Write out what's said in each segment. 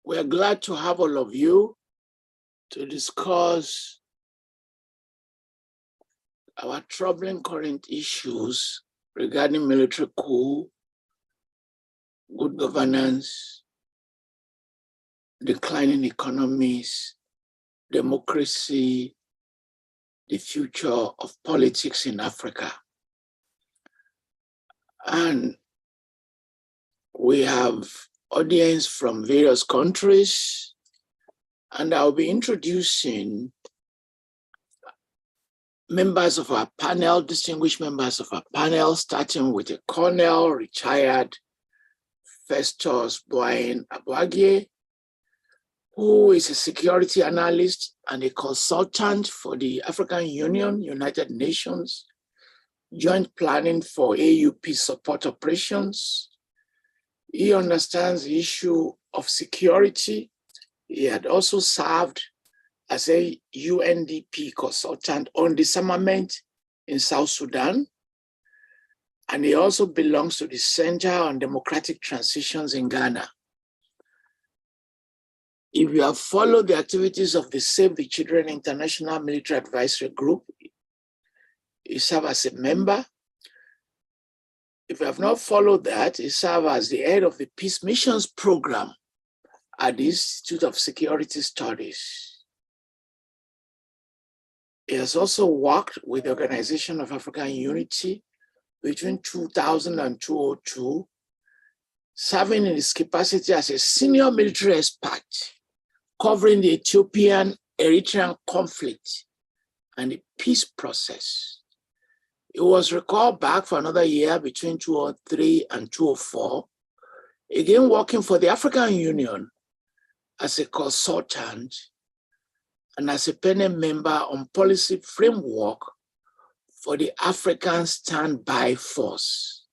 We're glad to have all of you to discuss our troubling current issues regarding military coup, good governance, declining economies, democracy, the future of politics in Africa. And we have audience from various countries, and I'll be introducing members of our panel, distinguished members of our panel, starting with a Colonel, retired Festus Aboagye, who is a security analyst and a consultant for the African Union, United Nations, Joint Planning for AUP support operations. He understands the issue of security. He had also served as a UNDP consultant on disarmament in South Sudan. And he also belongs to the Center on Democratic Transitions in Ghana. If you have followed the activities of the Save the Children International Military Advisory Group, he served as a member. If you have not followed that, he served as the head of the Peace Missions Program at the Institute of Security Studies. He has also worked with the Organization of African Unity between 2000 and 2002, serving in his capacity as a senior military expert covering the Ethiopian-Eritrean conflict and the peace process. He was recalled back for another year between 2003 and 2004, again working for the African Union as a consultant and as a panel member on policy framework for the African Standby Force.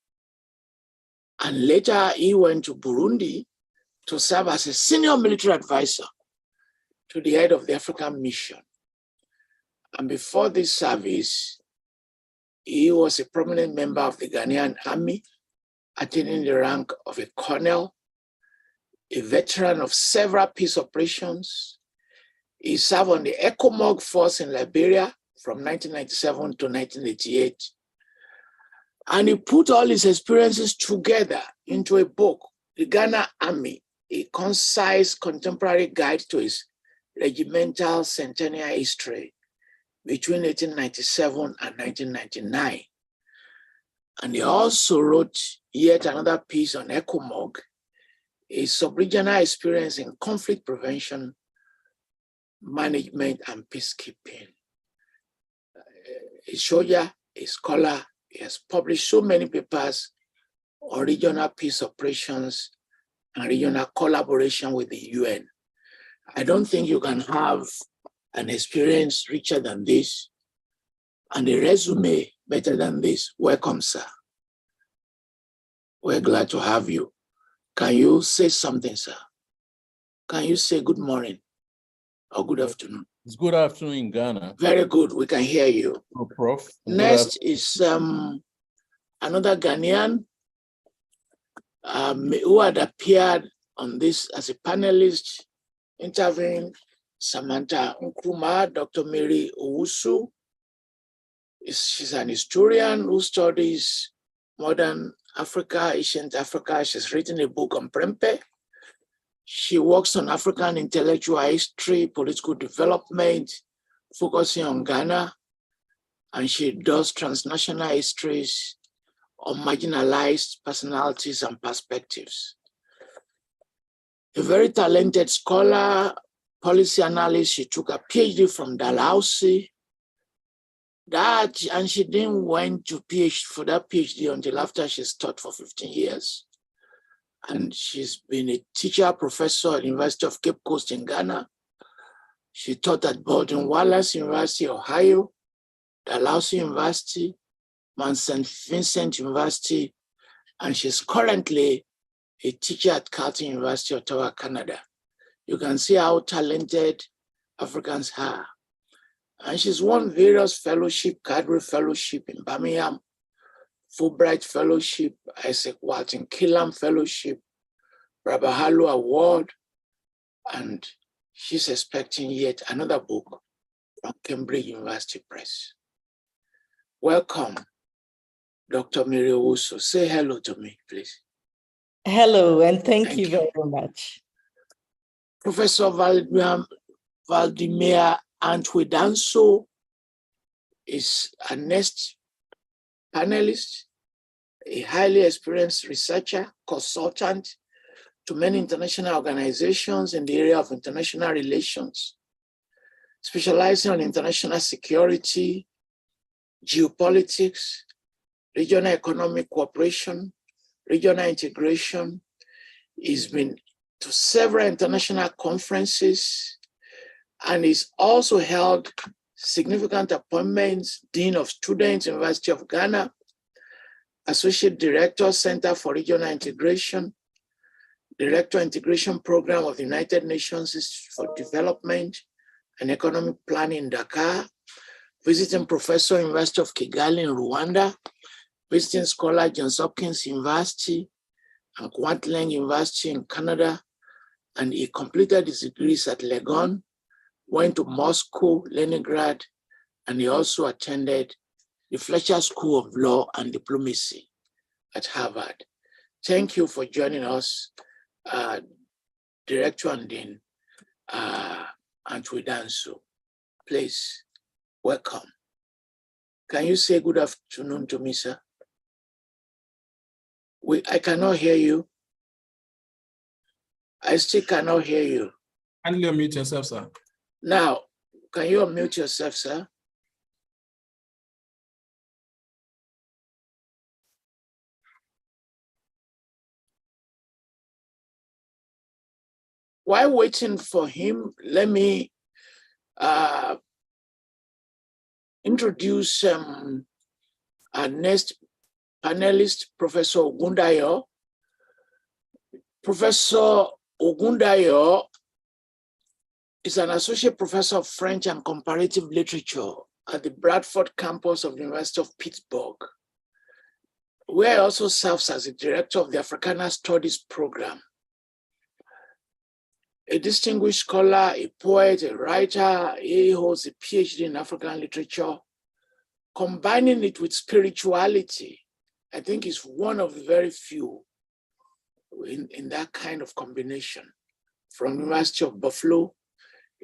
And later he went to Burundi to serve as a senior military advisor to the head of the African Mission. And before this service, he was a prominent member of the Ghanaian Army, attaining the rank of a colonel, a veteran of several peace operations. He served on the ECOMOG force in Liberia from 1997 to 1988. And he put all his experiences together into a book, The Ghana Army, a concise contemporary guide to his regimental centennial history between 1897 and 1999. And he also wrote yet another piece on ECOMOG, a sub-regional experience in conflict prevention, management, and peacekeeping. A soldier, a scholar, he has published so many papers on regional peace operations and regional collaboration with the UN. I don't think you can have an experience richer than this and a resume better than this. Welcome, sir. We're glad to have you. Can you say something, sir? Can you say good morning or good afternoon? It's good afternoon in Ghana. Very good, we can hear you. Oh, Prof. Next is another Ghanaian who had appeared on this as a panelist, interviewing Samantha Nkrumah, Dr. Mary Owusu. She's an historian who studies modern Africa, ancient Africa. She's written a book on Prempeh. She works on African intellectual history, political development, focusing on Ghana, and she does transnational histories on marginalized personalities and perspectives. A very talented scholar, policy analyst. She took a PhD from Dalhousie. And she didn't went to PhD for that PhD until after she's taught for 15 years. And she's been a teacher, professor at the University of Cape Coast in Ghana. She taught at Biodun Wallace University, Ohio, Dalhousie University, Mount St. Vincent University, and she's currently a teacher at Carleton University, Ottawa, Canada. You can see how talented Africans are. And she's won various fellowship, Cadre Fellowship in Birmingham, Fulbright Fellowship, Isaac Walton Killam Fellowship, Rabahalu Award, and she's expecting yet another book from Cambridge University Press. Welcome, Dr. Mary Owusu. Say hello to me, please. Hello, and thank you very much. Professor Vladimir Antwi-Danso is a next panelist, a highly experienced researcher, consultant to many international organizations in the area of international relations, specializing on international security, geopolitics, regional economic cooperation, regional integration. He's been to several international conferences, and he's also held significant appointments: Dean of Students, University of Ghana, Associate Director, Center for Regional Integration, Director Integration Program of the United Nations for Development and Economic Planning in Dakar, Visiting Professor, University of Kigali in Rwanda, Visiting Scholar, Johns Hopkins University and Kwantlen University in Canada, and he completed his degrees at Legon, went to Moscow, Leningrad, and he also attended the Fletcher School of Law and Diplomacy at Harvard. Thank you for joining us, Director and Dean Antwi-Danso. Please, welcome. Can you say good afternoon to me, sir? I cannot hear you. I still cannot hear you. Kindly unmute yourself, sir. Now, can you unmute yourself, sir? While waiting for him, let me introduce our next panelist, Professor Ogundayo. Professor Ogundayo is an associate professor of French and comparative literature at the Bradford campus of the University of Pittsburgh, where he also serves as the director of the Africana Studies program. A distinguished scholar, a poet, a writer, he holds a PhD in African literature, combining it with spirituality. I think he's one of the very few in that kind of combination. From the University of Buffalo,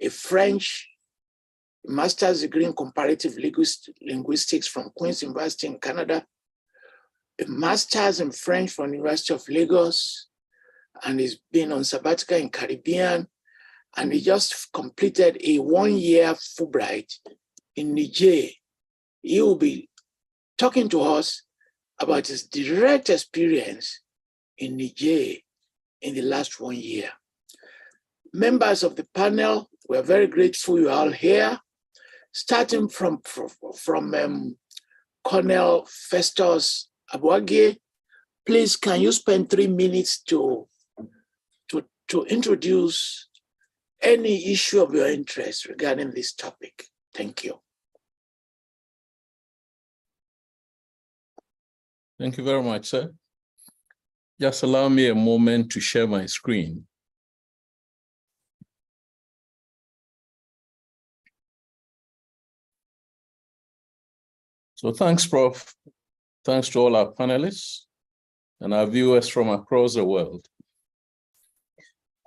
a French master's degree in comparative linguistics from Queen's University in Canada, a master's in French from the University of Lagos, and he's been on sabbatical in Caribbean, and he just completed a one-year Fulbright in Niger. He will be talking to us about his direct experience in Niger in the last 1 year. Members of the panel, we're very grateful you're all here, starting from Colonel Festus Aboagye. Please, can you spend 3 minutes to introduce any issue of your interest regarding this topic? Thank you. Thank you very much, sir. Just allow me a moment to share my screen. So thanks, Prof. Thanks to all our panelists and our viewers from across the world.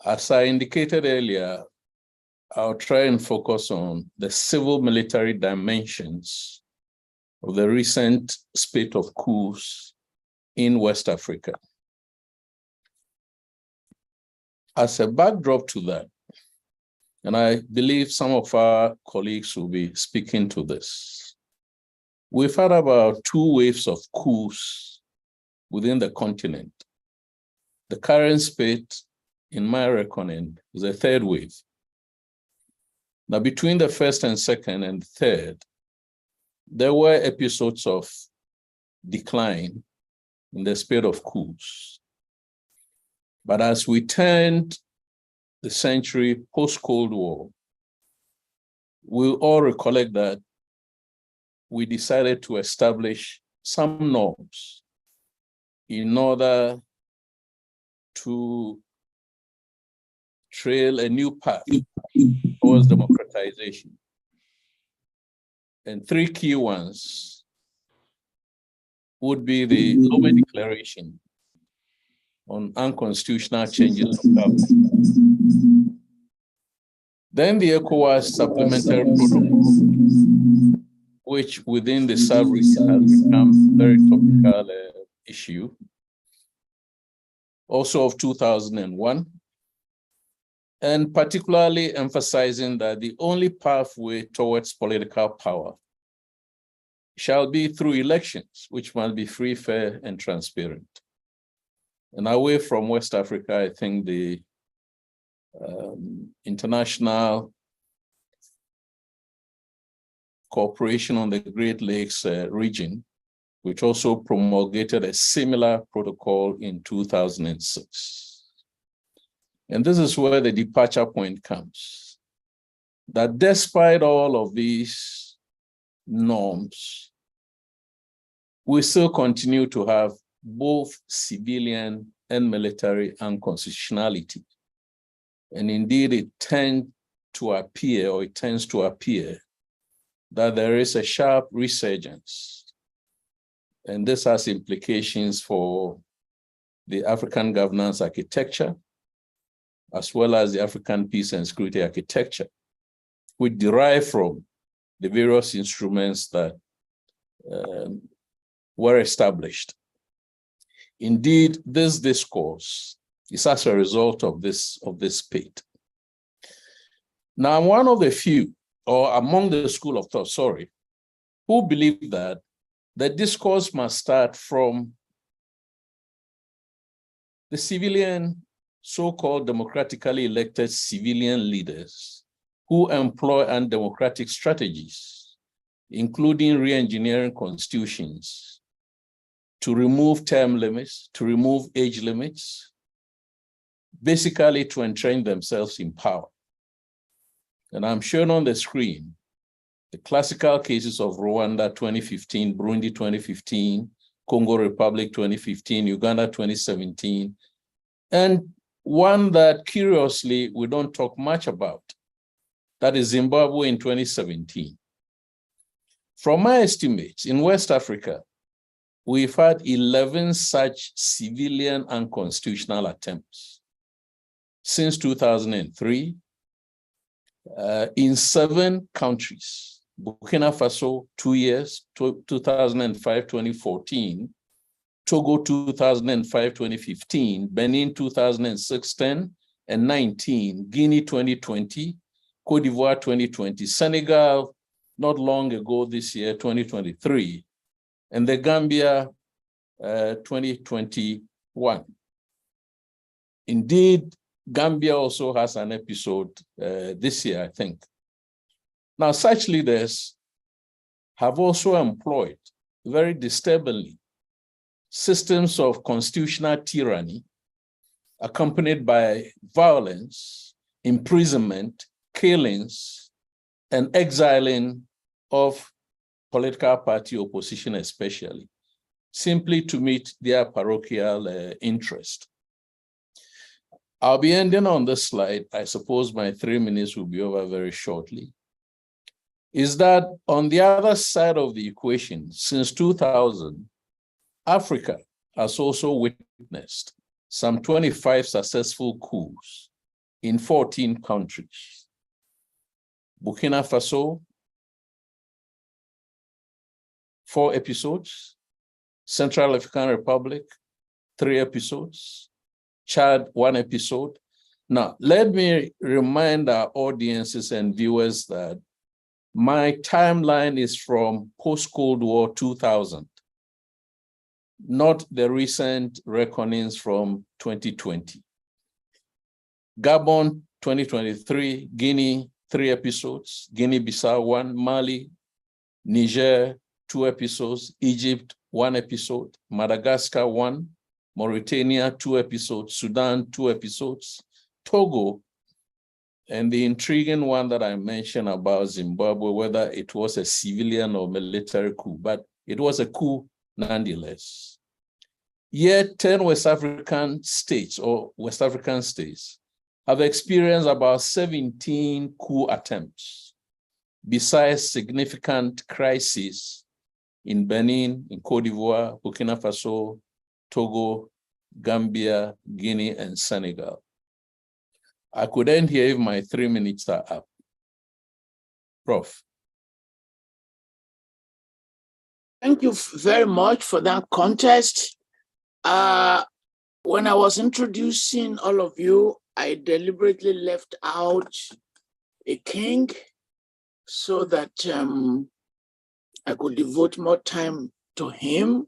As I indicated earlier, I'll try and focus on the civil-military dimensions of the recent spate of coups in West Africa. As a backdrop to that, and I believe some of our colleagues will be speaking to this, we've had about 2 waves of coups within the continent. The current spate, in my reckoning, is a 3rd wave. Now, between the 1st and 2nd and 3rd, there were episodes of decline in the spate of coups. But as we turned the century post-Cold War, we'll all recollect that we decided to establish some norms in order to trail a new path towards democratization. And three key ones would be the Lome Declaration on unconstitutional changes of government. Then the ECOWAS Supplementary Protocol, which within the sub-region has become a very topical issue, also of 2001, and particularly emphasizing that the only pathway towards political power shall be through elections, which must be free, fair, and transparent. And away from West Africa, I think the international cooperation on the Great Lakes region, which also promulgated a similar protocol in 2006. And this is where the departure point comes, that despite all of these norms, we still continue to have both civilian and military unconstitutionality. And indeed, it tends to appear that there is a sharp resurgence. And this has implications for the African governance architecture, as well as the African peace and security architecture, which derive from the various instruments that were established. Indeed, this discourse is as a result of this spate. Now, I'm one of the few, or among the school of thought, who believe that the discourse must start from the civilian, so-called democratically elected civilian leaders who employ undemocratic strategies, including re-engineering constitutions, to remove term limits, to remove age limits, basically to entrench themselves in power. And I'm showing on the screen the classical cases of Rwanda 2015, Burundi 2015, Congo Republic 2015, Uganda 2017, and one that curiously we don't talk much about, that is Zimbabwe in 2017. From my estimates, in West Africa, we've had 11 such civilian unconstitutional attempts since 2003 in 7 countries. Burkina Faso, 2 years, 2005, 2014, Togo 2005, 2015, Benin 2006, 10, and 19, Guinea 2020, Cote d'Ivoire 2020, Senegal not long ago this year, 2023, and the Gambia 2021. Indeed, Gambia also has an episode this year, I think. Now, such leaders have also employed, very disturbingly, systems of constitutional tyranny accompanied by violence, imprisonment, killings, and exiling of political party opposition especially, simply to meet their parochial interest. I'll be ending on this slide. I suppose my 3 minutes will be over very shortly. Is that on the other side of the equation, since 2000, Africa has also witnessed some 25 successful coups in 14 countries. Burkina Faso, 4 episodes. Central African Republic, 3 episodes. Chad, 1 episode. Now, let me remind our audiences and viewers that my timeline is from post-Cold War 2000, not the recent reckonings from 2020. Gabon, 2023, Guinea, 3 episodes, Guinea-Bissau, 1, Mali, Niger, 2 episodes, Egypt, 1 episode, Madagascar, 1, Mauritania, 2 episodes, Sudan, 2 episodes, Togo, and the intriguing one that I mentioned about Zimbabwe, whether it was a civilian or military coup, but it was a coup nonetheless. Yet 10 West African states have experienced about 17 coup attempts, besides significant crises in Benin, in Cote d'Ivoire, Burkina Faso, Togo, Gambia, Guinea, and Senegal. I could end here if my 3 minutes are up. Prof. Thank you very much for that contest. When I was introducing all of you, I deliberately left out a king so that I could devote more time to him,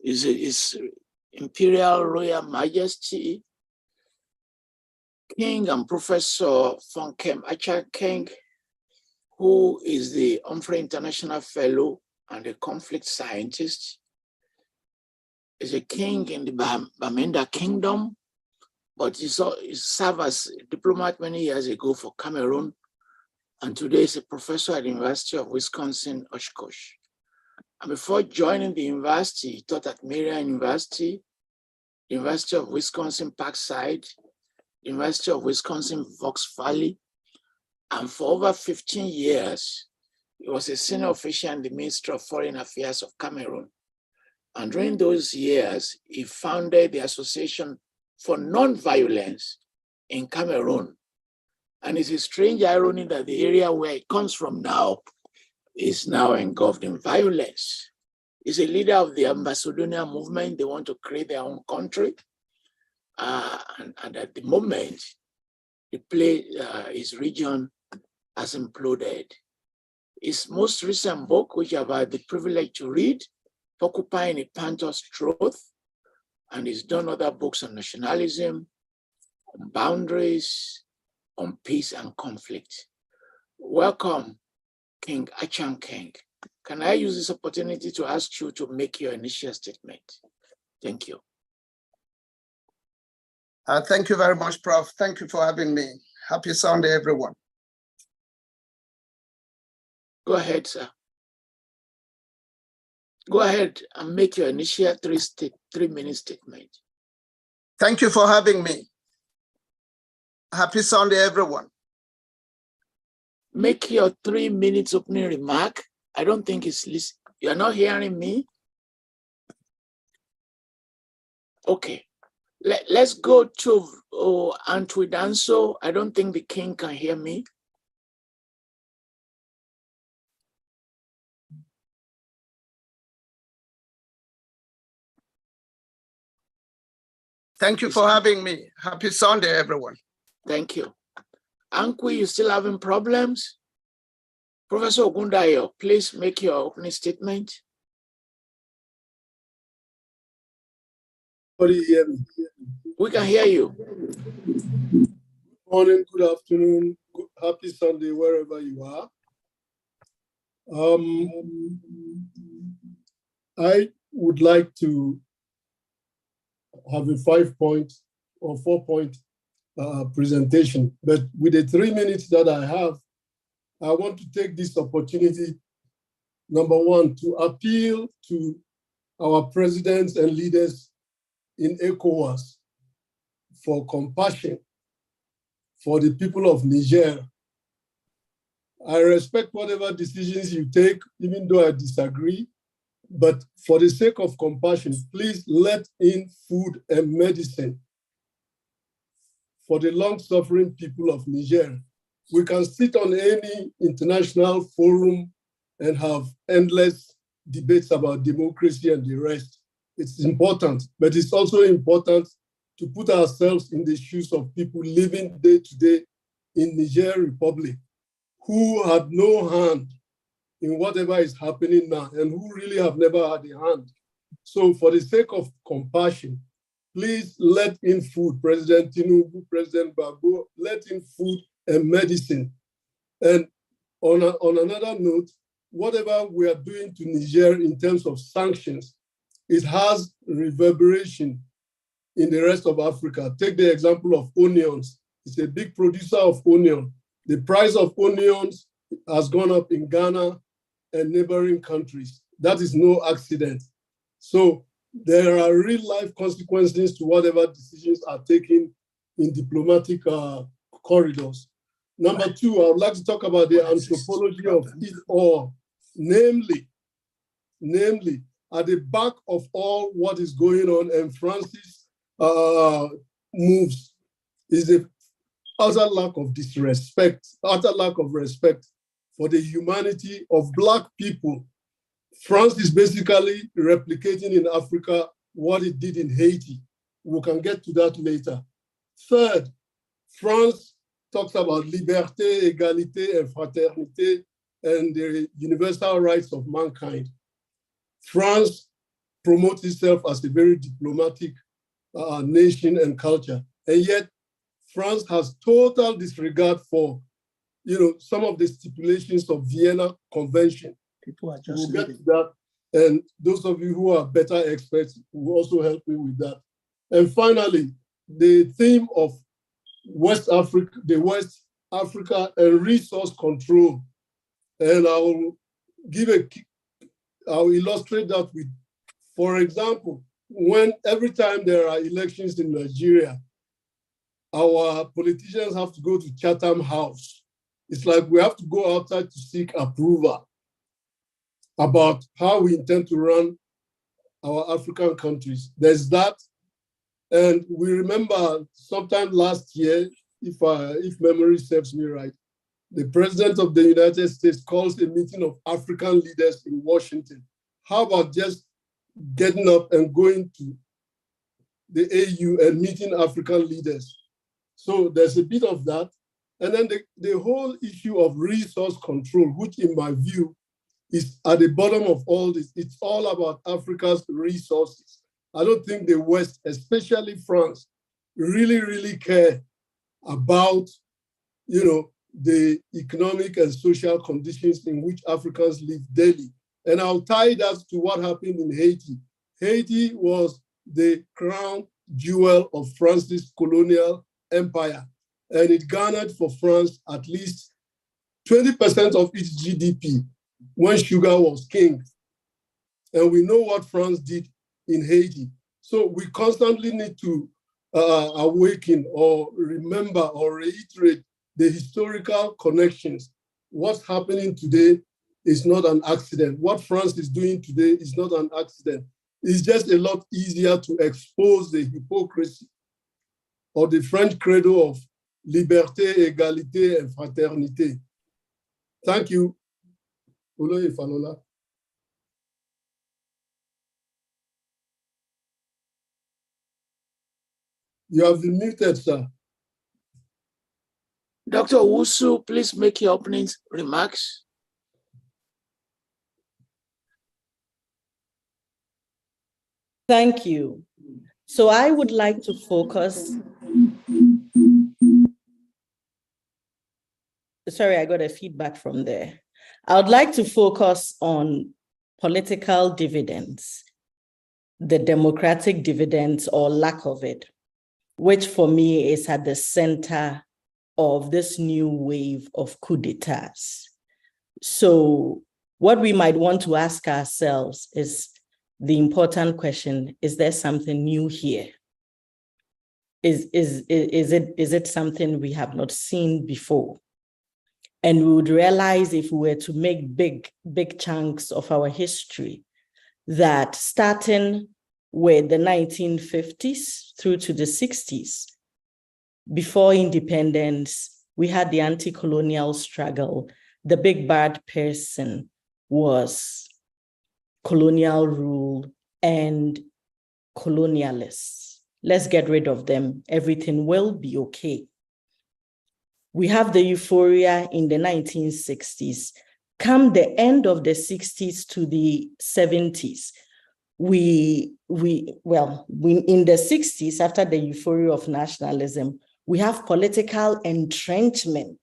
His Imperial Royal Majesty, King and Professor Fuankem Achankeng, who is the Humphrey International Fellow and a conflict scientist. Is a king in the Bamenda Kingdom, but he served as a diplomat many years ago for Cameroon, and today is a professor at the University of Wisconsin, Oshkosh. And before joining the university, he taught at Marian University, University of Wisconsin Parkside, University of Wisconsin Fox Valley, and for over 15 years, he was a senior official in the Ministry of Foreign Affairs of Cameroon. And during those years, he founded the Association for Non-Violence in Cameroon. And it's a strange irony that the area where he comes from now is now engulfed in violence. He's a leader of the Ambassadorial movement. They want to create their own country. And at the moment, his region has imploded. His most recent book, which I've had the privilege to read, Occupying a Panther's Truth, and he's done other books on nationalism, on boundaries, on peace and conflict. Welcome, King Achankeng. Can I use this opportunity to ask you to make your initial statement? Thank you. Thank you very much, Prof. Thank you for having me. Happy Sunday, everyone. Go ahead, sir. Go ahead and make your initial 3-minute statement. Thank you for having me. Happy Sunday, everyone. Make your 3 minutes opening remark. I don't think it's listening. You're not hearing me? Okay. Let's go to Antwi-Danso. I don't think the king can hear me. Thank you for having me. Happy Sunday, everyone. Thank you. Antwi, you still having problems? Professor Ogundayo, please make your opening statement. Hear me? We can hear you. Good morning, good afternoon, happy Sunday, wherever you are. I would like to have a 5-point or 4-point presentation, but with the 3 minutes that I have, I want to take this opportunity, number one, to appeal to our presidents and leaders in ECOWAS for compassion for the people of Niger. I respect whatever decisions you take, even though I disagree, but for the sake of compassion, please let in food and medicine for the long-suffering people of Niger. We can sit on any international forum and have endless debates about democracy and the rest. It's important, but it's also important to put ourselves in the shoes of people living day to day in Niger Republic who had no hand in whatever is happening now and who really have never had a hand. So for the sake of compassion, please let in food, President Tinubu, President Gbagbo, let in food and medicine. And on another note, whatever we are doing to Niger in terms of sanctions, it has reverberation in the rest of Africa. Take the example of onions. It's a big producer of onion. The price of onions has gone up in Ghana and neighboring countries. That is no accident. So there are real life consequences to whatever decisions are taken in diplomatic corridors. Number two, I would like to talk about the anthropology of it all, namely, at the back of all what is going on and Francis' moves is the utter lack of disrespect, utter lack of respect for the humanity of Black people. France is basically replicating in Africa what it did in Haiti. We can get to that later. Third, France talks about liberté, égalité, and fraternité, and the universal rights of mankind. France promotes itself as a very diplomatic nation and culture, and yet France has total disregard for, some of the stipulations of Vienna Convention. People are just we'll get to that, and those of you who are better experts will also help me with that. And finally, the theme of West Africa, and resource control. And I'll illustrate that with, for example, every time there are elections in Nigeria, our politicians have to go to Chatham House. It's like we have to go outside to seek approval about how we intend to run our African countries. There's that. And we remember sometime last year, if memory serves me right, the president of the United States calls a meeting of African leaders in Washington. How about just getting up and going to the AU and meeting African leaders? So there's a bit of that. And then the whole issue of resource control, which in my view is at the bottom of all this. It's all about Africa's resources. I don't think the West, especially France, really care about, the economic and social conditions in which Africans live daily. And I'll tie that to what happened in Haiti. Haiti was the crown jewel of France's colonial empire, and it garnered for France at least 20% of its GDP when sugar was king. And we know what France did in Haiti. So we constantly need to awaken or remember or reiterate the historical connections. What's happening today is not an accident. What France is doing today is not an accident. It's just a lot easier to expose the hypocrisy or the French credo of liberté, égalité, and fraternité. Thank you. Oloye Falola. You have been muted, sir. Dr. Wusu, please make your opening remarks. Thank you. So I would like to focus. Sorry, I got a feedback from there. I would like to focus on political dividends, the democratic dividends or lack of it, which for me is at the center of this new wave of coup d'etats. So what we might want to ask ourselves is the important question: is there something new here? Is it something we have not seen before? And we would realize, if we were to make big chunks of our history, that starting with the 1950s through to the 60s, before independence, we had the anti-colonial struggle. The big bad person was colonial rule and colonialists. Let's get rid of them. Everything will be okay. We have the euphoria in the 1960s. Come the end of the 60s to the 70s, we in the 60s, after the euphoria of nationalism, we have political entrenchment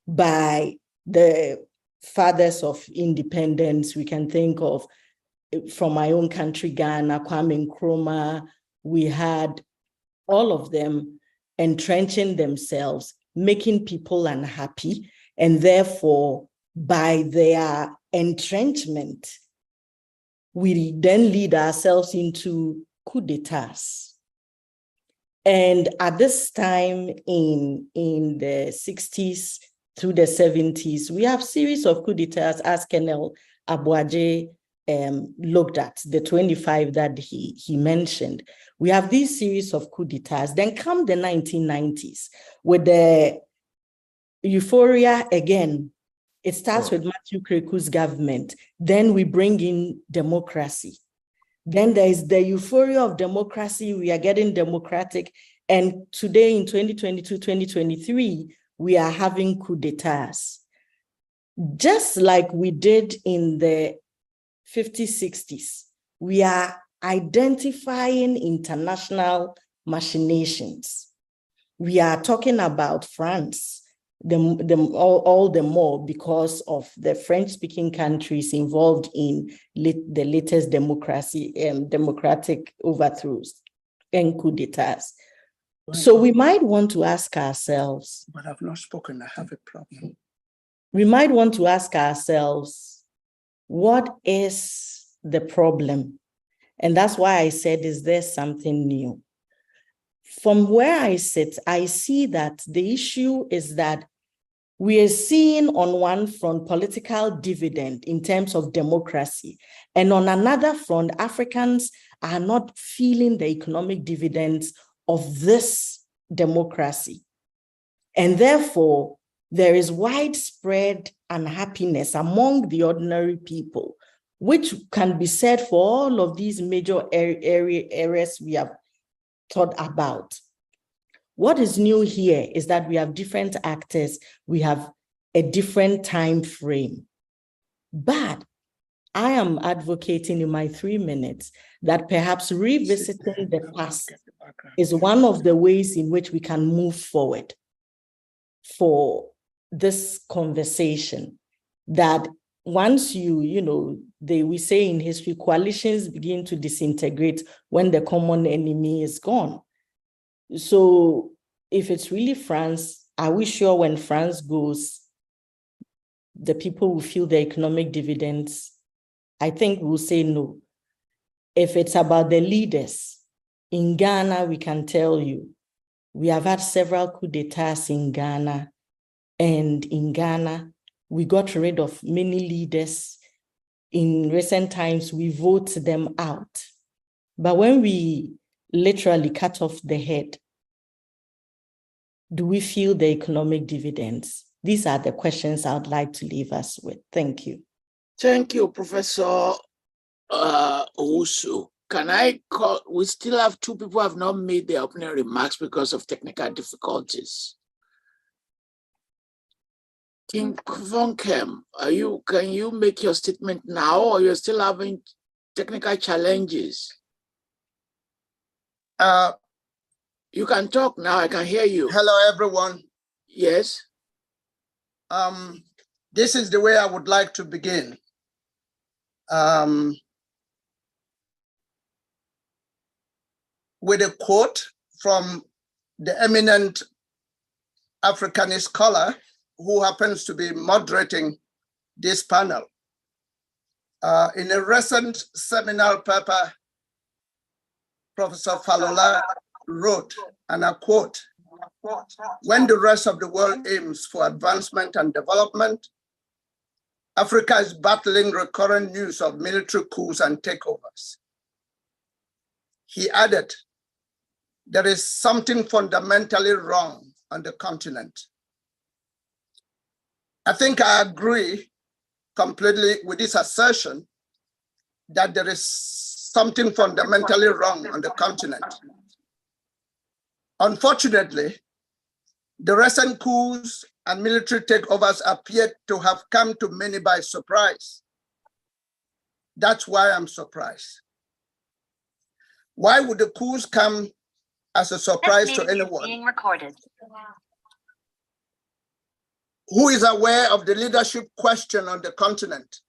by the fathers of independence. We can think of, from my own country, Ghana, Kwame Nkrumah. We had all of them entrenching themselves, making people unhappy, and therefore, by their entrenchment, we then lead ourselves into coup d'etats. And at this time in the 60s through the 70s, we have series of coup d'etats as Colonel Aboagye looked at, the 25 that he mentioned. We have these series of coup d'etats. Then come the 1990s with the euphoria again. It starts with Matthew Kreku's government. Then we bring in democracy. Then there is the euphoria of democracy. We are getting democratic. And today in 2022, 2023, we are having coup d'etats. Just like we did in the 50s, 60s, we are identifying international machinations. We are talking about France, all the more because of the French-speaking countries involved in the latest democratic overthrows and coup d'etats. So we might want to ask ourselves. But I've not spoken, I have a problem. We might want to ask ourselves, what is the problem? And that's why I said, is there something new? From where I sit, I see that the issue is that we are seeing on one front political dividend in terms of democracy. And on another front, Africans are not feeling the economic dividends of this democracy. And therefore, there is widespread unhappiness among the ordinary people, which can be said for all of these major areas we have thought about. What is new here is that we have different actors, we have a different time frame. But I am advocating in my 3 minutes that perhaps revisiting the past is one of the ways in which we can move forward for this conversation. That once we say in history, coalitions begin to disintegrate when the common enemy is gone. So if it's really France, are we sure when France goes, the people will feel the economic dividends? I think we'll say no. If it's about the leaders, in Ghana, we can tell you, we have had several coups d'etats in Ghana. And in Ghana, we got rid of many leaders. In recent times, we vote them out. But when we literally cut off the head, do we feel the economic dividends? These are the questions I would like to leave us with. Thank you. Thank you, Professor Owusu. Can I call? We still have two people who have not made their opening remarks because of technical difficulties. King Fuankem, can you make your statement now, or you're still having technical challenges? You can talk now, I can hear you. Hello, everyone. Yes. This is the way I would like to begin. With a quote from the eminent Africanist scholar who happens to be moderating this panel. In a recent seminal paper, Professor Falola wrote, and I quote, "When the rest of the world aims for advancement and development, Africa is battling recurrent news of military coups and takeovers." He added, "There is something fundamentally wrong on the continent." I think I agree completely with this assertion that there is something fundamentally wrong on the continent. Unfortunately, the recent coups and military takeovers appear to have come to many by surprise. That's why I'm surprised. Why would the coups come as a surprise to anyone? Being recorded. Who is aware of the leadership question on the continent?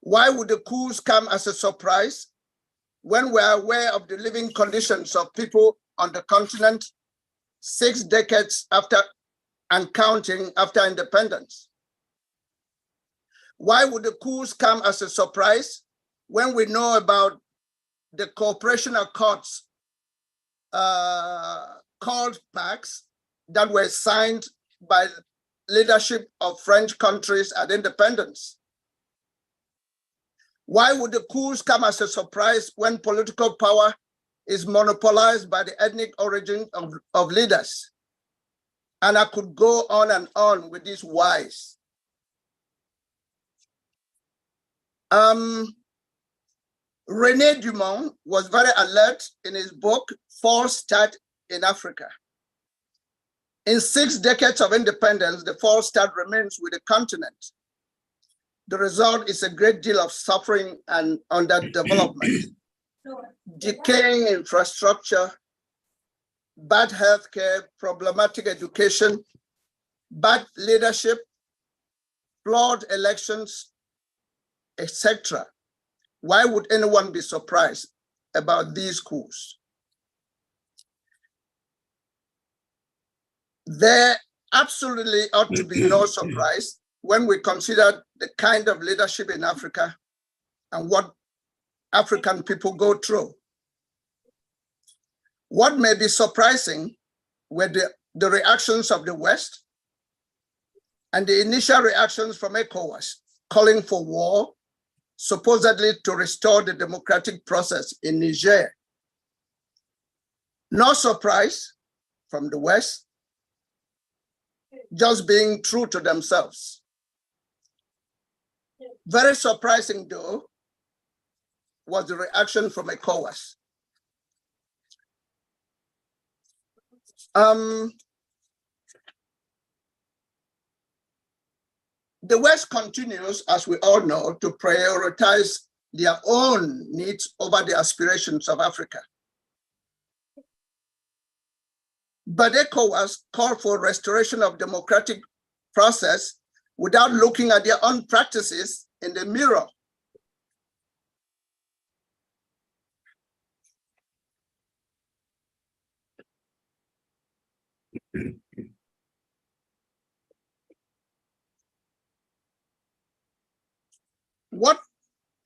Why would the coups come as a surprise when we're aware of the living conditions of people on the continent 6 decades after and counting after independence? Why would the coups come as a surprise when we know about the cooperation accords called pacts that were signed by leadership of French countries at independence. Why would the coups come as a surprise when political power is monopolized by the ethnic origin of leaders? And I could go on with these whys. René Dumont was very alert in his book, False Start in Africa. In 6 decades of independence, the false start remains with the continent. The result is a great deal of suffering and underdevelopment, decaying infrastructure, bad healthcare, problematic education, bad leadership, flawed elections, etc. Why would anyone be surprised about these coups? There absolutely ought to be no surprise when we consider the kind of leadership in Africa and what African people go through. What may be surprising were the reactions of the West and the initial reactions from ECOWAS calling for war, supposedly to restore the democratic process in Niger. No surprise from the West, just being true to themselves. Very surprising, though, was the reaction from ECOWAS. The West continues, as we all know, to prioritize their own needs over the aspirations of Africa. But ECOWAS called for restoration of democratic process without looking at their own practices in the mirror. What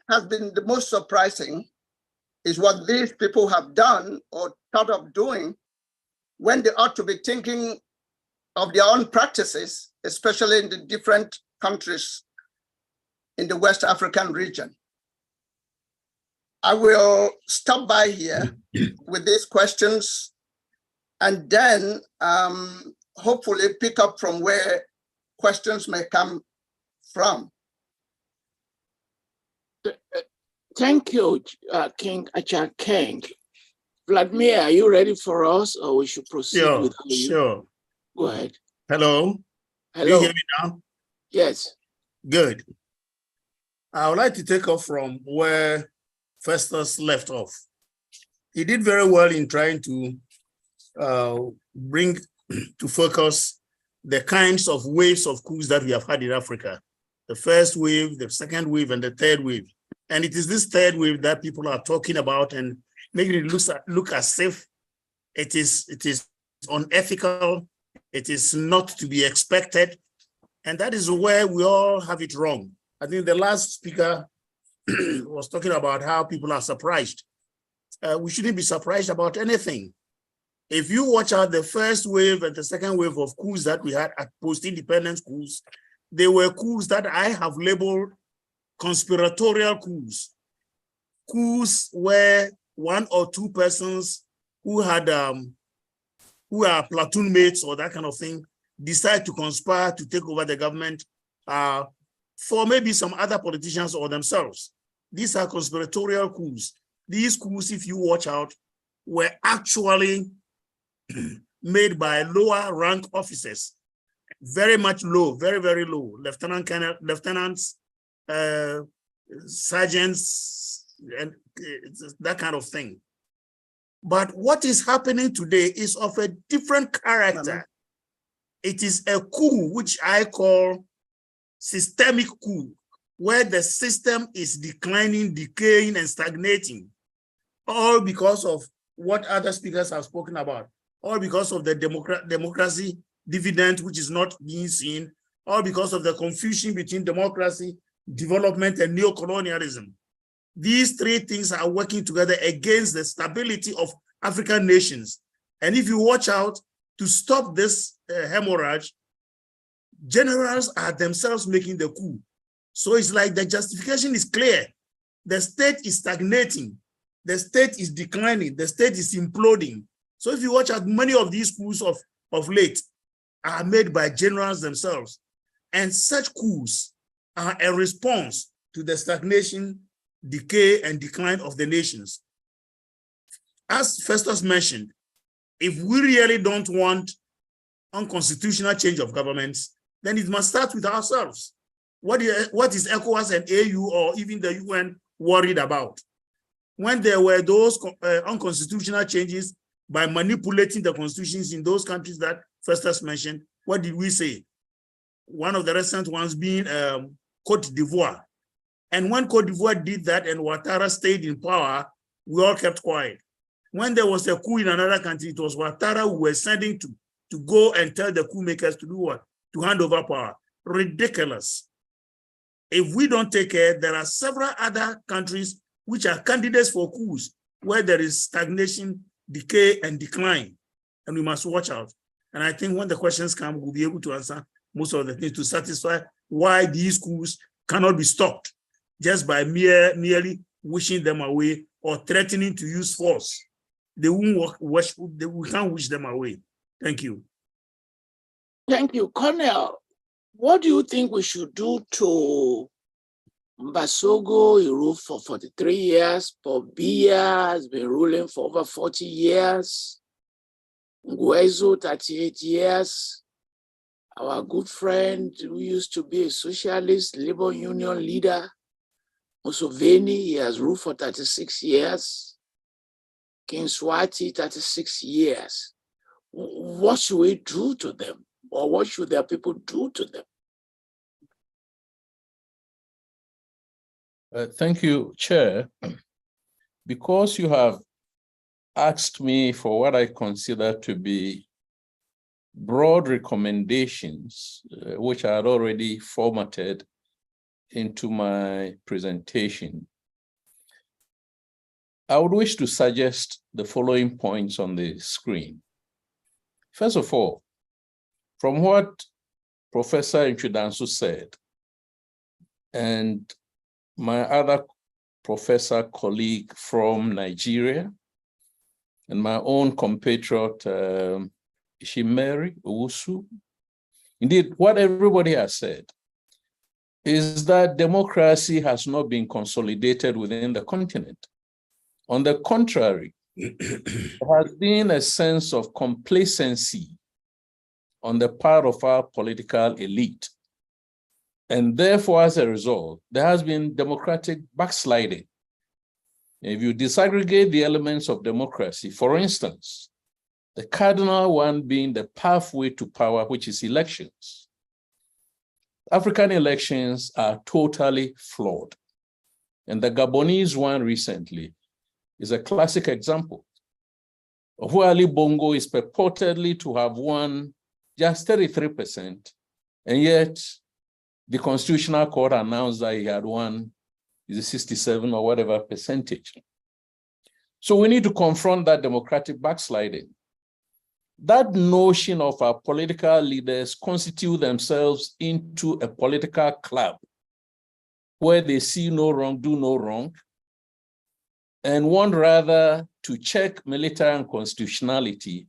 has been the most surprising is what these people have done or thought of doing when they ought to be thinking of their own practices, especially in the different countries in the West African region. I will stop by here with these questions and then hopefully pick up from where questions may come from. Thank you, King Achankeng. Vladimir, are you ready for us, or we should proceed with you? Sure. Go ahead. Hello. Hello. Do you hear me now? Yes. Good. I would like to take off from where Festus left off. He did very well in trying to bring to focus the kinds of waves of coups that we have had in Africa. The first wave, the second wave, and the third wave. And it is this third wave that people are talking about and making it look as if it is unethical, it is not to be expected. And that is where we all have it wrong. I think the last speaker was talking about how people are surprised. We shouldn't be surprised about anything. If you watch out the first wave and the second wave of coups that we had at post-independence coups, they were coups that I have labeled conspiratorial coups. Coups where one or two persons who had who are platoon mates or that kind of thing decide to conspire to take over the government for maybe some other politicians or themselves. These are conspiratorial coups. These coups, if you watch out, were actually made by lower rank officers, very much low, very, very low, lieutenants, sergeants, and that kind of thing. But what is happening today is of a different character. It is a coup, which I call systemic coup, where the system is declining, decaying, and stagnating, all because of what other speakers have spoken about, all because of the democracy dividend, which is not being seen, all because of the confusion between democracy, development, and neocolonialism. These three things are working together against the stability of African nations. And if you watch out to stop this hemorrhage, generals are themselves making the coup. So it's like the justification is clear. The state is stagnating. The state is declining. The state is imploding. So if you watch out, many of these coups of late are made by generals themselves. And such coups are a response to the stagnation, decay, and decline of the nations. As Festus mentioned, if we really don't want unconstitutional change of governments, then it must start with ourselves. What is ECOWAS and AU or even the UN worried about? When there were those unconstitutional changes by manipulating the constitutions in those countries that Festus mentioned, what did we say? One of the recent ones being Cote d'Ivoire. And when Cote d'Ivoire did that and Ouattara stayed in power, we all kept quiet. When there was a coup in another country, it was Ouattara who were sending to go and tell the coup makers to do what? To hand over power. Ridiculous. If we don't take care, there are several other countries which are candidates for coups where there is stagnation, decay, and decline. And we must watch out. And I think when the questions come, we'll be able to answer most of the things to satisfy why these coups cannot be stopped just by merely wishing them away or threatening to use force. They won't we can't wish them away. Thank you. Thank you. Colonel, what do you think we should do to Mbasogo? He ruled for 43 years. Paul Biya has been ruling for over 40 years. Nguezo, 38 years. Our good friend who used to be a socialist labor union leader, Museveni, he has ruled for 36 years. King Swati, 36 years. What should we do to them? Or what should their people do to them? Thank you, Chair. Because you have asked me for what I consider to be broad recommendations, which I had already formatted into my presentation, I would wish to suggest the following points on the screen. First of all, from what Professor Antwi-Danso said, and my other professor colleague from Nigeria, and my own compatriot, Ishimeri Owusu, indeed, what everybody has said is that democracy has not been consolidated within the continent. On the contrary, there has been a sense of complacency on the part of our political elite. And therefore, as a result, there has been democratic backsliding. If you disaggregate the elements of democracy, for instance, the cardinal one being the pathway to power, which is elections. African elections are totally flawed. And the Gabonese one recently is a classic example of where Ali Bongo is purportedly to have won just 33%, and yet the Constitutional Court announced that he had won 67 or whatever percentage. So we need to confront that democratic backsliding. That notion of our political leaders constitute themselves into a political club where they see no wrong, do no wrong, and want rather to check military unconstitutionality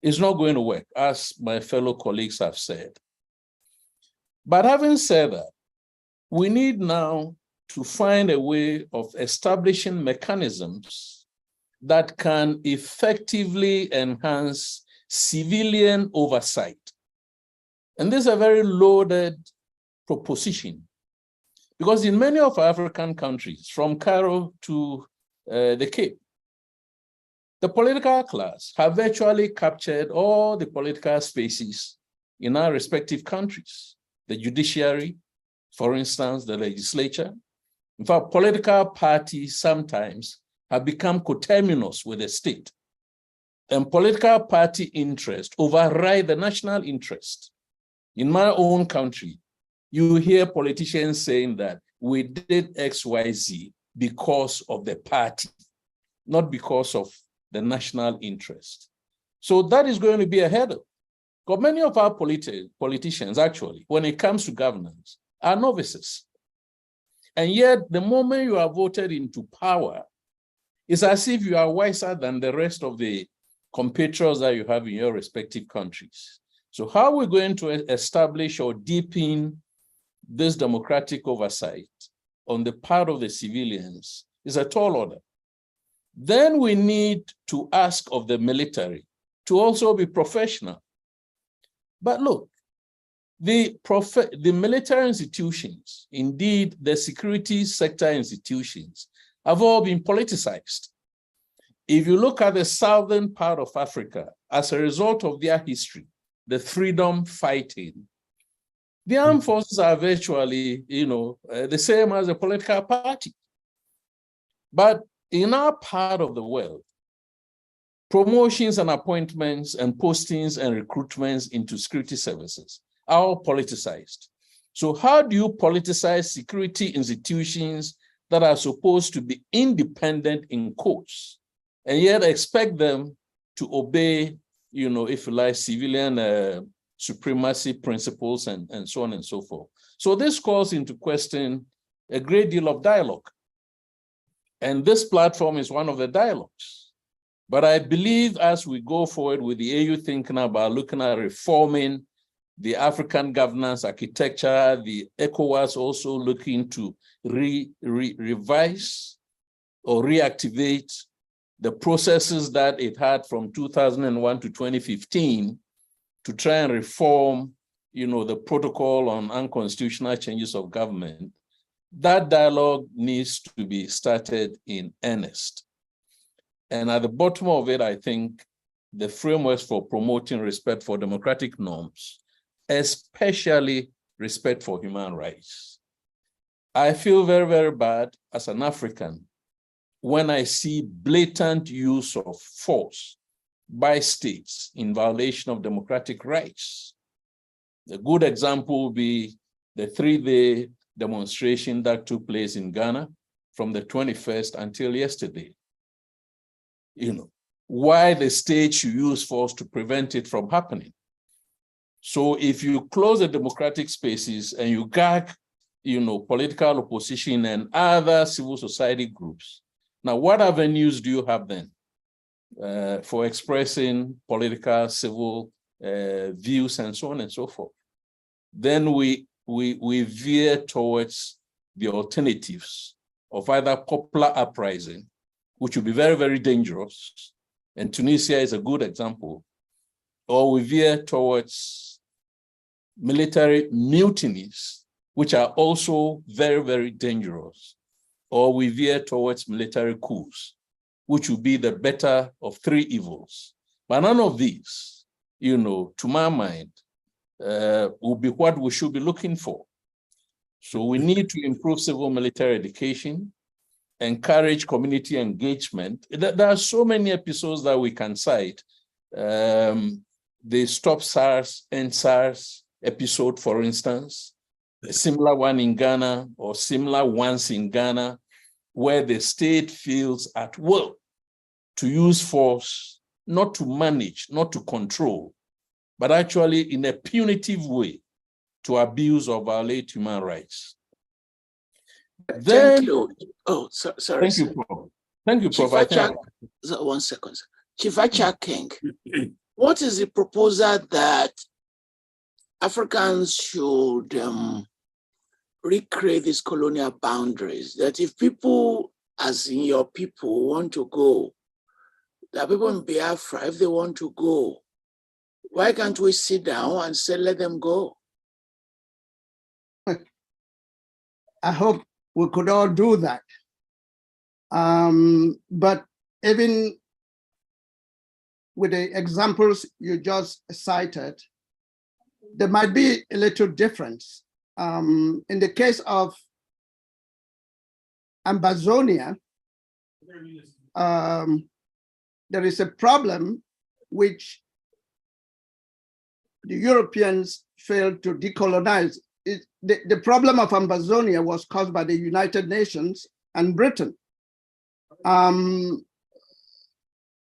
is not going to work, as my fellow colleagues have said. But having said that, we need now to find a way of establishing mechanisms that can effectively enhance civilian oversight. And this is a very loaded proposition, because in many of African countries, from Cairo to the Cape, the political class have virtually captured all the political spaces in our respective countries. The judiciary, for instance, the legislature. In fact, political parties sometimes have become coterminous with the state. And political party interest override the national interest. In my own country, you hear politicians saying that we did X, Y, Z because of the party, not because of the national interest. So that is going to be a hurdle. Because many of our politicians, actually, when it comes to governance, are novices. And yet, the moment you are voted into power, it's as if you are wiser than the rest of the compatriots that you have in your respective countries. So how are we going to establish or deepen this democratic oversight on the part of the civilians is a tall order. Then we need to ask of the military to also be professional. But look, the military institutions, indeed the security sector institutions, have all been politicized. If you look at the southern part of Africa, as a result of their history, the freedom fighting, the armed forces are virtually, the same as a political party. But in our part of the world, promotions and appointments and postings and recruitments into security services are all politicized. So how do you politicize security institutions that are supposed to be independent in quotes, and yet expect them to obey, if you like, civilian supremacy principles and so on and so forth? So this calls into question a great deal of dialogue. And this platform is one of the dialogues. But I believe as we go forward with the AU thinking about looking at reforming the African governance architecture, the ECOWAS also looking to revise or reactivate the processes that it had from 2001 to 2015 to try and reform, the protocol on unconstitutional changes of government. That dialogue needs to be started in earnest. And at the bottom of it, I think the frameworks for promoting respect for democratic norms, especially respect for human rights. I feel very, very bad as an African when I see blatant use of force by states in violation of democratic rights. A good example would be the 3-day demonstration that took place in Ghana from the 21st until yesterday. Why the state should use force to prevent it from happening. So if you close the democratic spaces and you gag, political opposition and other civil society groups, now what avenues do you have then for expressing political, civil views and so on and so forth? Then we veer towards the alternatives of either popular uprising, which would be very, very dangerous, and Tunisia is a good example, or we veer towards military mutinies, which are also very, very dangerous, or we veer towards military coups, which would be the better of 3 evils. But none of these, to my mind, will be what we should be looking for. So we need to improve civil military education, encourage community engagement. There are so many episodes that we can cite. The Stop SARS, End SARS episode, for instance, a similar one in Ghana or similar ones in Ghana, where the state feels at will to use force, not to manage, not to control, but actually in a punitive way to abuse or violate human rights. Thank you. Oh, sorry. Thank you, Prof. Thank you, Prof. 1 second. Chief Achankeng, what is the proposal that Africans should recreate these colonial boundaries? That if people, as in your people, want to go, that people in Biafra, if they want to go, why can't we sit down and say, let them go? I hope we could all do that. But even with the examples you just cited, there might be a little difference. In the case of Ambazonia, there is a problem which the Europeans failed to decolonize. The problem of Ambazonia was caused by the United Nations and Britain.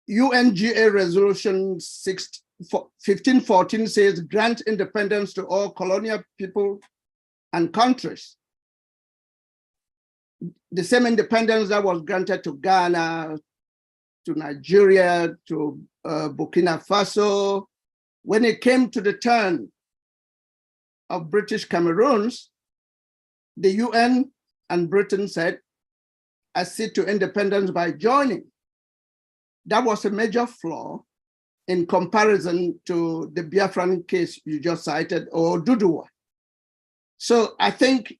UNGA Resolution 1514 says grant independence to all colonial people and countries. The same independence that was granted to Ghana, to Nigeria, to Burkina Faso. When it came to the turn of British Cameroons, the UN and Britain said, accede to independence by joining. That was a major flaw in comparison to the Biafran case you just cited, or Duduwa. So I think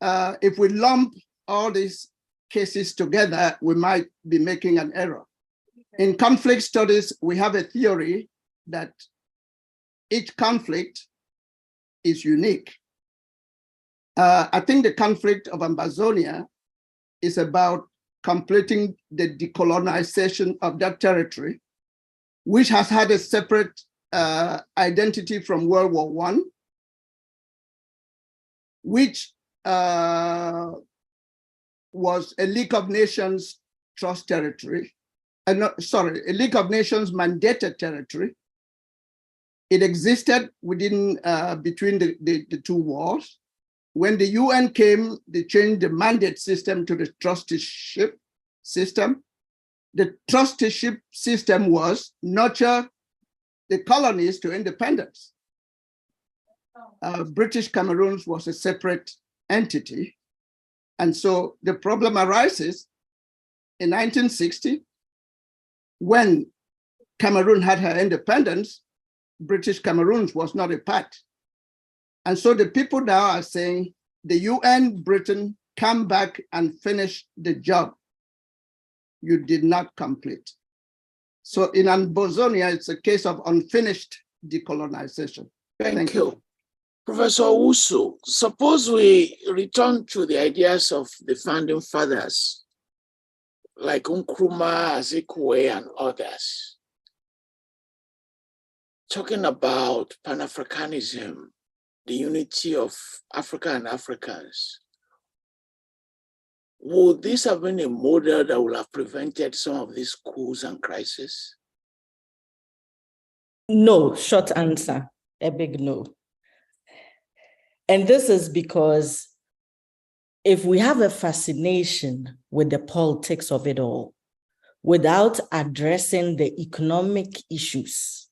if we lump all these cases together, we might be making an error. In conflict studies, we have a theory that each conflict is unique. I think the conflict of Ambazonia is about completing the decolonization of that territory, which has had a separate identity from World War I, which was a League of Nations trust territory, a League of Nations mandated territory. It existed within, between the two wars. When the UN came, they changed the mandate system to the trusteeship system. The trusteeship system was nurture the colonies to independence. British Cameroon was a separate entity. And so the problem arises in 1960, when Cameroon had her independence, British Cameroon was not a part. And so the people now are saying, the UN, Britain, come back and finish the job you did not complete. So in Ambazonia, it's a case of unfinished decolonization. Thank you. Professor Owusu, suppose we return to the ideas of the founding fathers, like Nkrumah, Azikiwe, and others, talking about Pan-Africanism, the unity of Africa and Africans. Would this have been a model that would have prevented some of these coups and crises? No, short answer, a big no. And this is because if we have a fascination with the politics of it all, without addressing the economic issues,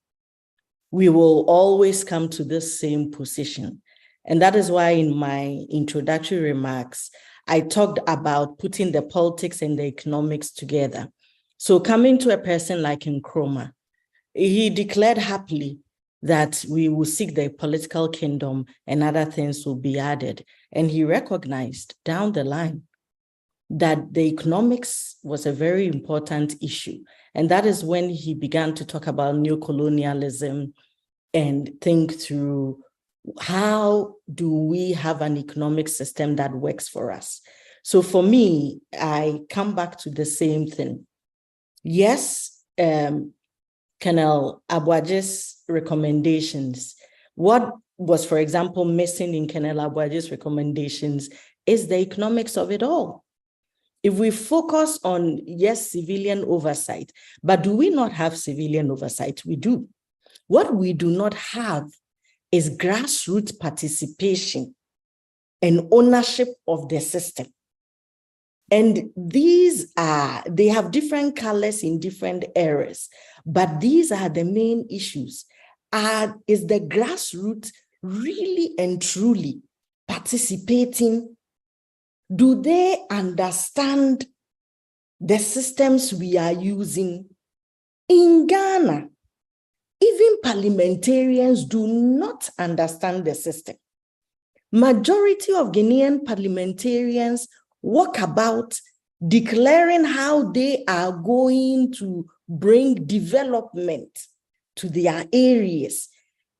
we will always come to this same position. And that is why in my introductory remarks, I talked about putting the politics and the economics together. So coming to a person like Nkrumah, he declared happily that we will seek the political kingdom and other things will be added. And he recognized down the line that the economics was a very important issue. And that is when he began to talk about neocolonialism and think through how do we have an economic system that works for us. So for me, I come back to the same thing. Yes, Colonel Aboagye's recommendations. What was, for example, missing in Colonel Aboagye's recommendations is the economics of it all. If we focus on, yes, civilian oversight, but do we not have civilian oversight? We do. What we do not have is grassroots participation and ownership of the system. And these are, they have different colors in different areas, but these are the main issues. Is the grassroots really and truly participating? Do they understand the systems we are using? In Ghana, even parliamentarians do not understand the system. Majority of Ghanaian parliamentarians walk about declaring how they are going to bring development to their areas.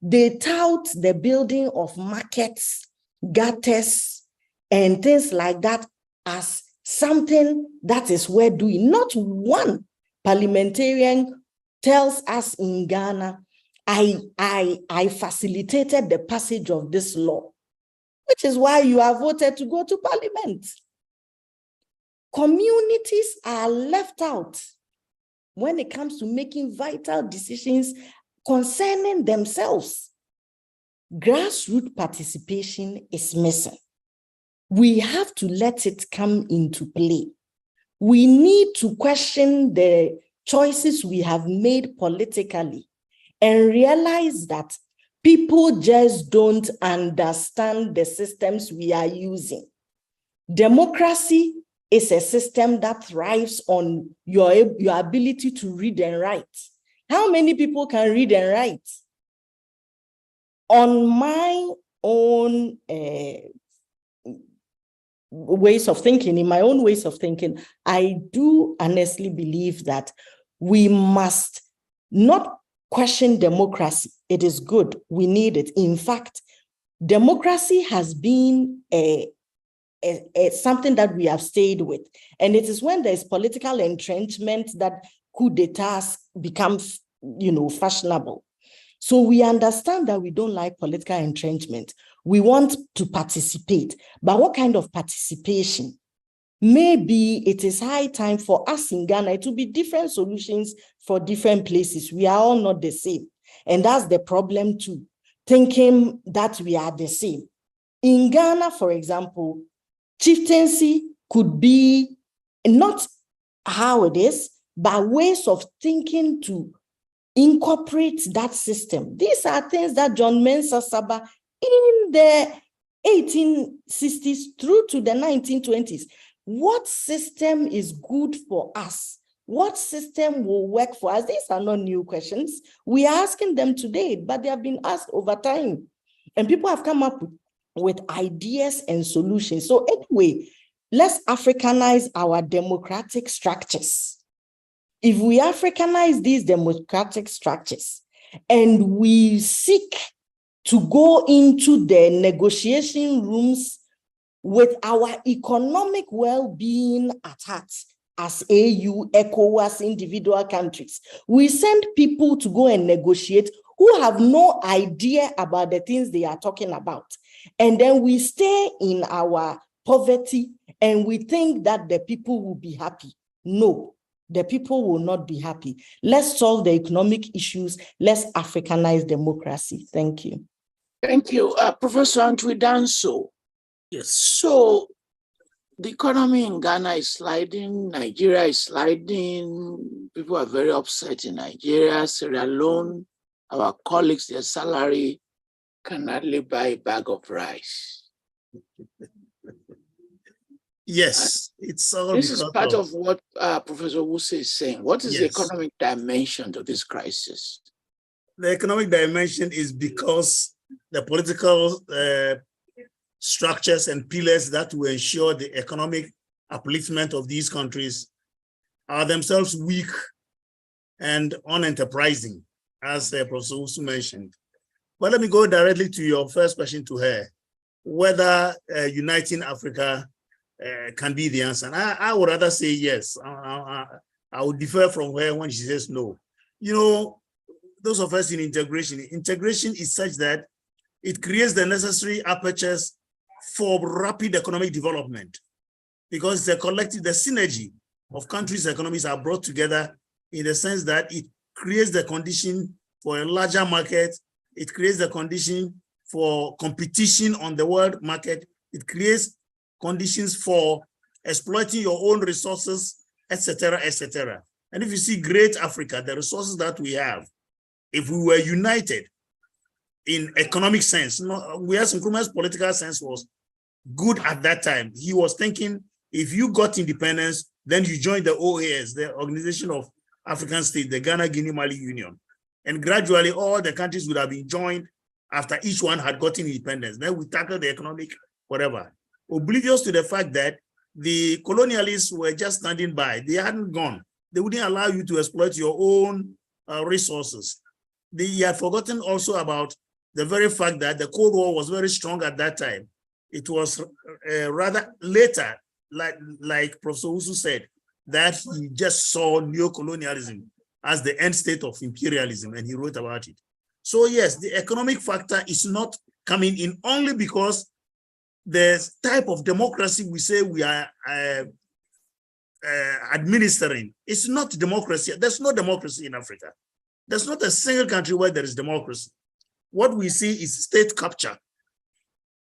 They tout the building of markets, gutters, and things like that as something that is worth doing. Not one parliamentarian tells us in Ghana, I facilitated the passage of this law, which is why you are voted to go to parliament. Communities are left out. when it comes to making vital decisions concerning themselves. Grassroots participation is missing. We have to let it come into play. We need to question the choices we have made politically and realize that people just don't understand the systems we are using. Democracy is a system that thrives on your ability to read and write. How many people can read and write? On my own ways of thinking, in my own ways of thinking, I do honestly believe that we must not question democracy. It is good. We need it. In fact, democracy has been something that we have stayed with. And it is when there is political entrenchment that coup d'etats become, fashionable. So we understand that we don't like political entrenchment. We want to participate. But what kind of participation? Maybe it is high time for us in Ghana to be different solutions for different places. We are all not the same. And that's the problem too, thinking that we are the same. In Ghana, for example, chieftaincy could be not how it is, but ways of thinking to incorporate that system. These are things that John Mensah Saba in the 1860s through to the 1920s. What system is good for us? What system will work for us? These are not new questions. We are asking them today, but they have been asked over time. And people have come up with ideas and solutions. So anyway, let's Africanize our democratic structures. If we Africanize these democratic structures and we seek to go into the negotiation rooms with our economic well-being at heart as AU, ECOWAS, individual countries, we send people to go and negotiate who have no idea about the things they are talking about. And then we stay in our poverty and we think that the people will be happy. No, the people will not be happy. Let's solve the economic issues. Let's Africanize democracy. Thank you. Thank you. Professor Antwi-Danso. Yes. So the economy in Ghana is sliding, Nigeria is sliding. People are very upset in Nigeria. Sierra Leone, our colleagues, their salary can hardly buy a bag of rice. Yes, it's all This is part of of what Professor Wuse is saying. What is the economic dimension to this crisis? The economic dimension is because the political structures and pillars that will ensure the economic upliftment of these countries are themselves weak and unenterprising, as Professor Wuse mentioned. But let me go directly to your first question to her, whether uniting Africa can be the answer. And I would rather say yes. I would differ from her when she says no. You know, those of us in integration is such that it creates the necessary apertures for rapid economic development, because the collective, the synergy of countries' economies are brought together in the sense that it creates the condition for a larger market. It creates the condition for competition on the world market. It creates conditions for exploiting your own resources, etc., etc. And if you see great Africa, the resources that we have, if we were united in economic sense, whereas Nkrumah's political sense was good at that time. He was thinking, if you got independence, then you join the OAS, the Organization of African States, the Ghana, Guinea, Mali Union. And gradually all the countries would have been joined after each one had gotten independence. Then we tackled the economic, whatever. Oblivious to the fact that the colonialists were just standing by. They hadn't gone. They wouldn't allow you to exploit your own resources. They had forgotten also about the very fact that the Cold War was very strong at that time. It was rather later, like Professor Wuse said, that he just saw neocolonialism as the end state of imperialism, and he wrote about it. So yes, the economic factor is not coming in only because the type of democracy we say we are administering. It's not democracy. There's no democracy in Africa. There's not a single country where there is democracy. What we see is state capture.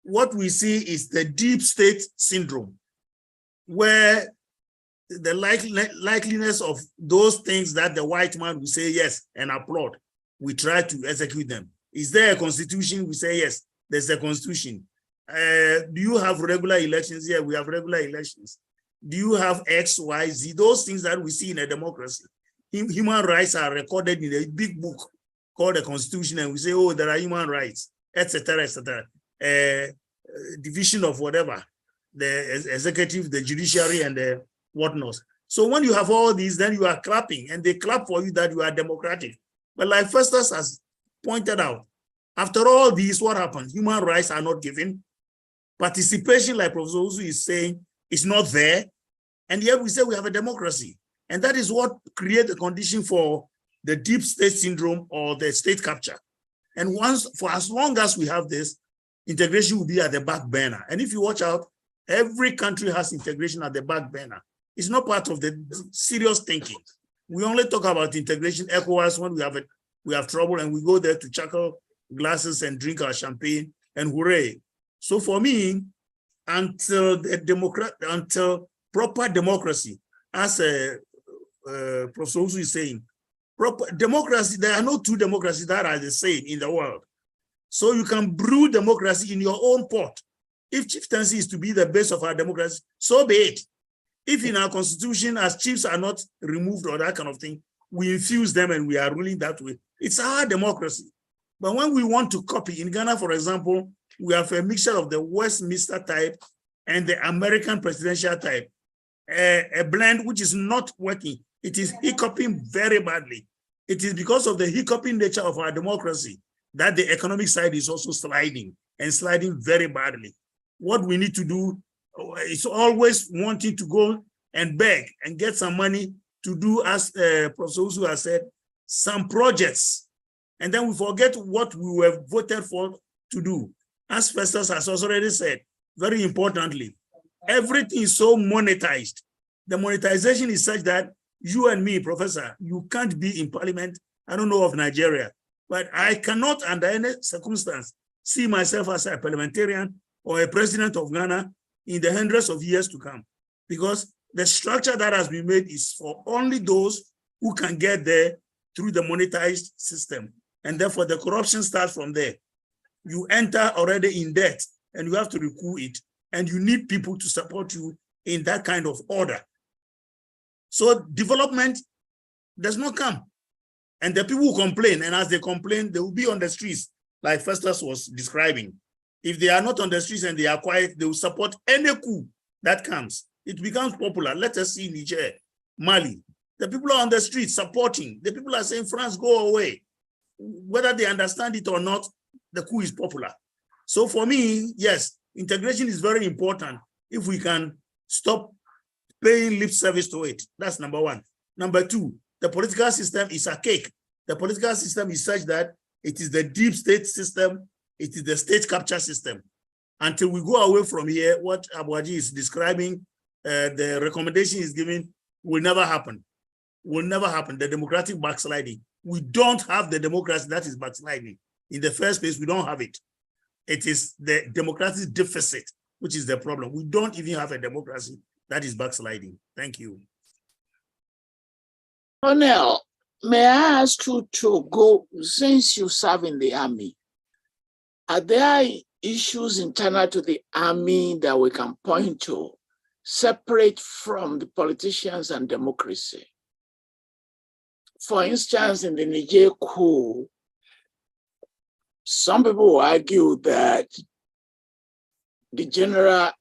What we see is the deep state syndrome, where the likeliness of those things that the white man will say yes and applaud, we try to execute them. Is there a constitution? We say yes, there's a constitution. Do you have regular elections? Yeah, we have regular elections. Do you have X, Y, Z? Those things that we see in a democracy. Human rights are recorded in a big book called the Constitution, and we say, oh, there are human rights, etc., etc. Division of whatever, the executive, the judiciary, and the whatnot. So when you have all these, then you are clapping, and they clap for you that you are democratic. But like Festus has pointed out, after all these, what happens? Human rights are not given. Participation, like Professor Uzu is saying, is not there. And yet we say we have a democracy. And that is what creates the condition for the deep state syndrome or the state capture. And for as long as we have this, integration will be at the back burner. And if you watch out, every country has integration at the back burner. It's not part of the serious thinking. We only talk about integration, ECOWAS, when we have trouble, and we go there to chuckle glasses and drink our champagne and hooray. So for me, until proper democracy, as Professor Uzu is saying, proper democracy, there are no two democracies that are the same in the world. So you can brew democracy in your own pot. If chieftaincy is to be the base of our democracy, so be it. If in our constitution, as chiefs are not removed or that kind of thing, we infuse them and we are ruling that way. It's our democracy. But when we want to copy, in Ghana, for example, we have a mixture of the Westminster type and the American presidential type, a blend which is not working. It is hiccuping very badly. It is because of the hiccuping nature of our democracy that the economic side is also sliding and sliding very badly. What we need to do is always wanting to go and beg and get some money to do, as Professor Uzu has said, some projects. And then we forget what we were voted for to do. As Festus has already said, very importantly, everything is so monetized. The monetization is such that you and me, Professor, you can't be in parliament. I don't know of Nigeria, but I cannot under any circumstance see myself as a parliamentarian or a president of Ghana in the hundreds of years to come, because the structure that has been made is for only those who can get there through the monetized system. And therefore the corruption starts from there. You enter already in debt and you have to recoup it. And you need people to support you in that kind of order. So development does not come. And the people who complain, and as they complain, they will be on the streets, like Festus was describing. If they are not on the streets and they are quiet, they will support any coup that comes. It becomes popular. Let us see Niger, Mali. The people are on the streets supporting. The people are saying, France, go away. Whether they understand it or not, the coup is popular. So for me, yes, integration is very important if we can stop paying lip service to it. That's number one. Number two, the political system is archaic. The political system is such that it is the deep state system, it is the state capture system. Until we go away from here, what Aboagye is describing, the recommendation is given, will never happen. Will never happen. The democratic backsliding. We don't have the democracy that is backsliding. In the first place, we don't have it. It is the democratic deficit, which is the problem. We don't even have a democracy that is backsliding. Thank you. Colonel, may I ask you to go, since you serve in the army, are there issues internal to the army that we can point to, separate from the politicians and democracy? For instance, in the Niger coup, some people argue that the general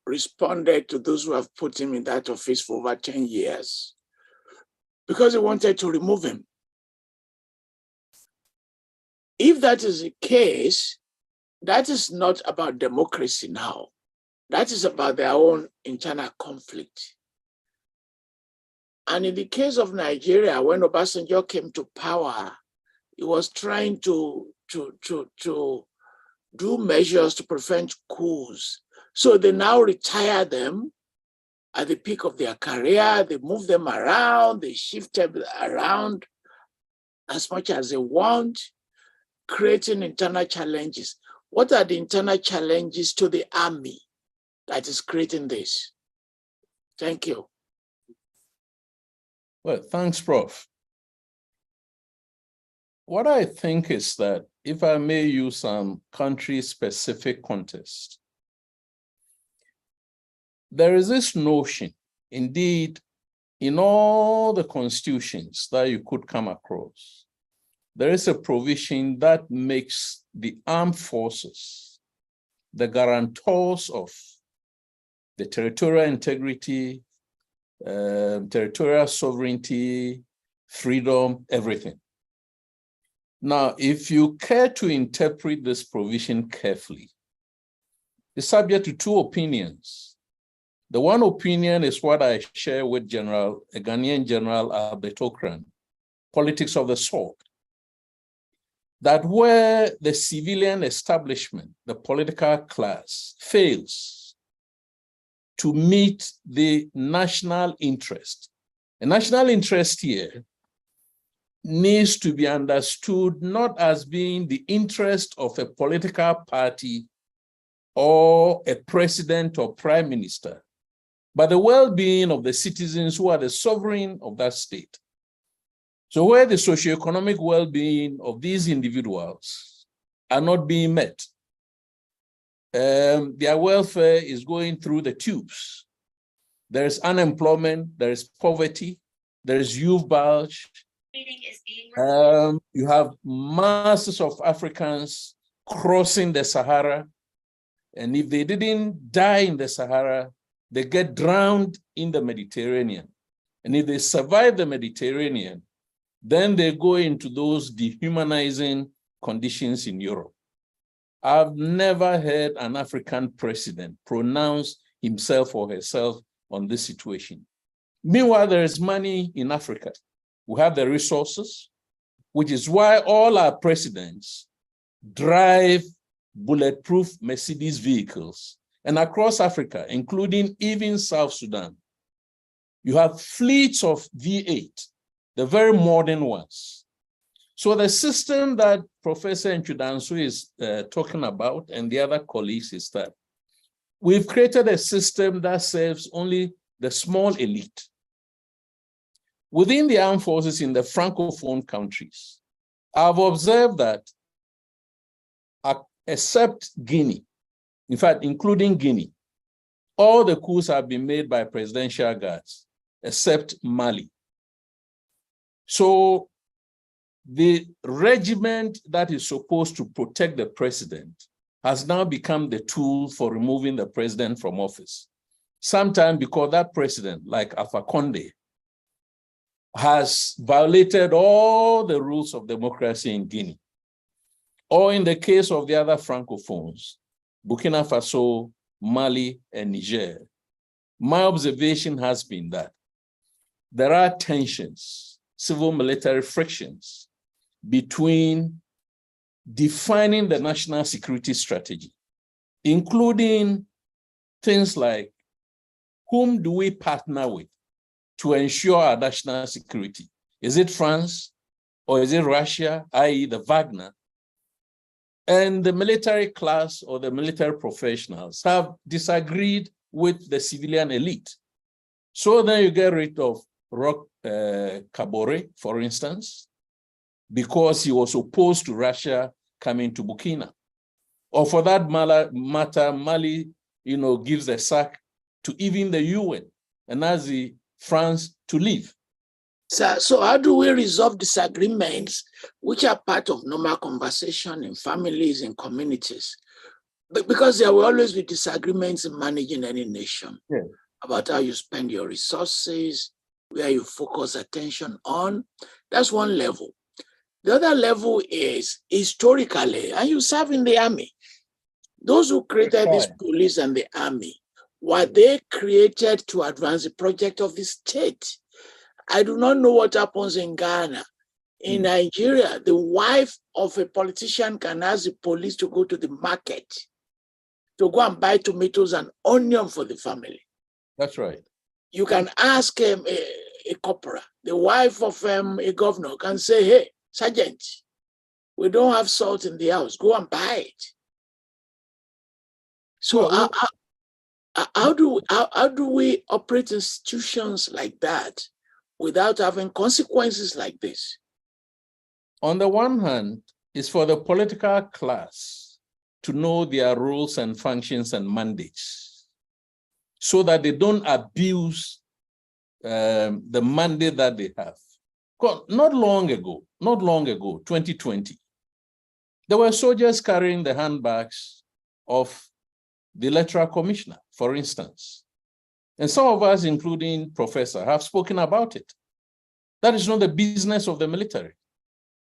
responded to those who have put him in that office for over 10 years because he wanted to remove him. If that is the case, that is not about democracy now. That is about their own internal conflict. And in the case of Nigeria, when Obasanjo came to power, he was trying to do measures to prevent coups. So they now retire them at the peak of their career. They move them around, they shift them around as much as they want, creating internal challenges. What are the internal challenges to the army that is creating this? Thank you. Well, thanks, Prof. What I think is that, if I may use some country-specific context, there is this notion, indeed, in all the constitutions that you could come across, there is a provision that makes the armed forces the guarantors of the territorial integrity, territorial sovereignty, freedom, everything. Now, if you care to interpret this provision carefully, it's subject to two opinions. The one opinion is what I share with a Ghanaian General Albert Okran, Politics of the Sword, that where the civilian establishment, the political class, fails to meet the national interest, a national interest here needs to be understood not as being the interest of a political party or a president or prime minister, but the well-being of the citizens who are the sovereign of that state. So where the socioeconomic well-being of these individuals are not being met, their welfare is going through the tubes. There is unemployment, there is poverty, there is youth bulge. You have masses of Africans crossing the Sahara, and if they didn't die in the Sahara, they get drowned in the Mediterranean. And if they survive the Mediterranean, then they go into those dehumanizing conditions in Europe. I've never heard an African president pronounce himself or herself on this situation. Meanwhile, there is money in Africa. We have the resources, which is why all our presidents drive bulletproof Mercedes vehicles. And across Africa, including even South Sudan, you have fleets of V8, the very modern ones. So the system that Professor Antwi-Danso is talking about, and the other colleagues, is that we've created a system that serves only the small elite. Within the armed forces in the Francophone countries, I've observed that except Guinea, in fact, including Guinea, all the coups have been made by presidential guards, except Mali. So the regiment that is supposed to protect the president has now become the tool for removing the president from office. Sometimes because that president, like Alpha Condé, has violated all the rules of democracy in Guinea. Or in the case of the other Francophones, Burkina Faso, Mali, and Niger, my observation has been that there are tensions, civil-military frictions between defining the national security strategy, including things like whom do we partner with to ensure our national security? Is it France or is it Russia, i.e. the Wagner? And the military class or the military professionals have disagreed with the civilian elite. So then you get rid of Roch Kabore, for instance, because he was opposed to Russia coming to Burkina. Or for that matter, Mali, gives a sack to even the UN and asks France to leave. So how do we resolve disagreements which are part of normal conversation in families and communities? Because there will always be disagreements in managing any nation about how you spend your resources, where you focus attention on. That's one level. The other level is historically, and you serve in the army. Those who created this police and the army, were they created to advance the project of the state? I do not know what happens in Ghana. In Nigeria, the wife of a politician can ask the police to go to the market to go and buy tomatoes and onion for the family. That's right. you can ask a corporal, the wife of a governor can say, hey, Sergeant, we don't have salt in the house, go and buy it. So how do we operate institutions like that without having consequences like this? On the one hand, it's for the political class to know their roles and functions and mandates so that they don't abuse the mandate that they have. Not long ago, 2020, there were soldiers carrying the handbags of the electoral commissioner, for instance. And some of us, including Professor, have spoken about it. That is not the business of the military.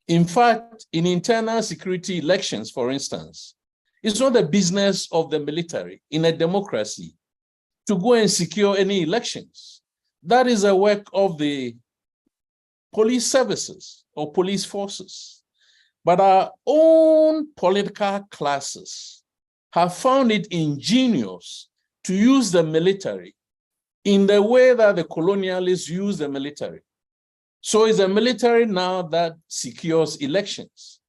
In fact, in internal security elections, for instance, it's not the business of the military in a democracy to go and secure any elections. That is a work of the police services or police forces. But our own political classes have found it ingenious to use the military in the way that the colonialists use the military. So it's the military now that secures elections.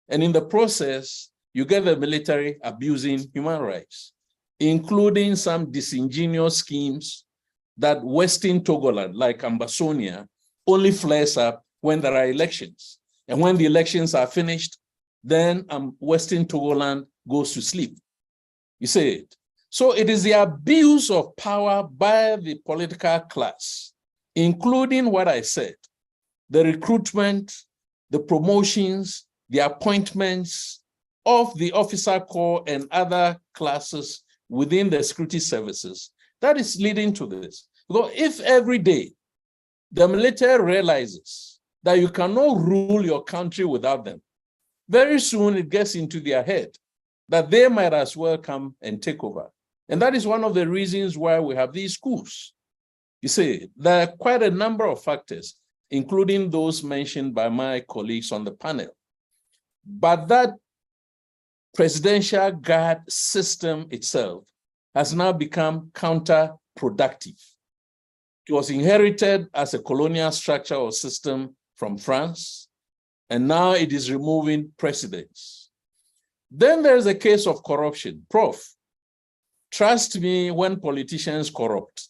And in the process, you get the military abusing human rights, including some disingenuous schemes that Western Togoland, like Ambazonia, only flares up when there are elections. And when the elections are finished, then Western Togoland goes to sleep. You see it? So it is the abuse of power by the political class, including what I said, the recruitment, the promotions, the appointments of the officer corps and other classes within the security services, that is leading to this. Because if every day the military realizes that you cannot rule your country without them, very soon it gets into their head that they might as well come and take over. And that is one of the reasons why we have these coups. You see, there are quite a number of factors, including those mentioned by my colleagues on the panel. But that presidential guard system itself has now become counterproductive. It was inherited as a colonial structure or system from France, and now it is removing precedents. Then there's a case of corruption. Prof, trust me, when politicians corrupt,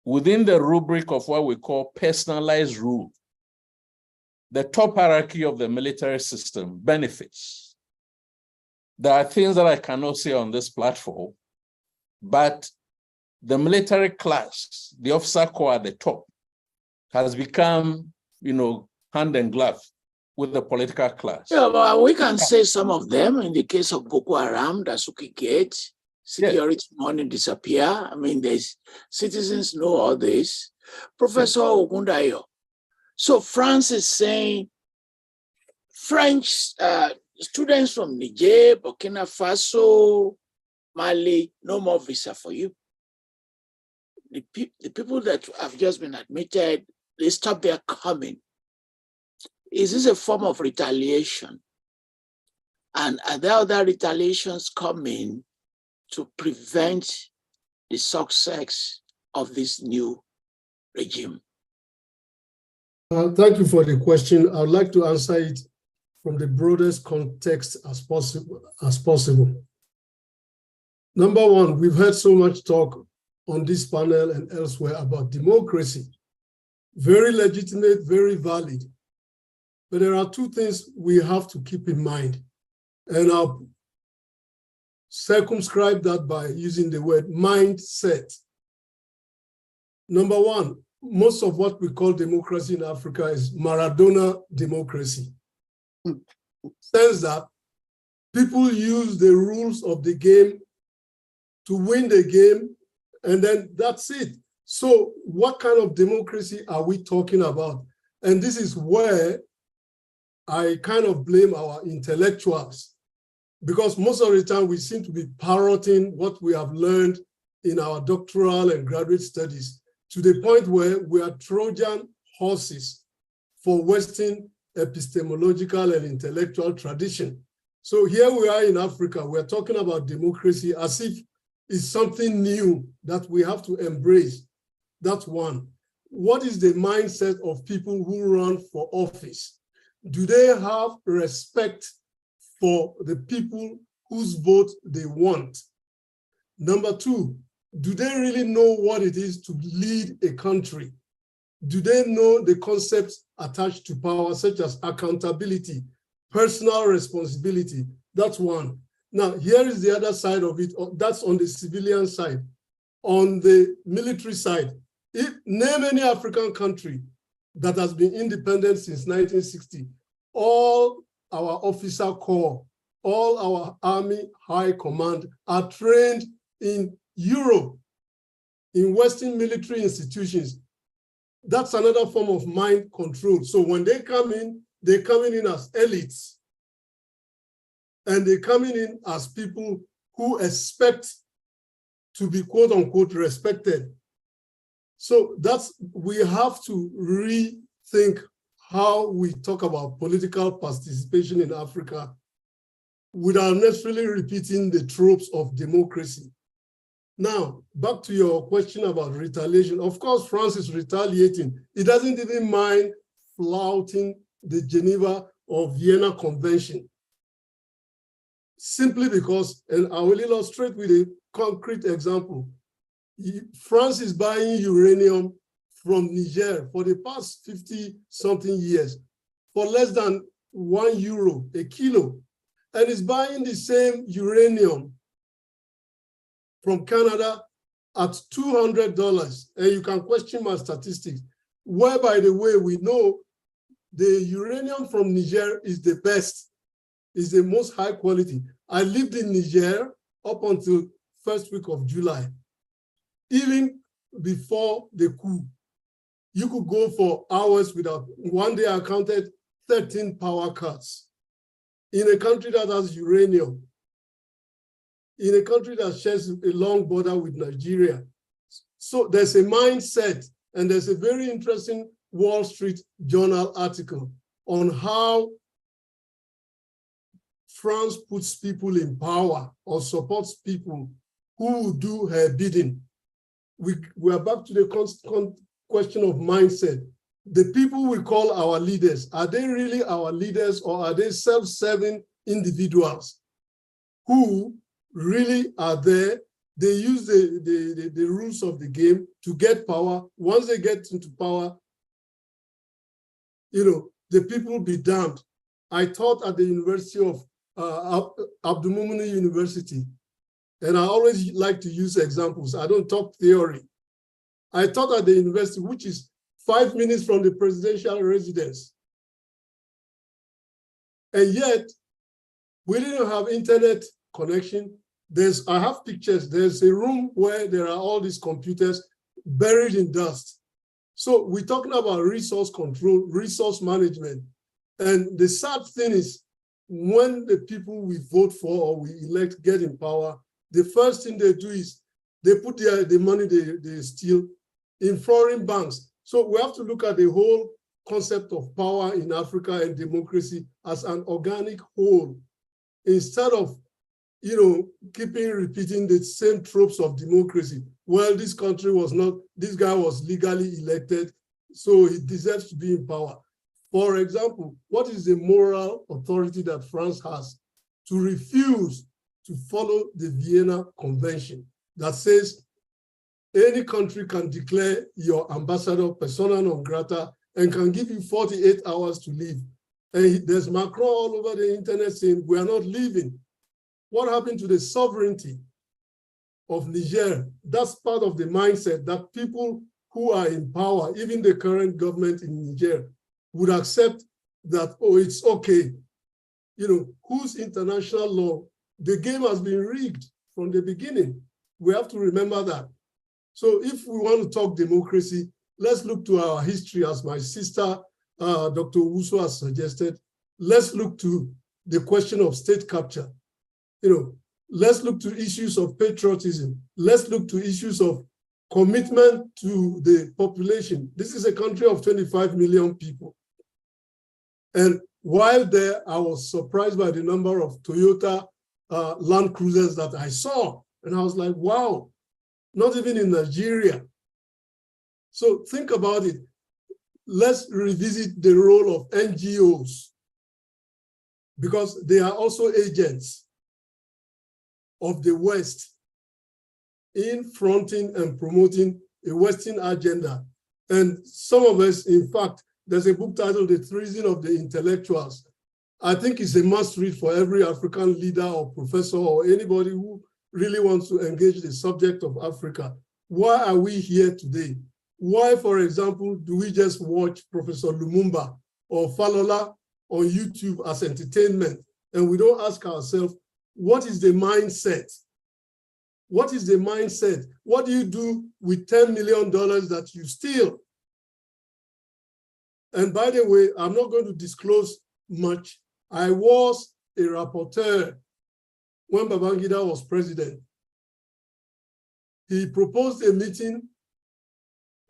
within the rubric of what we call personalized rule, the top hierarchy of the military system benefits. There are things that I cannot say on this platform, but the military class, the officer corps at the top, has become, hand and glove with the political class. Yeah, but we can say some of them. In the case of Boko Haram, Dasuki Gate, security money disappear. I mean, there's citizens know all this. Professor Ogundayo. So France is saying French students from Niger, Burkina Faso, Mali, no more visa for you. The people that have just been admitted, they stop their coming. Is this a form of retaliation? And are there other retaliations coming to prevent the success of this new regime? Thank you for the question. I would like to answer it from the broadest context as possible. Number one, we've heard so much talk on this panel and elsewhere about democracy. Very legitimate, very valid. But there are two things we have to keep in mind. And I'll circumscribe that by using the word mindset. Number one, most of what we call democracy in Africa is Maradona democracy. Sense that people use the rules of the game to win the game, and then that's it. So what kind of democracy are we talking about? And this is where I kind of blame our intellectuals, because most of the time we seem to be parroting what we have learned in our doctoral and graduate studies to the point where we are Trojan horses for Western epistemological and intellectual tradition. So here we are in Africa, we're talking about democracy as if it's something new that we have to embrace. That's one. What is the mindset of people who run for office? Do they have respect for the people whose vote they want? Number two, do they really know what it is to lead a country? Do they know the concepts attached to power, such as accountability, personal responsibility? That's one. Now, here is the other side of it. That's on the civilian side. On the military side, name any African country that has been independent since 1960. All our officer corps, all our army high command are trained in Europe, in Western military institutions. That's another form of mind control. So when they come in, they're coming in as elites. And they're coming in as people who expect to be quote unquote respected. So we have to rethink how we talk about political participation in Africa without necessarily repeating the tropes of democracy. Now, back to your question about retaliation. Of course, France is retaliating. It doesn't even mind flouting the Geneva or Vienna Convention, simply because, and I will illustrate with a concrete example. France is buying uranium from Niger for the past 50-something years for less than €1 a kilo, and is buying the same uranium from Canada at $200. And you can question my statistics, where, by the way, we know the uranium from Niger is the best, is the most high quality. I lived in Niger up until first week of July. Even before the coup, you could go for hours without, one day I counted 13 power cuts in a country that has uranium, in a country that shares a long border with Nigeria. So there's a mindset, and there's a very interesting Wall Street Journal article on how France puts people in power or supports people who do her bidding. We are back to the question of mindset. The people we call our leaders, are they really our leaders, or are they self-serving individuals who really are there? They use the rules of the game to get power. Once they get into power, the people be damned. I taught at the University of Abdulmumuni University, and I always like to use examples. I don't talk theory. I taught at the university, which is 5 minutes from the presidential residence. And yet, we didn't have internet connection. I have pictures. There's a room where there are all these computers buried in dust. So we're talking about resource control, resource management. And the sad thing is, when the people we vote for or we elect get in power, the first thing they do is they put the money they steal in foreign banks. So we have to look at the whole concept of power in Africa and democracy as an organic whole, instead of keeping repeating the same tropes of democracy. Well, this country was not, this guy was legally elected, so he deserves to be in power. For example, what is the moral authority that France has to refuse to follow the Vienna Convention that says any country can declare your ambassador persona non grata and can give you 48 hours to leave? And there's Macron all over the internet saying, we are not leaving. What happened to the sovereignty of Niger? That's part of the mindset that people who are in power, even the current government in Niger, would accept that, oh, it's okay. Whose international law? The game has been rigged from the beginning. We have to remember that. So if we want to talk democracy, let's look to our history, as my sister, Dr. Wusu, has suggested. Let's look to the question of state capture. Let's look to issues of patriotism. Let's look to issues of commitment to the population. This is a country of 25 million people. And while there, I was surprised by the number of Toyota Land Cruisers that I saw. And I was like, wow, not even in Nigeria So think about it. Let's revisit the role of NGOs, because they are also agents of the West in fronting and promoting a Western agenda. And some of us, in fact, there's a book titled The Treason of the Intellectuals. I think it's a must read for every African leader or professor or anybody who really wants to engage the subject of Africa. Why are we here today? Why, for example, do we just watch Professor Lumumba or Falola on YouTube as entertainment? And we don't ask ourselves, what is the mindset? What is the mindset? What do you do with $10 million that you steal? And by the way, I'm not going to disclose much. I was a rapporteur when Babangida was president. He proposed a meeting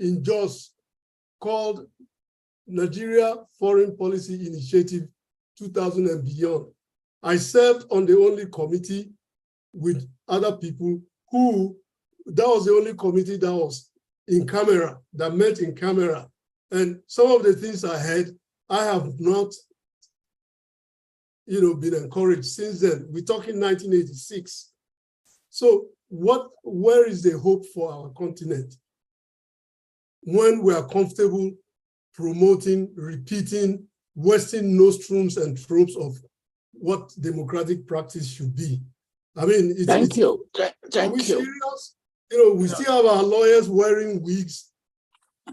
in Jos called Nigeria Foreign Policy Initiative 2000 and beyond. I served on the only committee with other people that was the only committee that was in camera, that met in camera. And some of the things I had, I have not, been encouraged since then. We're talking 1986. So where is the hope for our continent when we are comfortable promoting, repeating Western nostrums and tropes of what democratic practice should be? I mean, Thank you. Are we serious? We still have our lawyers wearing wigs,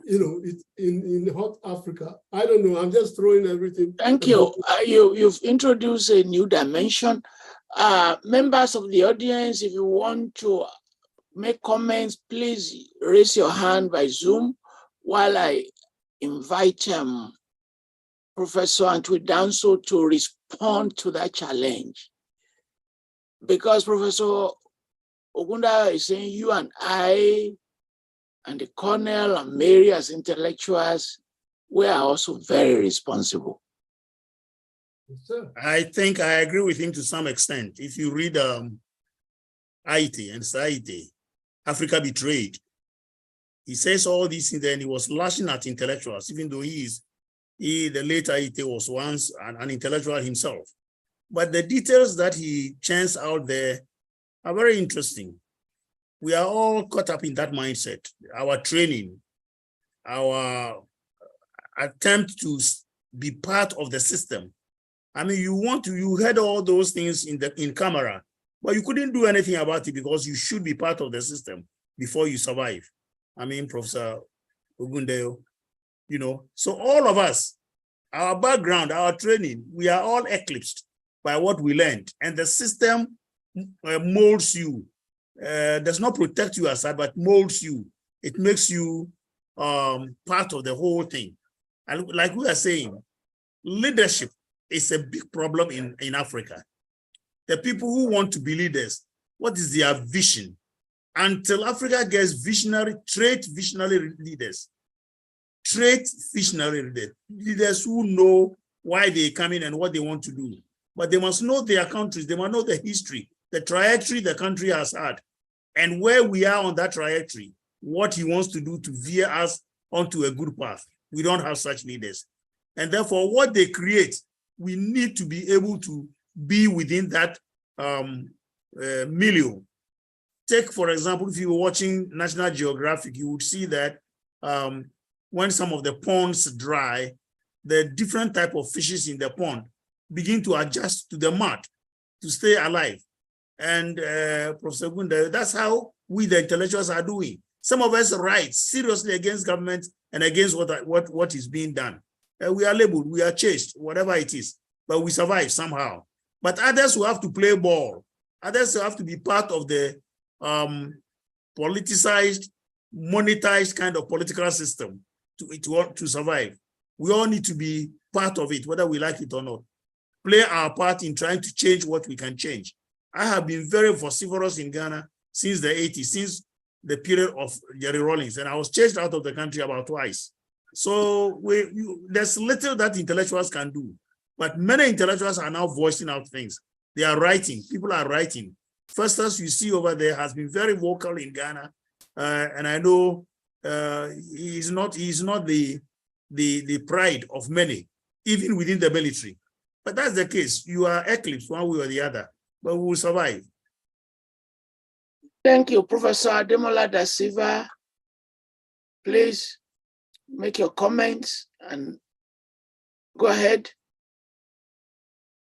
in hot Africa. I don't know. I'm just throwing everything. Thank you. You've introduced a new dimension. Members of the audience, if you want to make comments, please raise your hand by Zoom while I invite Professor Antwi-Danso to respond to that challenge. Because Professor Ogundayo is saying you and I and the Colonel and Mary as intellectuals, we are also very responsible. I think I agree with him to some extent. If you read Haiti and Saite, Africa Betrayed, he says all these things, then he was lashing at intellectuals, even though the late Haiti was once an intellectual himself. But the details that he chants out there are very interesting. We are all caught up in that mindset. Our training, our attempt to be part of the system. I mean, you heard all those things in camera, but you couldn't do anything about it because you should be part of the system before you survive. I mean, Professor Ogundayo, so all of us, our background, our training, we are all eclipsed by what we learned, and the system molds you. Does not protect you aside, but molds you. It makes you part of the whole thing. And like we are saying, leadership is a big problem in Africa. The people who want to be leaders, what is their vision? Until Africa gets visionary leaders, leaders who know why they come in and what they want to do. But they must know their countries, they must know the history, the trajectory the country has had, and where we are on that trajectory, what he wants to do to veer us onto a good path. We don't have such leaders. And therefore, what they create, we need to be able to be within that milieu. Take, for example, if you were watching National Geographic, you would see that when some of the ponds dry, the different type of fishes in the pond begin to adjust to the mud to stay alive. And Professor Ogundayo, that's how we, the intellectuals, are doing. Some of us write seriously against government and against what is being done. We are labeled, we are chased, whatever it is, but we survive somehow. But others will have to play ball. Others will have to be part of the politicized, monetized kind of political system to survive. We all need to be part of it, whether we like it or not. Play our part in trying to change what we can change. I have been very vociferous in Ghana since the 80s, since the period of Jerry Rawlings, and I was chased out of the country about twice. So there's little that intellectuals can do, but many intellectuals are now voicing out things. They are writing, people are writing. Festus, you see over there, has been very vocal in Ghana, and I know He's not the pride of many, even within the military. But that's the case. You are eclipsed one way or the other, but we will survive. Thank you, Professor Ademola da Silva. Please make your comments and go ahead.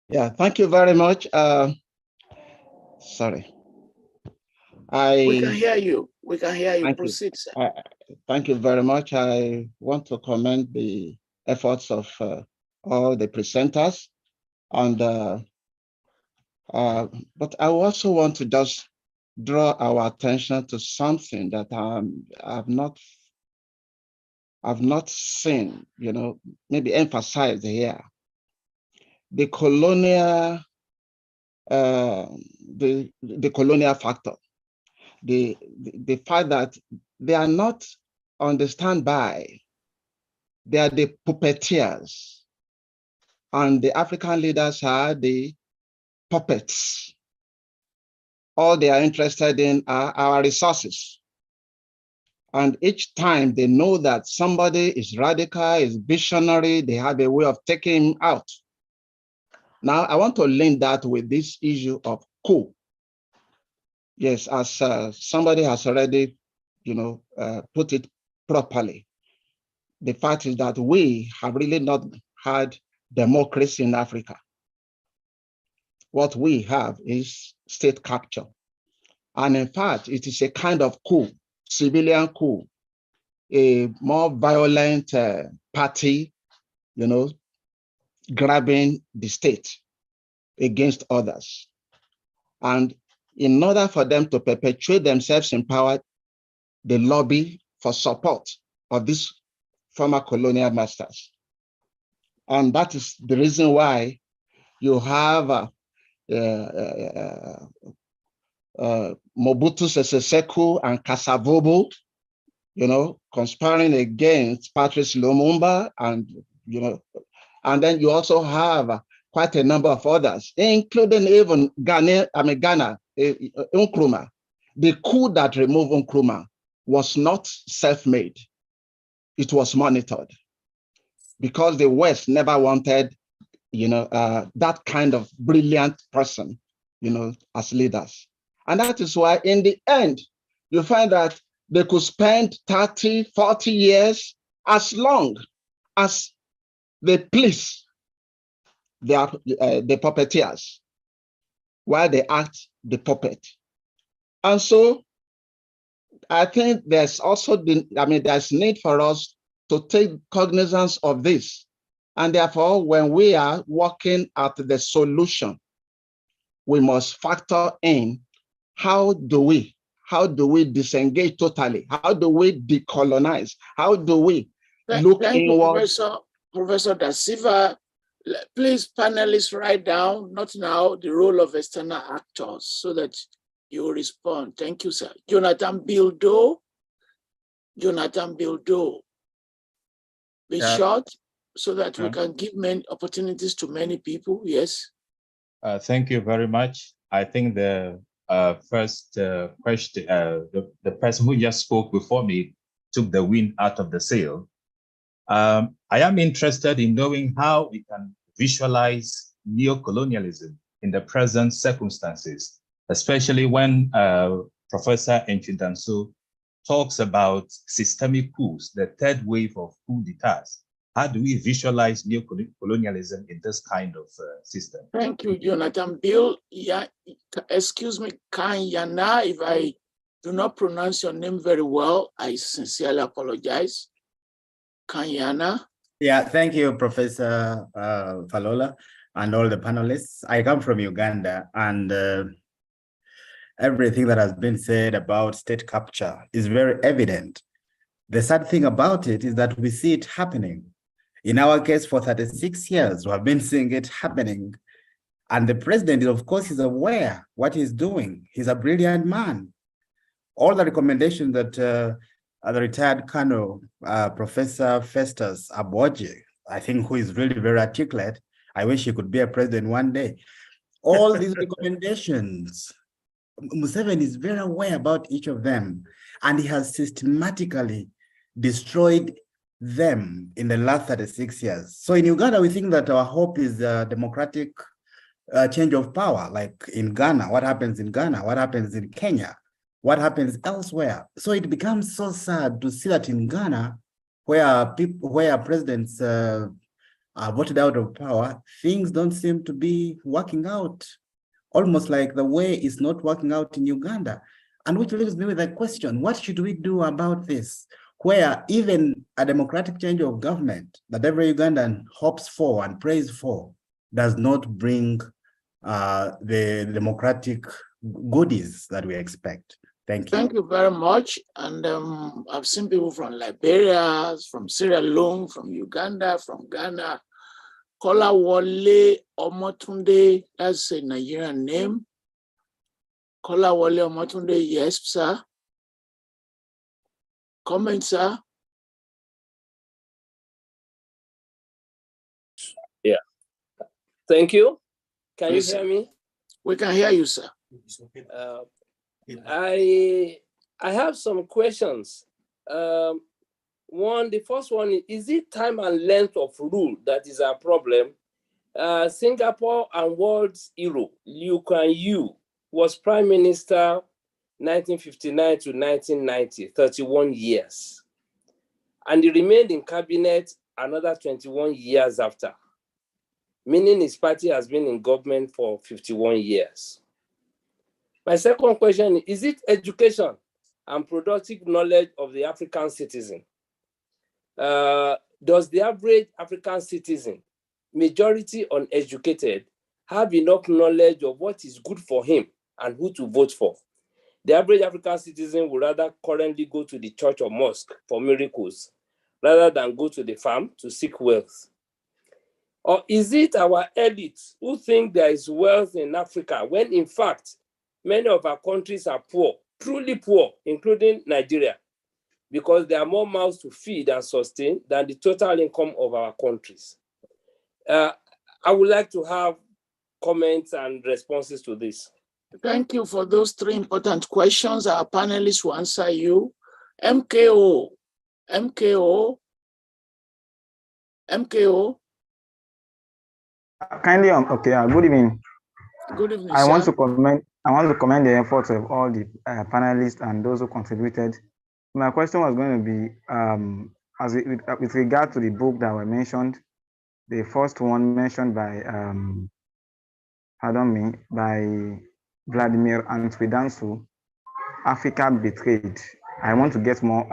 Yeah, thank you very much. Sorry. We can hear you. We can hear you. Proceed, sir. Thank you very much. I want to commend the efforts of all the presenters. And but I also want to just draw our attention to something that I've not seen, maybe emphasized here. The colonial, the colonial factor, the fact that they are not on the standby, they are the puppeteers, and the African leaders are the puppets. All they are interested in are our resources. And each time they know that somebody is radical, is visionary, they have a way of taking him out. Now, I want to link that with this issue of coup. Yes, as somebody has already, put it properly. The fact is that we have really not had democracy in Africa. What we have is state capture. And in fact, it is a kind of coup, civilian coup, a more violent party, grabbing the state against others. And in order for them to perpetuate themselves in power, they lobby for support of these former colonial masters. And that is the reason why you have Mobutu Sese Seko and Kasavobo, conspiring against Patrice Lumumba, and and then you also have quite a number of others, including even Ghana, Nkrumah. The coup that removed Nkrumah was not self-made; it was monitored, because the West never wanted, that kind of brilliant person, as leaders. And that is why in the end, you find that they could spend 30, 40 years as long as they please the puppeteers, while they act the puppet. And so I think there's also there's need for us to take cognizance of this. And therefore, when we are working at the solution, we must factor in how do we disengage totally? How do we decolonize? How do we look inward? Professor Da Silva, please, panelists, write down, not now, the role of external actors so that you respond. Thank you, sir. Jonathan Bildo. Be short so that we can give opportunities to many people. Yes. Thank you very much. I think the first question, the person who just spoke before me took the wind out of the sail. I am interested in knowing how we can visualize neocolonialism in the present circumstances, especially when Professor Antwi-Danso talks about systemic coups, the third wave of coup d'etats. How do we visualize neocolonialism in this kind of system? Thank you, Jonathan. Bill, excuse me, Kanyana, if I do not pronounce your name very well, I sincerely apologize. Kanyana. Yeah, thank you, Professor Falola and all the panelists. I come from Uganda, and everything that has been said about state capture is very evident. The sad thing about it is that we see it happening. In our case, for 36 years, we have been seeing it happening. And the president, of course, is aware what he's doing. He's a brilliant man. All the recommendations that the retired Colonel, Professor Festus Aboagye, I think, who is really very articulate, I wish he could be a president one day. All these recommendations, Museveni is very aware about each of them, and he has systematically destroyed them in the last 36 years. So in Uganda, we think that our hope is a democratic change of power, like in Ghana. What happens in Ghana? What happens in Kenya? What happens elsewhere? So it becomes so sad to see that in Ghana, where presidents are voted out of power, things don't seem to be working out, almost like the way is not working out in Uganda. And which leaves me with a question: what should we do about this? Where even a democratic change of government that every Ugandan hopes for and prays for does not bring the democratic goodies that we expect. Thank you. Thank you very much. And I've seen people from Liberia, from Sierra Leone, from Uganda, from Ghana. Kolawole Omotunde, that's a Nigerian name. Kolawole Omotunde, yes, sir. Comment, sir. Yeah. Thank you. Can Please, you hear me? We can hear you, sir. I have some questions. The first one is it time and length of rule that is our problem? Singapore and world's hero, Lee Kuan Yew, was prime minister 1959 to 1990, 31 years. And he remained in cabinet another 21 years after, meaning his party has been in government for 51 years. My second question is it education and productive knowledge of the African citizen? Does the average African citizen, majority uneducated, have enough knowledge of what is good for him and who to vote for? The average African citizen would rather currently go to the church or mosque for miracles rather than go to the farm to seek wealth. Or is it our elites who think there is wealth in Africa when in fact, many of our countries are poor, truly poor, including Nigeria, because there are more mouths to feed and sustain than the total income of our countries? I would like to have comments and responses to this. Thank you for those three important questions. Our panelists will answer you. MKO. Kindly, okay. Good evening. Good evening, I sir. want to commend the efforts of all the panelists and those who contributed. My question was going to be, with regard to the book that were mentioned, the first one mentioned by, by Vladimir Antwi-Danso, Africa Betrayed. I want to get more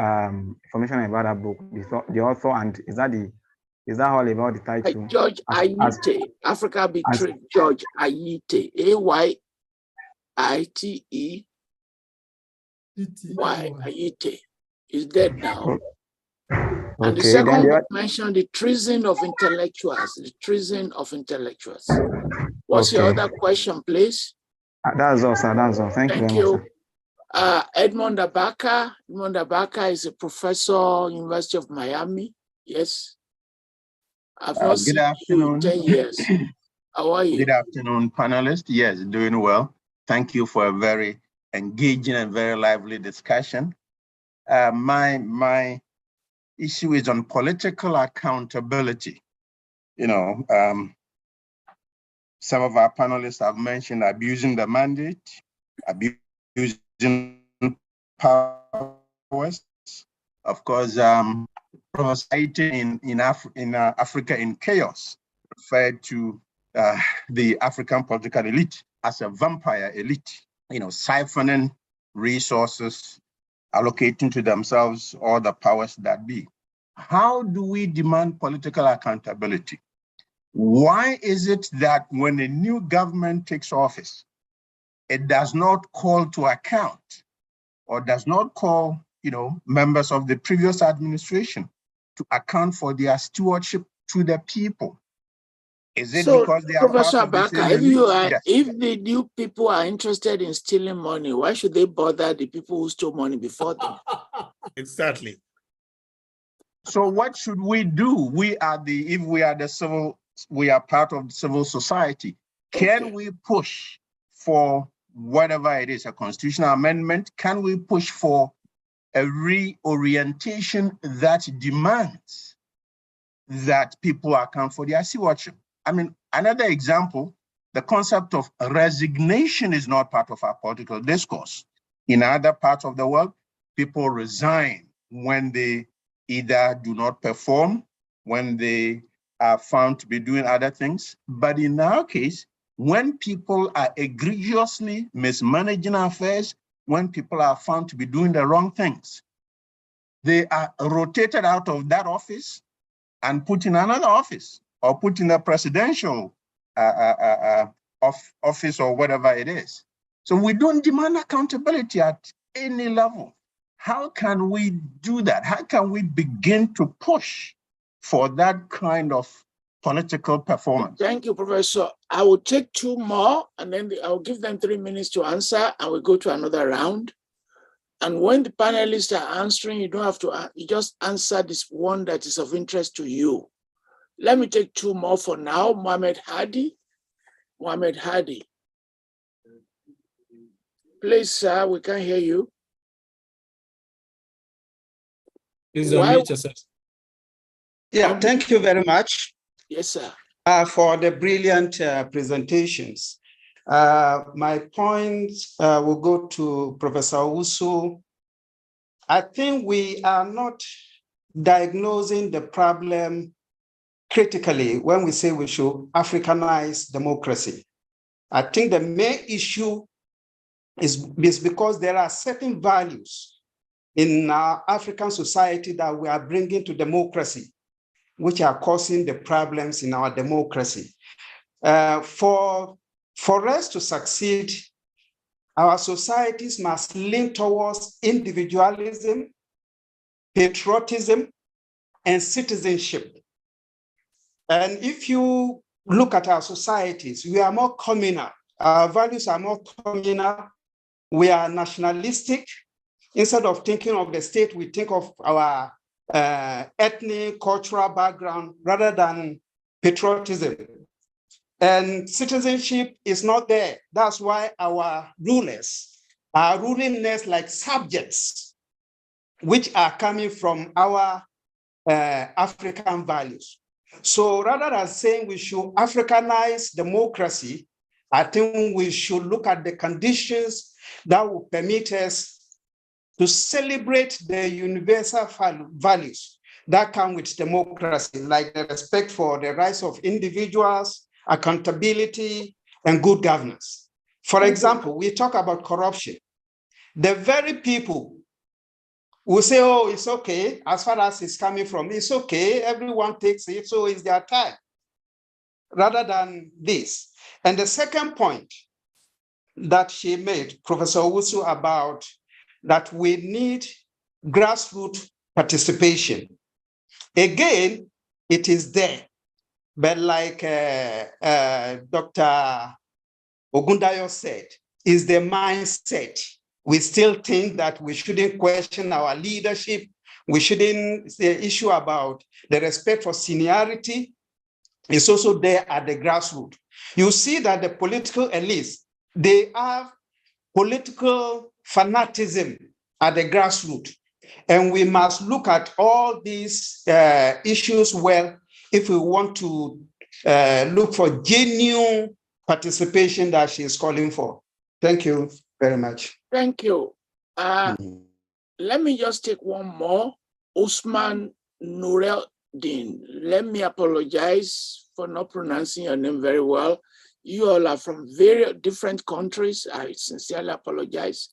information about that book, the author, and is that all about the title? George Ayite, Africa Betrayed, George Ayite, A-Y-I-T-E, Ayite, is dead now. And the second book mentioned the treason of intellectuals, What's your other question, please? That's all, sir. That's all. Thank you very much, sir. Edmond Abaka is a professor, University of Miami. Yes. I've not seen you in 10 years. How are you? Good afternoon, panelists. Yes, doing well. Thank you for a very engaging and very lively discussion. My issue is on political accountability. Some of our panelists have mentioned abusing the mandate, abusing powers. Of course, society in Africa in chaos referred to the African political elite as a vampire elite, siphoning resources, allocating to themselves all the powers that be. How do we demand political accountability? Why is it that when a new government takes office, it does not call to account or does not call, members of the previous administration to account for their stewardship to the people? Is it because they are Professor part of the Abaka, same if the new people are interested in stealing money, why should they bother the people who stole money before them? Exactly. So what should we do? We are part of the civil society. Can we push for whatever it is, a constitutional amendment? Can we push for a reorientation that demands that people account for their stewardship. I mean, another example, the concept of resignation is not part of our political discourse. In other parts of the world, people resign when they either do not perform, when they are found to be doing other things. But in our case, when people are egregiously mismanaging affairs, when people are found to be doing the wrong things, they are rotated out of that office and put in another office or put in a presidential office or whatever it is. So we don't demand accountability at any level. How can we do that? How can we begin to push for that kind of political performance? Thank you, Professor. I will take two more and then I'll give them 3 minutes to answer and we'll go to another round. And when the panelists are answering, you don't have to, you just answer this one that is of interest to you. Let me take two more for now. Mohammed Hadi. Mohammed Hadi. Please, sir, we can't hear you. Please unmute yourself. Yeah, thank you very much. Yes, sir. For the brilliant presentations. My points will go to Professor Owusu. I think we are not diagnosing the problem critically when we say we should Africanize democracy. I think the main issue is because there are certain values in our African society that we are bringing to democracy, which are causing the problems in our democracy. For us to succeed, our societies must lean towards individualism, patriotism, and citizenship. And if you look at our societies, we are more communal. Our values are more communal. We are nationalistic. Instead of thinking of the state, we think of our ethnic, cultural background rather than patriotism. And citizenship is not there. That's why our rulers are ruling us like subjects, which are coming from our African values. So rather than saying we should Africanize democracy, I think we should look at the conditions that will permit us to celebrate the universal values that come with democracy, like the respect for the rights of individuals, accountability, and good governance. For example, we talk about corruption. The very people who say, oh, it's okay, as far as it's coming from, it's okay, everyone takes it, so it's their time, rather than this. And the second point that she made, Professor Owusu, about that we need grassroots participation. Again, it is there. But like Dr. Ogundayo said, is the mindset. We still think that we shouldn't question our leadership. We shouldn't say issue about the respect for seniority. It's also there at the grassroots. You see that the political elites, they have political fanaticism at the grassroots. And we must look at all these issues well if we want to look for genuine participation that she is calling for. Thank you very much. Thank you. Let me just take one more. Usman Nureddin. Let me apologize for not pronouncing your name very well. You all are from very different countries. I sincerely apologize.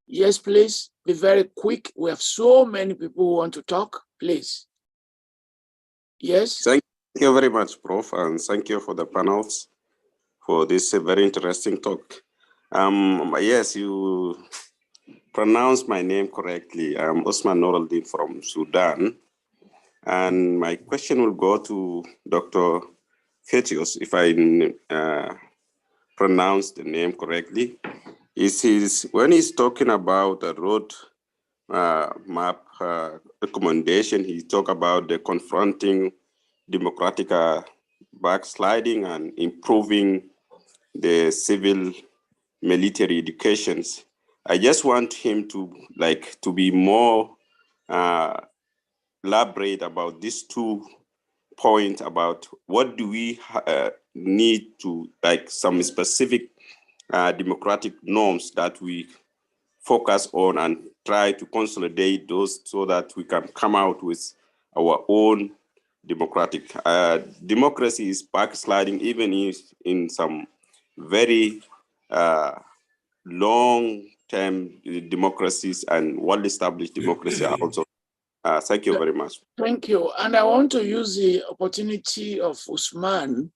Yes, please be very quick. We have so many people who want to talk. Please. Yes. Thank you very much, Prof, and thank you for the panels for this very interesting talk. Yes, you pronounced my name correctly. I'm Usman Nureddin from Sudan. And my question will go to Dr. Festus, if I pronounce the name correctly. When he's talking about a road map recommendation, he talk about the confronting democratic backsliding and improving the civil military educations. I just want him to be more elaborate about these 2 points about what do we need to, some specific democratic norms that we focus on and try to consolidate those so that we can come out with our own democratic. Democracy is backsliding even in some very long-term democracies and well-established democracy also. Thank you very much. Thank you. And I want to use the opportunity of Usman,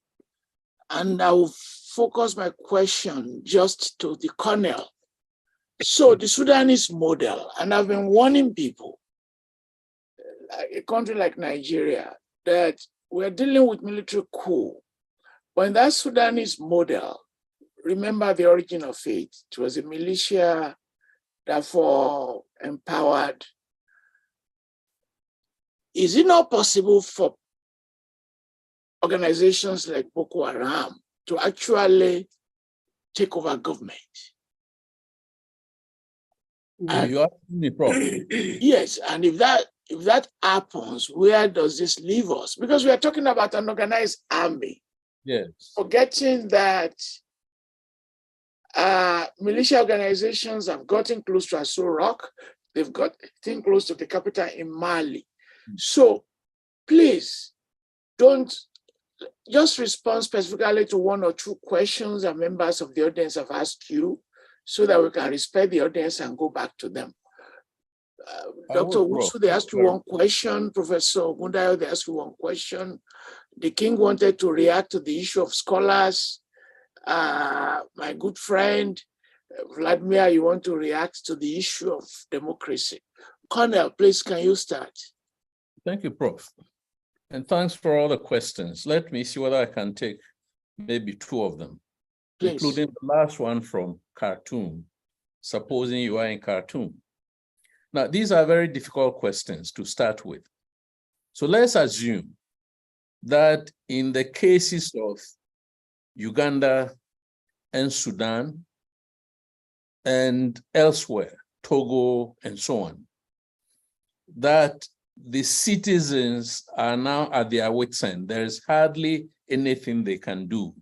and I will focus my question just to the Colonel. So the Sudanese model, and I've been warning people, a country like Nigeria, that we're dealing with military coup. But in that Sudanese model, remember the origin of it. It was a militia, therefore empowered. Is it not possible for organizations like Boko Haram to actually take over government? You asking me, Prof? Yes, and if that happens, where does this leave us? Because we are talking about an organized army. Yes. Forgetting that militia organizations have gotten close to Aso Rock, they've gotten close to the capital in Mali. So please don't just respond specifically to 1 or 2 questions that members of the audience have asked you, so that we can respect the audience and go back to them. Dr. Wusu, they asked you 1 question. Professor Ogundayo, they asked you 1 question. The King wanted to react to the issue of scholars. My good friend, Vladimir, you want to react to the issue of democracy. Colonel, please, can you start? Thank you, Prof. And thanks for all the questions. Let me see whether I can take maybe 2 of them, please, including the last one from Khartoum, supposing you are in Khartoum. Now, these are very difficult questions to start with. So let's assume that in the cases of Uganda and Sudan and elsewhere, Togo and so on, that the citizens are now at their wits' end. There is hardly anything they can do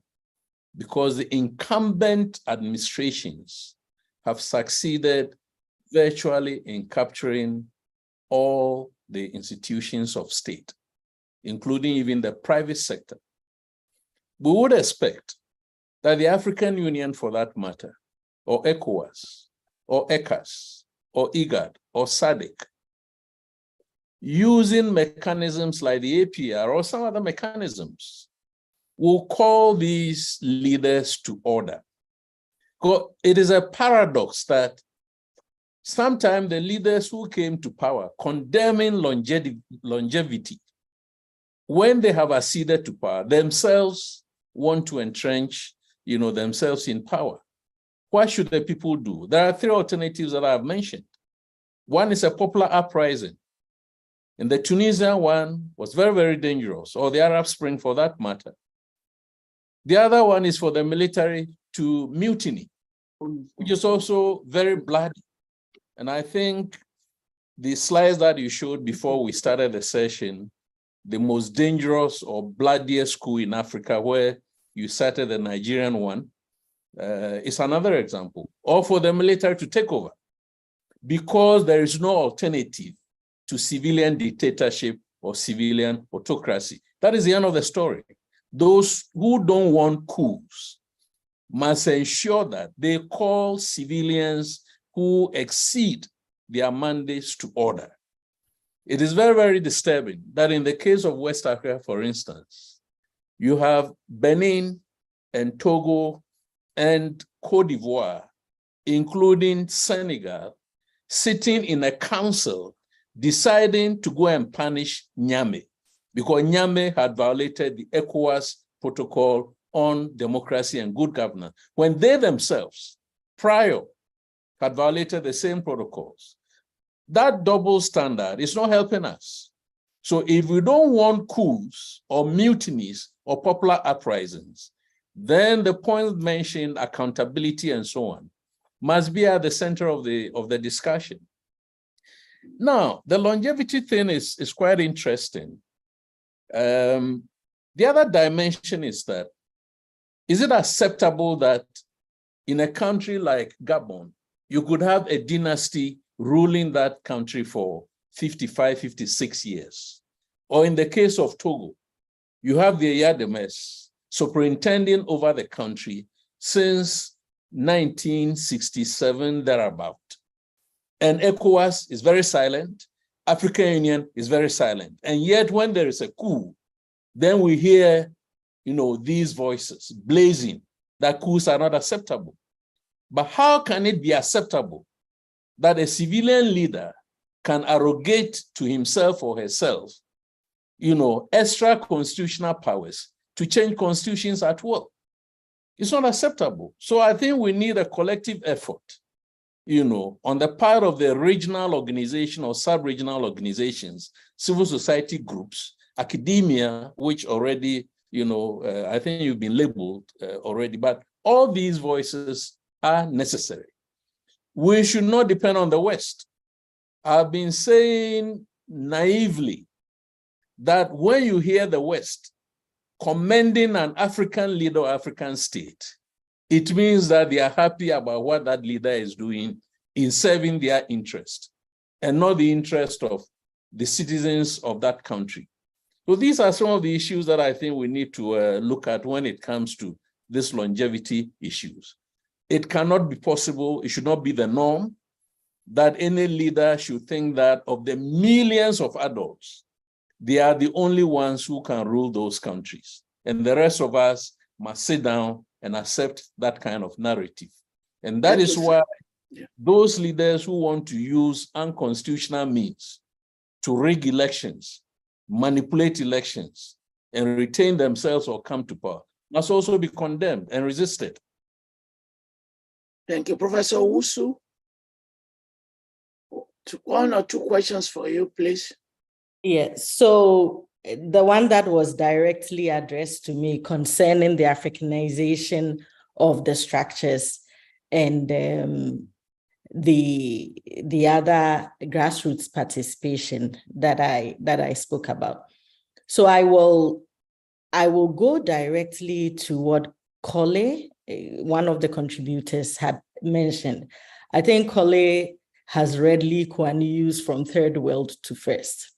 because the incumbent administrations have succeeded virtually in capturing all the institutions of state, including even the private sector. We would expect that the African Union, for that matter, or ECOWAS, or ECAS, or IGAD, or SADC, using mechanisms like the APR or some other mechanisms, will call these leaders to order. It is a paradox that sometimes the leaders who came to power condemning longevity, when they have acceded to power, themselves want to entrench, themselves in power. What should the people do? There are 3 alternatives that I have mentioned. One is a popular uprising. And the Tunisian one was very, very dangerous, or the Arab Spring for that matter. The other one is for the military to mutiny, which is also very bloody. And I think the slides that you showed before we started the session, the most dangerous or bloodiest coup in Africa, where you cited the Nigerian one, is another example. Or for the military to take over, because there is no alternative to civilian dictatorship or civilian autocracy. That is the end of the story. Those who don't want coups must ensure that they call civilians who exceed their mandates to order. It is very, very disturbing that in the case of West Africa, for instance, you have Benin and Togo and Cote d'Ivoire, including Senegal, sitting in a council deciding to go and punish Niamey because Niamey had violated the ECOWAS protocol on democracy and good governance, when they themselves, prior, had violated the same protocols. That double standard is not helping us. So if we don't want coups or mutinies or popular uprisings, then the points mentioned, accountability and so on, must be at the center of the discussion. Now, the longevity thing is quite interesting. The other dimension is that, is it acceptable that in a country like Gabon, you could have a dynasty ruling that country for 55, 56 years? Or in the case of Togo, you have the Yademes superintending over the country since 1967, thereabout. And ECOWAS is very silent. African Union is very silent. And yet when there is a coup, then we hear, these voices blazing that coups are not acceptable. But how can it be acceptable that a civilian leader can arrogate to himself or herself, extra constitutional powers to change constitutions at will? It's not acceptable. So I think we need a collective effort, on the part of the regional organization or sub-regional organizations, civil society groups, academia, which already, I think you've been labeled already, but all these voices are necessary. We should not depend on the West. I've been saying naively that when you hear the West commending an African leader or African state, it means that they are happy about what that leader is doing in serving their interest and not the interest of the citizens of that country. So these are some of the issues that I think we need to look at when it comes to this longevity issues. It cannot be possible, it should not be the norm, that any leader should think that of the millions of adults, they are the only ones who can rule those countries. And the rest of us must sit down and accept that kind of narrative. And that is why those leaders who want to use unconstitutional means to rig elections, manipulate elections, and retain themselves or come to power must also be condemned and resisted. Thank you, Professor Owusu. One or two questions for you, please. Yes, so the one that was directly addressed to me concerning the Africanization of the structures and the other grassroots participation that I spoke about. So I will go directly to what Kole, one of the contributors, had mentioned. I think Kole has read Lee Kuan Yew's From Third World to First.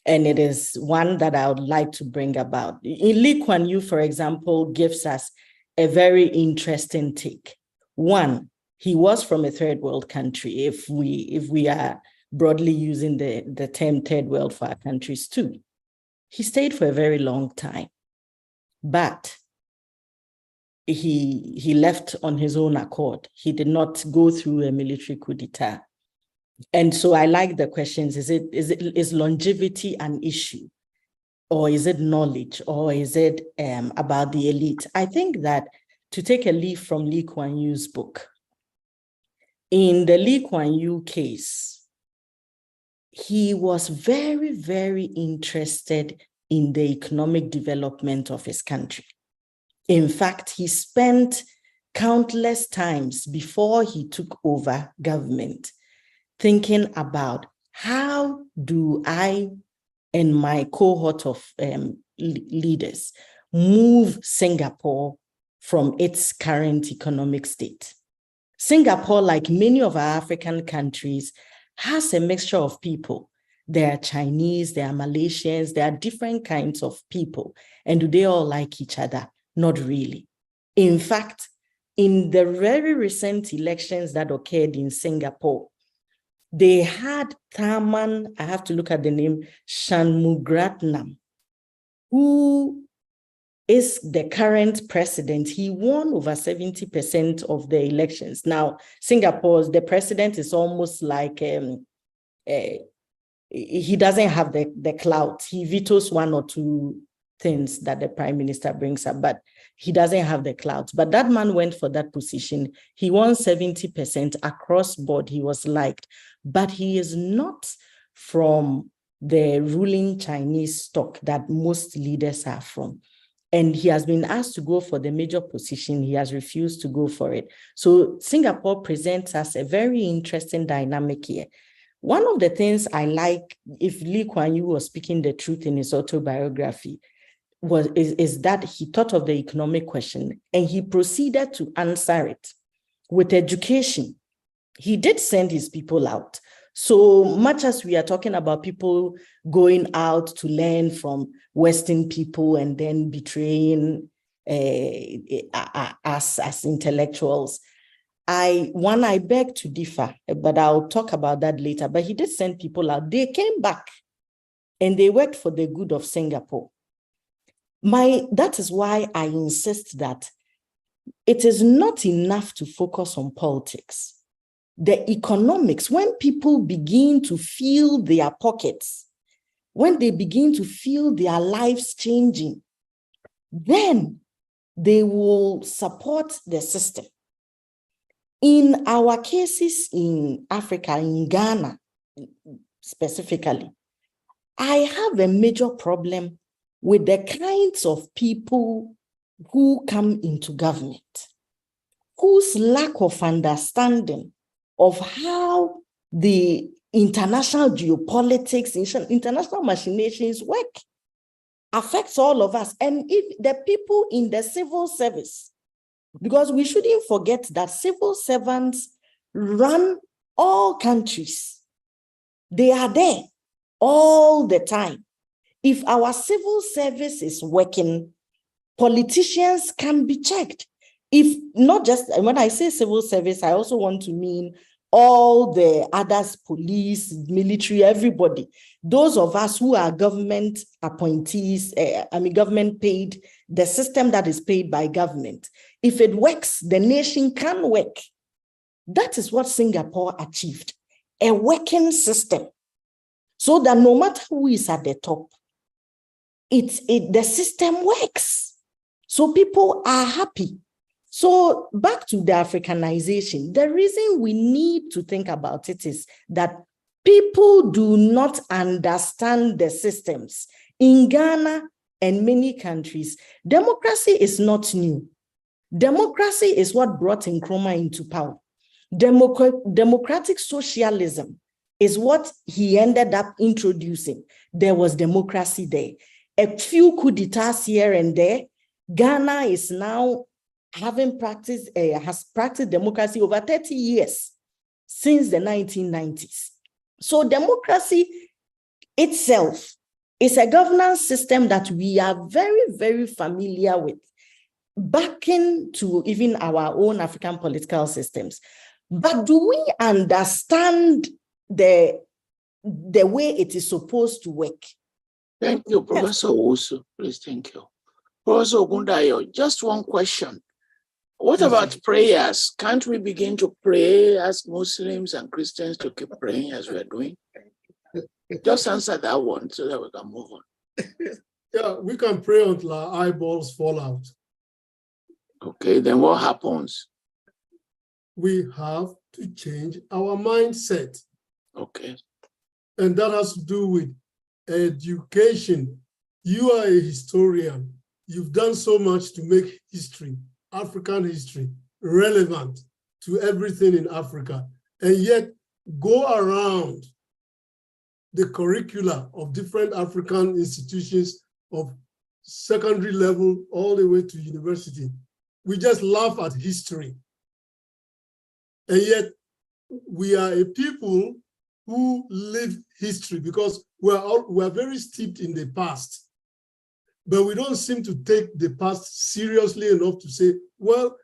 And it is one that I would like to bring about. In Lee Kuan Yew, for example, gives us a very interesting take. One, he was from a third world country, if we are broadly using the term third world for our countries too. He stayed for a very long time, but he left on his own accord. He did not go through a military coup d'etat. And so I like the questions. Is longevity an issue? Or is it knowledge? Or is it about the elite? I think that, to take a leaf from Lee Kuan Yew's book, in the Lee Kuan Yew case, he was very, very interested in the economic development of his country. In fact, he spent countless times before he took over government thinking about, how do I and my cohort of leaders move Singapore from its current economic state? Singapore, like many of our African countries, has a mixture of people. There are Chinese, there are Malaysians, there are different kinds of people. And do they all like each other? Not really. In fact, in the very recent elections that occurred in Singapore, they had Tharman, I have to look at the name, Shanmugaratnam, who is the current president. He won over 70% of the elections. Now, Singapore's, the president is almost like, he doesn't have the clout. He vetoes one or two things that the prime minister brings up, but he doesn't have the clout. But that man went for that position. He won 70% across board. He was liked, but he is not from the ruling Chinese stock that most leaders are from. and he has been asked to go for the major position. He has refused to go for it. So Singapore presents us a very interesting dynamic here. One of the things I like, if Lee Kuan Yew was speaking the truth in his autobiography, is that he thought of the economic question and he proceeded to answer it with education. He did send his people out. So much as we are talking about people going out to learn from Western people and then betraying us as intellectuals, I beg to differ, but I'll talk about that later. But he did send people out. They came back and they worked for the good of Singapore. That is why I insist that it is not enough to focus on politics. The economics, when people begin to feel their pockets, when they begin to feel their lives changing, then they will support the system. In our cases in Africa, in Ghana specifically, I have a major problem with the kinds of people who come into government, whose lack of understanding of how the international geopolitics, international machinations work affects all of us. And if the people in the civil service, because we shouldn't forget that civil servants run all countries. They are there all the time. If our civil service is working, politicians can be checked. If not just, when I say civil service, I also want to mean all the others, police, military, everybody. Those of us who are government appointees, government paid, the system that is paid by government. If it works, the nation can work. That is what Singapore achieved, a working system. So that no matter who is at the top, the system works. So people are happy. So back to the Africanization, the reason we need to think about it is that people do not understand the systems. In Ghana and many countries, democracy is not new. Democracy is what brought Nkrumah into power. Democratic socialism is what he ended up introducing. There was democracy there. A few coups d'etats here and there. Ghana is now has practiced democracy over 30 years since the 1990s. So democracy itself is a governance system that we are very, very familiar with, back into even our own African political systems. But do we understand the way it is supposed to work? Thank you, Professor Owusu. Please, thank you. Professor Ogundayo, just one question. What about prayers? Can't we begin to pray as Muslims and Christians to keep praying as we're doing? Just answer that one so that we can move on. Yeah, we can pray until our eyeballs fall out. Okay, then what happens? We have to change our mindset. Okay. And that has to do with education. You are a historian. You've done so much to make history, African history, relevant to everything in Africa, and yet go around the curricula of different African institutions of secondary level all the way to university. We just laugh at history. And yet we are a people who live history because we're very steeped in the past. But we don't seem to take the past seriously enough to say, well,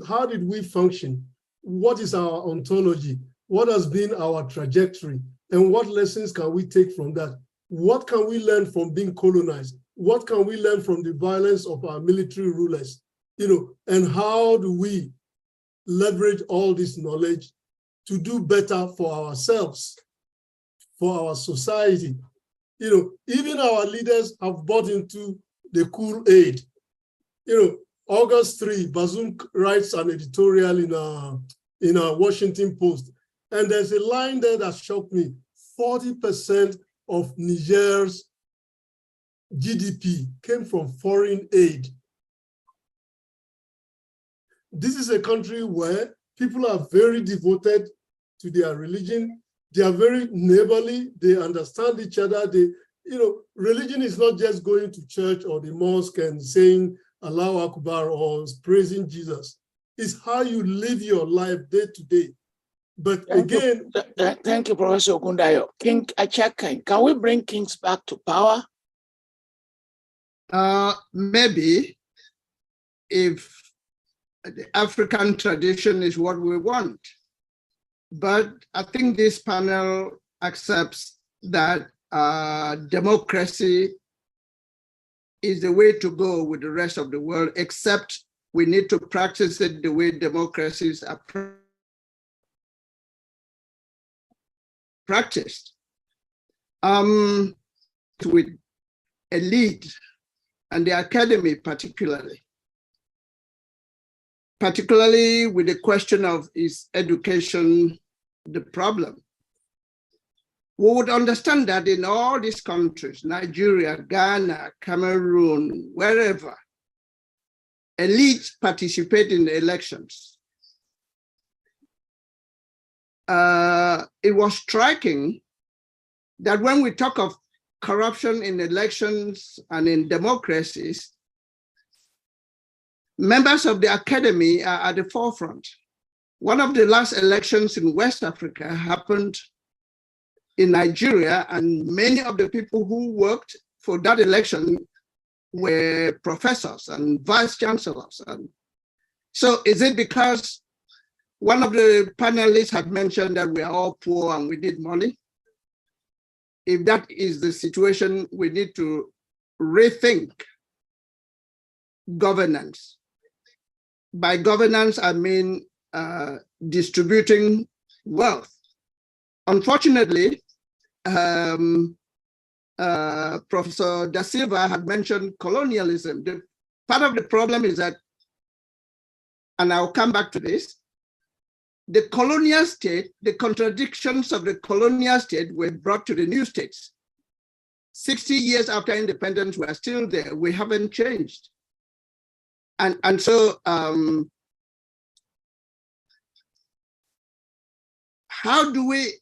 how did we function? What is our ontology? What has been our trajectory? And what lessons can we take from that? What can we learn from being colonized? What can we learn from the violence of our military rulers? And how do we leverage all this knowledge to do better for ourselves, for our society? Even our leaders have bought into the Kool-Aid. August 3, Bazoum writes an editorial in a Washington Post, and there's a line there that shocked me. 40% of Niger's GDP came from foreign aid. This is a country where people are very devoted to their religion. They are very neighborly. They understand each other. Religion is not just going to church or the mosque and saying Allahu Akbar or praising Jesus. It's how you live your life day to day. But thank you, Professor Ogundayo. King Achankeng, can we bring kings back to power? Maybe, if the African tradition is what we want. But I think this panel accepts that democracy is the way to go with the rest of the world, except we need to practice it the way democracies are practiced. With elite and the academy particularly with the question of is education the problem. We would understand that in all these countries, Nigeria, Ghana, Cameroon, wherever, elites participate in the elections. It was striking that when we talk of corruption in elections and in democracies, members of the academy are at the forefront. One of the last elections in West Africa happened in Nigeria, and many of the people who worked for that election were professors and vice chancellors. And so is it because one of the panelists had mentioned that we are all poor and we need money? If that is the situation, we need to rethink governance. By governance, I mean distributing wealth. Unfortunately, Professor Da Silva had mentioned colonialism. Part of the problem is that, and I'll come back to this, the colonial state, the contradictions of the colonial state were brought to the new states. 60 years after independence, we're still there. We haven't changed. And so how do we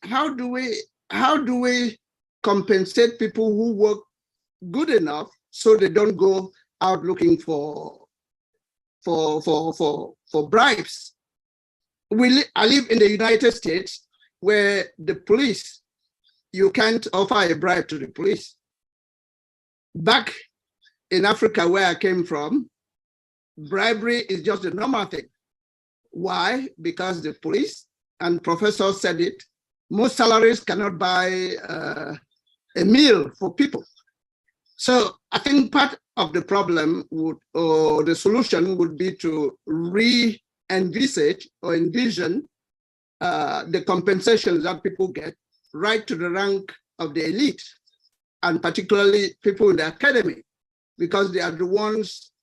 compensate people who work good enough so they don't go out looking for bribes? I live in the United States, where the police, you can't offer a bribe to the police. Back in Africa, where I came from, bribery is just a normal thing. Why? Because the police, and professors said it, most salaries cannot buy a meal for people. So I think part of the problem would, or the solution would be to envisage or envision the compensations that people get right to the rank of the elite, and particularly people in the academy, because they are the ones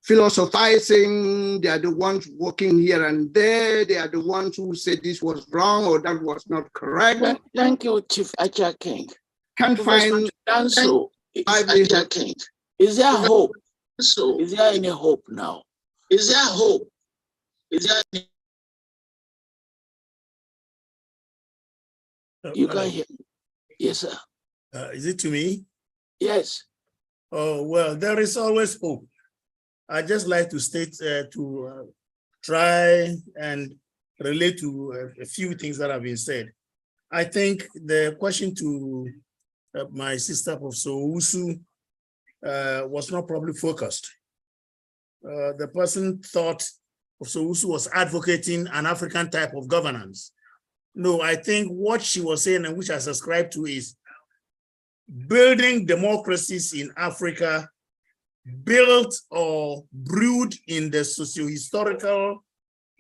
philosophizing, they are the ones working here and there, they are the ones who said this was wrong or that was not correct. Thank you, Chief Achankeng. Can't find Danso, is there hope? So, is there any hope now? Is there hope? Is there any... You can hear me. Yes, sir. Is it to me? Yes. Oh, well, there is always hope. I just like to state, try and relate to a few things that have been said. I think the question to my sister, Professor Owusu, was not properly focused. The person thought Professor Owusu was advocating an African type of governance. No, I think what she was saying, and which I subscribe to, is building democracies in Africa built or brewed in the socio-historical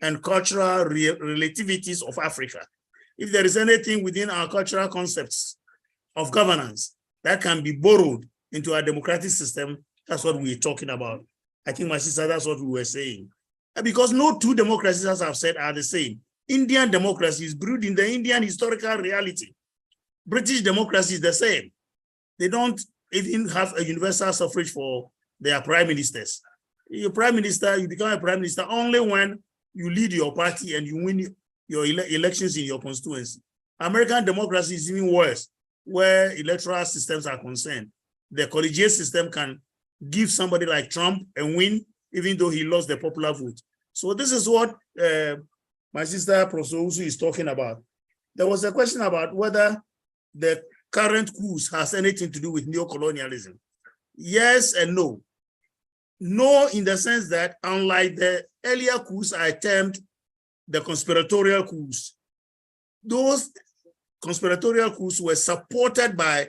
and cultural relativities of Africa. If there is anything within our cultural concepts of governance that can be borrowed into our democratic system, that's what we're talking about. I think, my sister, that's what we were saying. And because no two democracies, as I've said, are the same. Indian democracy is brewed in the Indian historical reality. British democracy is the same. They don't even have a universal suffrage for their prime ministers. Your prime minister, you become a prime minister only when you lead your party and you win your elections in your constituency. American democracy is even worse, where electoral systems are concerned. The collegiate system can give somebody like Trump a win, even though he lost the popular vote. So this is what my sister Professor Usu is talking about. There was a question about whether the current coups has anything to do with neocolonialism. Yes and no. No, in the sense that unlike the earlier coups I termed the conspiratorial coups, those conspiratorial coups were supported by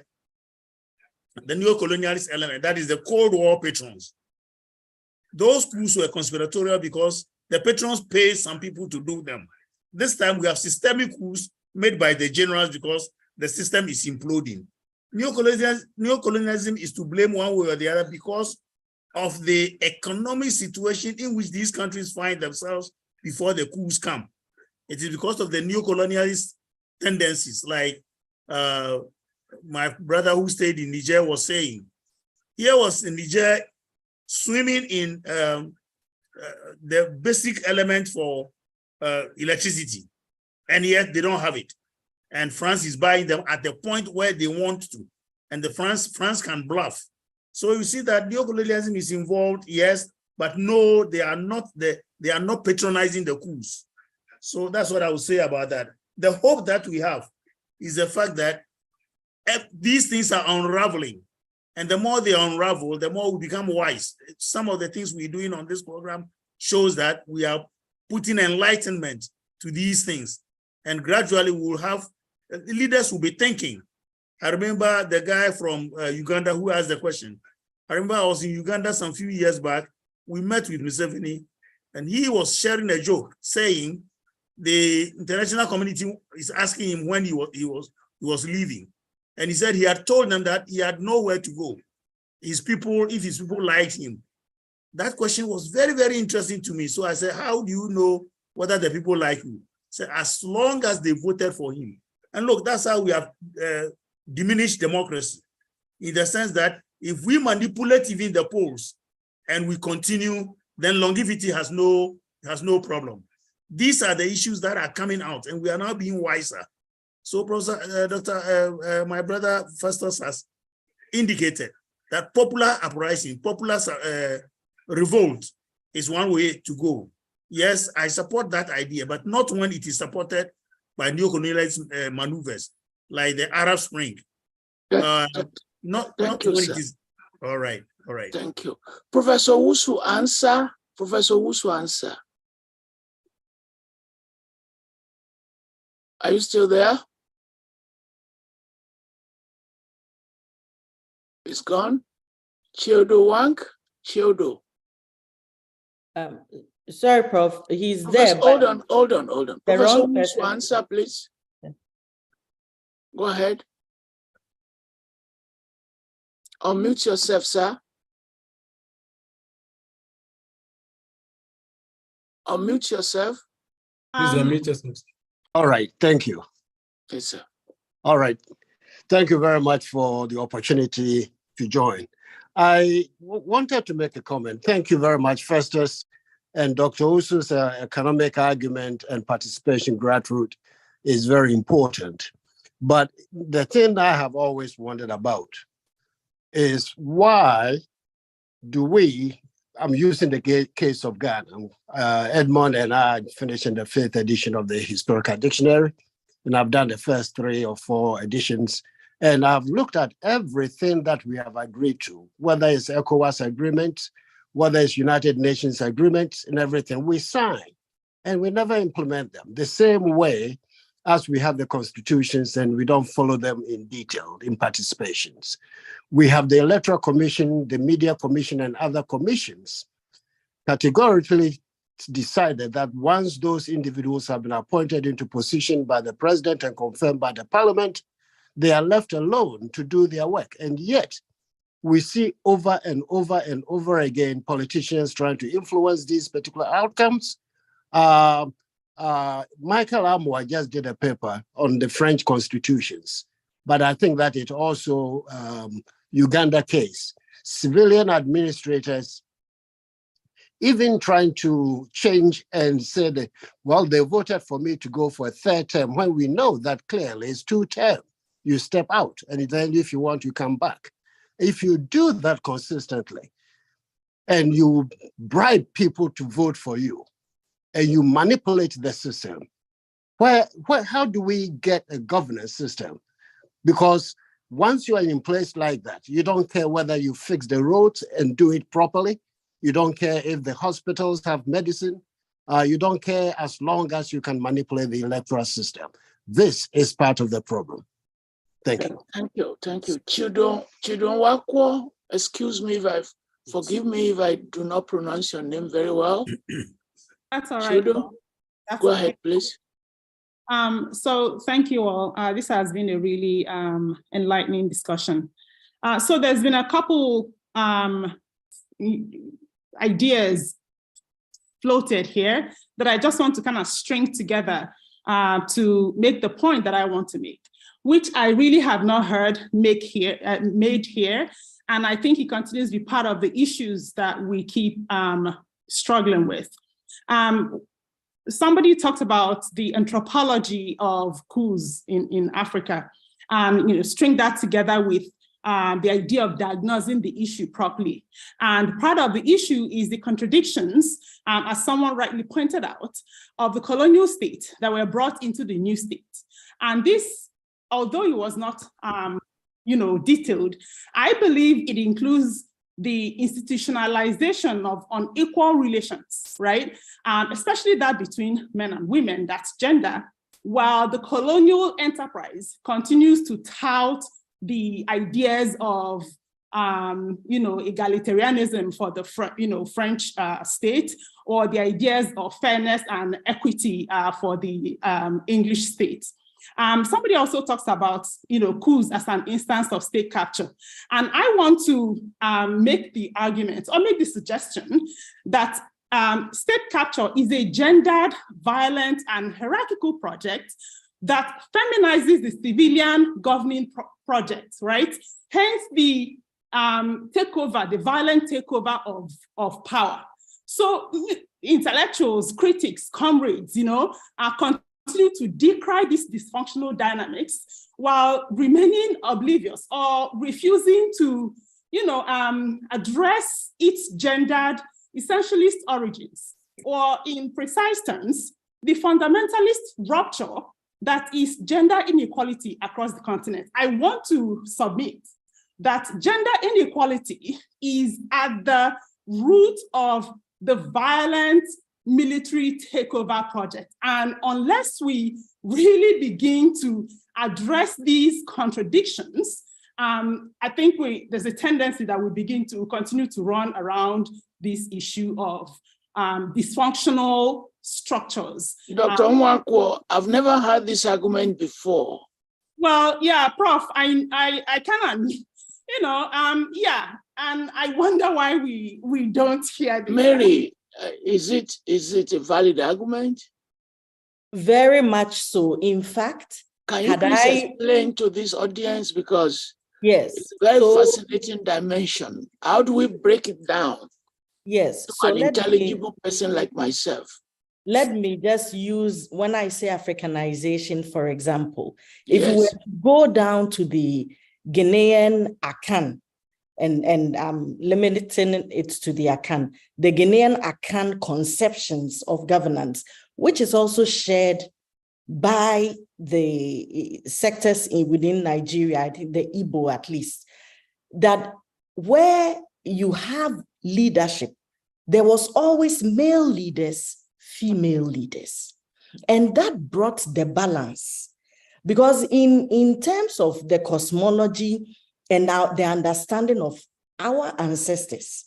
the neo-colonialist element, that is the Cold War patrons. Those coups were conspiratorial because the patrons paid some people to do them. This time we have systemic coups made by the generals because the system is imploding. Neocolonialism is to blame one way or the other because of the economic situation in which these countries find themselves before the coups come. It is because of the neo-colonialist tendencies, like my brother who stayed in Niger was saying. Here was in Niger swimming in the basic element for electricity, and yet they don't have it. And France is buying them at the point where they want to, and France can bluff. So you see that neocolonialism is involved, yes, but no, they are not patronizing the coups. So that's what I would say about that. The hope that we have is the fact that these things are unraveling, and the more they unravel, the more we become wise. Some of the things we're doing on this program shows that we are putting enlightenment to these things, and gradually we will have leaders will be thinking. I remember the guy from Uganda who asked the question. I remember I was in Uganda some few years back. We met with Museveni, and he was sharing a joke saying the international community is asking him when he was leaving. And he said he had told them that he had nowhere to go. His people, if his people liked him. That question was very, very interesting to me. So I said, how do you know whether the people like you? He said, as long as they voted for him. And look, that's how we have diminished democracy, in the sense that if we manipulate even the polls and we continue, then longevity has no problem. These are the issues that are coming out, and we are now being wiser. So, Professor, my brother Festus has indicated that popular uprising, popular revolt is one way to go. Yes, I support that idea, but not when it is supported by neo-colonialist maneuvers like the Arab Spring. Not when it is. All right. Thank you. Professor Wusu, answer. Professor Wusu, answer. Are you still there? It's gone. Chiodo Wank. Chiodo. Sorry, Prof. He's Professor, there. Hold on. Professor Wusu, answer, please. Go ahead. Unmute yourself, sir. Unmute yourself. Please unmute yourself. All right, thank you. Yes, sir. All right, thank you very much for the opportunity to join. I wanted to make a comment. Thank you very much, Festus, and Dr. Usu's economic argument and participation grassroots is very important. But the thing I have always wondered about is why do we, I'm using the case of Ghana. Edmond and I finishing the 5th edition of the Historical Dictionary, and I've done the first 3 or 4 editions, and I've looked at everything that we have agreed to, whether it's ECOWAS agreement, whether it's United Nations agreements and everything we sign, and we never implement them. The same way as we have the constitutions and we don't follow them in detail in participations. We have the Electoral Commission, the Media Commission, and other commissions categorically decided that once those individuals have been appointed into position by the president and confirmed by the parliament, they are left alone to do their work. And yet, we see over and over and over again politicians trying to influence these particular outcomes. Michael Amoa just did a paper on the French constitutions. but I think that it also, Uganda case, civilian administrators even trying to change and say that, well, they voted for me to go for a third term, when we know that clearly it's 2 terms. You step out, and then if you want, you come back. If you do that consistently, and you bribe people to vote for you, and you manipulate the system, how do we get a governance system? Because once you are in place like that, you don't care whether you fix the roads and do it properly. You don't care if the hospitals have medicine. You don't care as long as you can manipulate the electoral system. This is part of the problem. Thank you. Thank you. Thank you. Chidon Wakwo, excuse me forgive me if I do not pronounce your name very well. That's all right. Chidon, go ahead, please. So thank you all. This has been a really enlightening discussion. So there's been a couple ideas floated here that I just want to kind of string together to make the point that I want to make, which I really have not heard made here. And I think it continues to be part of the issues that we keep struggling with. Somebody talked about the anthropology of coups in Africa, and string that together with the idea of diagnosing the issue properly. And part of the issue is the contradictions, as someone rightly pointed out, of the colonial state that were brought into the new state. And this, although it was not detailed, I believe it includes the institutionalization of unequal relations, right? Especially that between men and women, that's gender, while the colonial enterprise continues to tout the ideas of egalitarianism for the French state, or the ideas of fairness and equity for the English state. Somebody also talks about coups as an instance of state capture. And I want to make the argument or make the suggestion that state capture is a gendered, violent, and hierarchical project that feminizes the civilian governing project, right? Hence the takeover, the violent takeover of power. So intellectuals, critics, comrades, continue to decry these dysfunctional dynamics while remaining oblivious or refusing to, address its gendered essentialist origins, or in precise terms, the fundamentalist rupture that is gender inequality across the continent. I want to submit that gender inequality is at the root of the violent military takeover project. And unless we really begin to address these contradictions, I think there's a tendency that we begin to continue to run around this issue of dysfunctional structures. Dr. Nwakwo, I've never heard this argument before. Well, yeah, Prof, I cannot, yeah, and I wonder why we don't hear this. Mary, is it a valid argument? Very much so. In fact, can you please explain to this audience, because yes, it's a very fascinating dimension. How do we break it down? Yes, to an intelligible person like myself. Let me just use, when I say Africanization, for example, if we were to go down to the Ghanaian Akan, and I'm limiting it to the Akan, the Ghanaian Akan conceptions of governance, which is also shared by the sectors within Nigeria, I think the Igbo at least, that where you have leadership, there was always male leaders, female leaders. And that brought the balance. Because in terms of the cosmology and the understanding of our ancestors,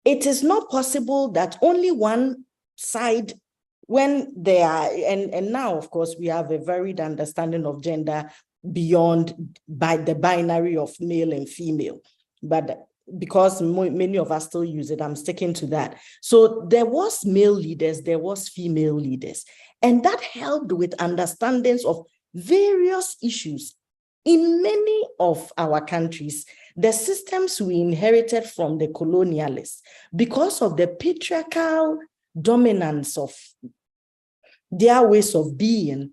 it is not possible that only one side, when they are, and now, of course, we have a varied understanding of gender beyond by the binary of male and female. But because many of us still use it, I'm sticking to that. So there was male leaders, there was female leaders, and that helped with understandings of various issues In many of our countries, the systems we inherited from the colonialists, because of the patriarchal dominance of their ways of being,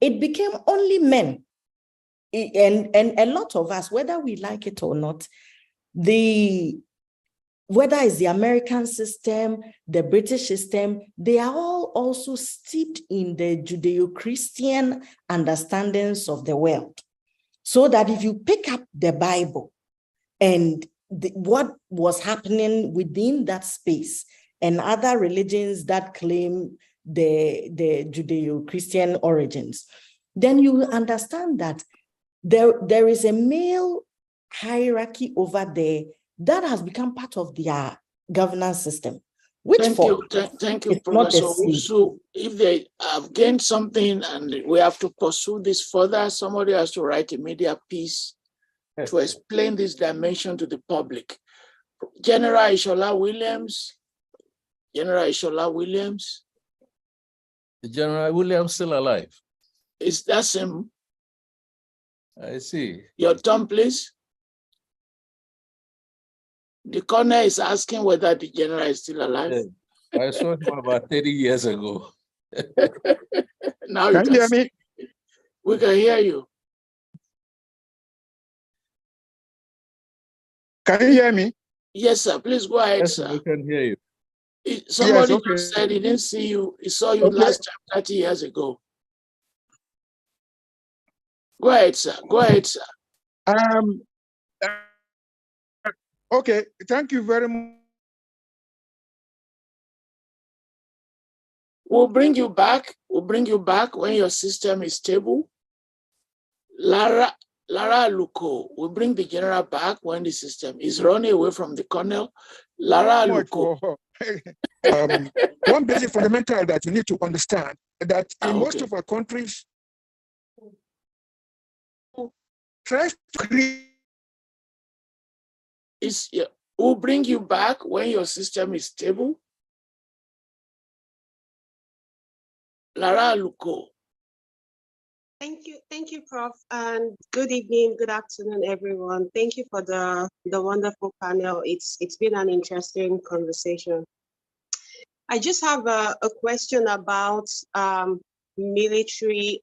it became only men. And a lot of us, whether we like it or not, whether it's the American system, the British system, they are all also steeped in the Judeo-Christian understandings of the world. So that if you pick up the Bible and what was happening within that space and other religions that claim the Judeo-Christian origins, then you will understand that there is a male hierarchy over there that has become part of their governance system. Thank you, Professor. So if they have gained something and we have to pursue this further, somebody has to write a media piece to explain this dimension to the public. General Ishola Williams. General Williams still alive. Is that him? I see. Your turn, please. The colonel is asking whether the general is still alive. Yeah. I saw him about 30 years ago. Now you can hear me? We can hear you. Can you hear me? Yes, sir. Please go ahead, Yes, sir. we can hear you. Somebody just said he didn't see you. He saw you last time 30 years ago. Go ahead, sir. Go ahead, sir. Okay, thank you very much. We'll bring you back. We'll bring you back when your system is stable. Lara Luko will bring the general back when the system is running away from the colonel. Lara Luko. One basic fundamental that you need to understand that in most of our countries, tries to create. We'll bring you back when your system is stable. Lara Luko. Thank you, Prof. And good evening, good afternoon, everyone. Thank you for the wonderful panel. It's been an interesting conversation. I just have a question about military,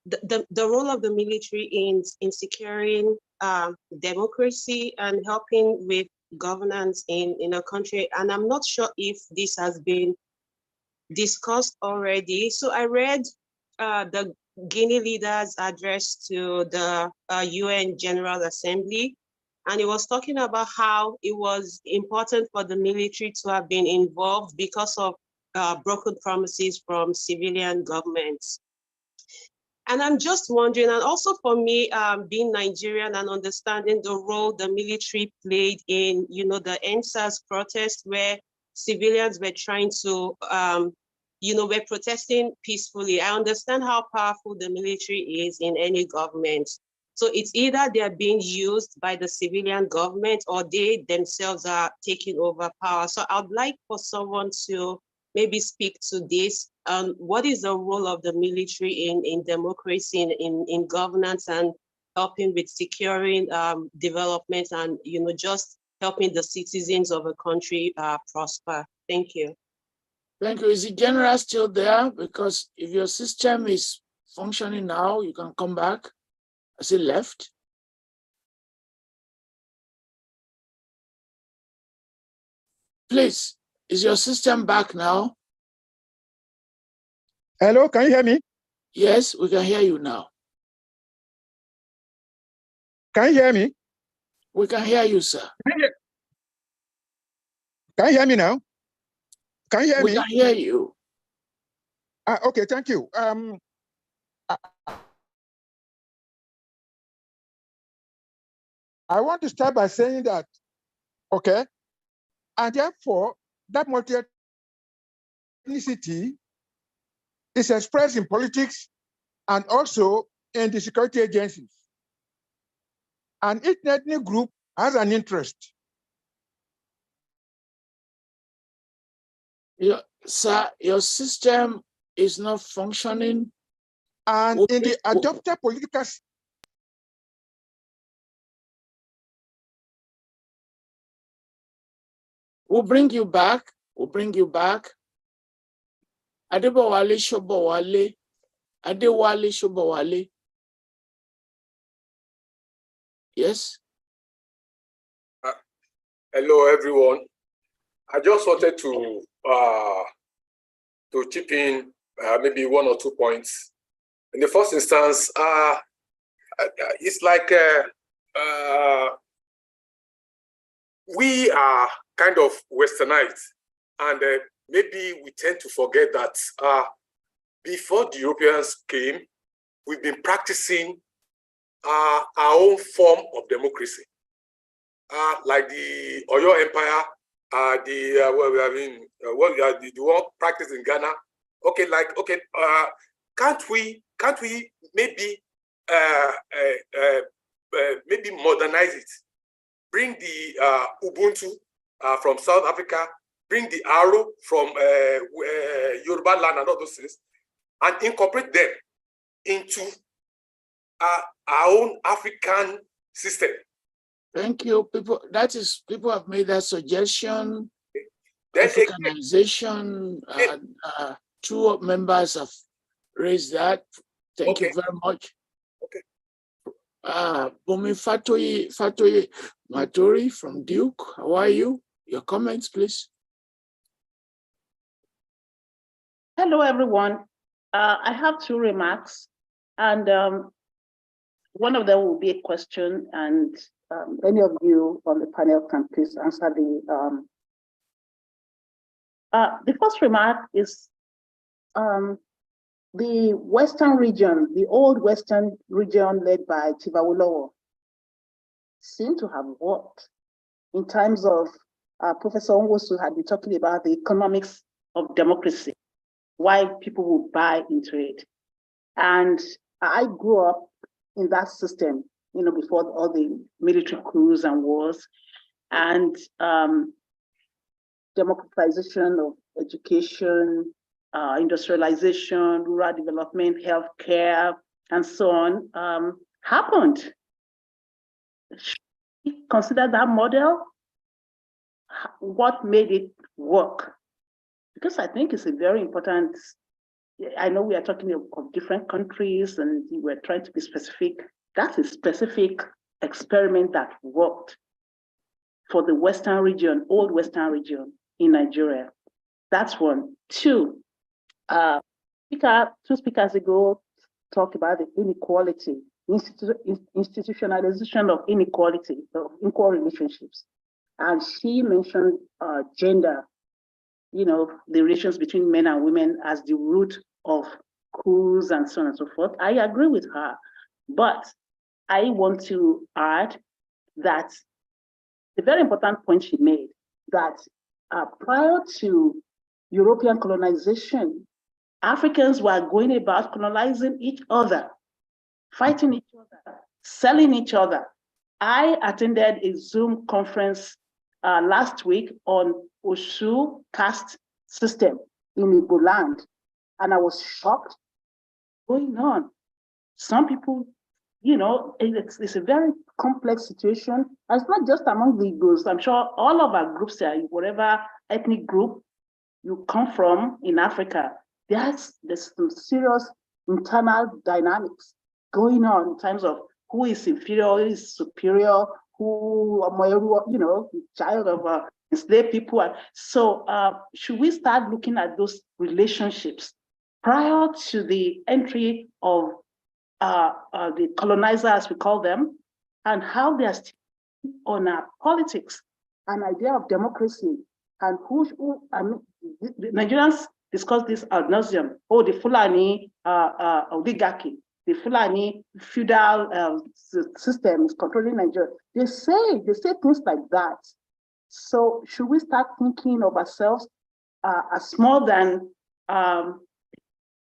the role of the military in securing democracy and helping with governance in a country. And I'm not sure if this has been discussed already. So I read the Guinea leader's address to the UN General Assembly, and it was talking about how it was important for the military to have been involved because of broken promises from civilian governments. And I'm just wondering, and also for me, being Nigerian and understanding the role the military played in, the NSAS protest where civilians were trying to, we're protesting peacefully. I understand how powerful the military is in any government. So it's either they're being used by the civilian government or they themselves are taking over power. So I'd like for someone to maybe speak to this. What is the role of the military in democracy, in governance, and helping with securing development and just helping the citizens of a country prosper? Thank you. Thank you. Is the general still there? Because if your system is functioning now, you can come back. Has he left? Please, is your system back now? Hello, can you hear me? Yes, we can hear you now. Can you hear me? We can hear you, sir. Can you hear me now? Can you hear me? We can hear you. Okay, thank you. I want to start by saying that, okay, and therefore that multi-ethnicity is expressed in politics and also in the security agencies. And each ethnic group has an interest. Sir, your system is not functioning And in the adopted political We'll bring you back. We'll bring you back. Adebowale Shobowale. Adewale Shobowale. Yes. Hello, everyone. I just wanted to chip in maybe 1 or 2 points. In the first instance, it's like we are kind of westernized, and maybe we tend to forget that before the Europeans came, we've been practicing our own form of democracy. Like the Oyo Empire, the one practiced in Ghana. Okay, can't we maybe maybe modernize it? Bring the Ubuntu from South Africa, bring the Aro from Yoruba land and all those things, and incorporate them into our own African system. Thank you, people. People have made that suggestion. Africanization. 2 members have raised that. Thank you very much. Okay. Bumi Fatoyi Matori from Duke. How are you? Your comments, please. Hello, everyone. I have 2 remarks, and one of them will be a question, and any of you on the panel can please answer the first remark is the Western region, the old Western region led by Tivawolowo, seem to have worked in terms of Professor Nwosu had been talking about the economics of democracy, why people would buy into it. And I grew up in that system, before all the military coups and wars, and democratization of education, industrialization, rural development, healthcare, and so on happened. Should we consider that model? What made it work? Because I think it's a very important, I know we are talking of different countries and we're trying to be specific. That's a specific experiment that worked for the Western region, old Western region in Nigeria. That's 1. 2, 2 speakers ago talked about the inequality, institutionalization of inequality, of equal relationships. And she mentioned gender, the relations between men and women as the root of coups and so on and so forth. I agree with her, but I want to add that the very important point she made, that prior to European colonization, Africans were going about colonizing each other, fighting each other, selling each other. I attended a Zoom conference last week on Oshu caste system in Igbo land, and I was shocked. Going on, some people, it's a very complex situation. And it's not just among the Igbos. I'm sure all of our groups here, whatever ethnic group you come from in Africa, there's some serious internal dynamics going on in terms of who is inferior, who is superior, who, child of enslaved people. So should we start looking at those relationships prior to the entry of the colonizer, as we call them, and how they are still on our politics, an idea of democracy, and the Nigerians discuss this ad nauseum. Oh, the Fulani oligarchy, the Fulani feudal system is controlling Nigeria. They say things like that. So should we start thinking of ourselves as more than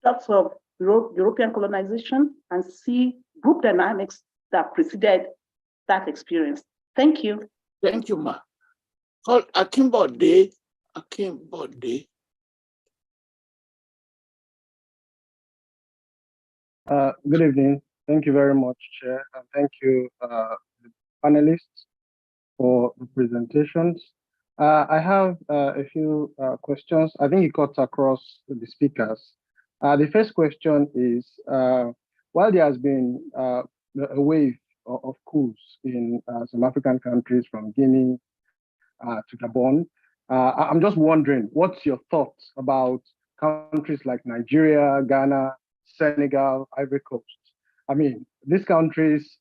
sorts of European colonization and see group dynamics that preceded that experience? Thank you. Thank you, Ma. Call Akimbode. Good evening. Thank you very much, Chair, and thank you, panelists, for the presentations. I have a few questions. I think it cuts across the speakers. The first question is, while there has been a wave of coups in some African countries from Guinea to Gabon, I'm just wondering, what's your thoughts about countries like Nigeria, Ghana, Senegal, Ivory Coast? I mean, these countries,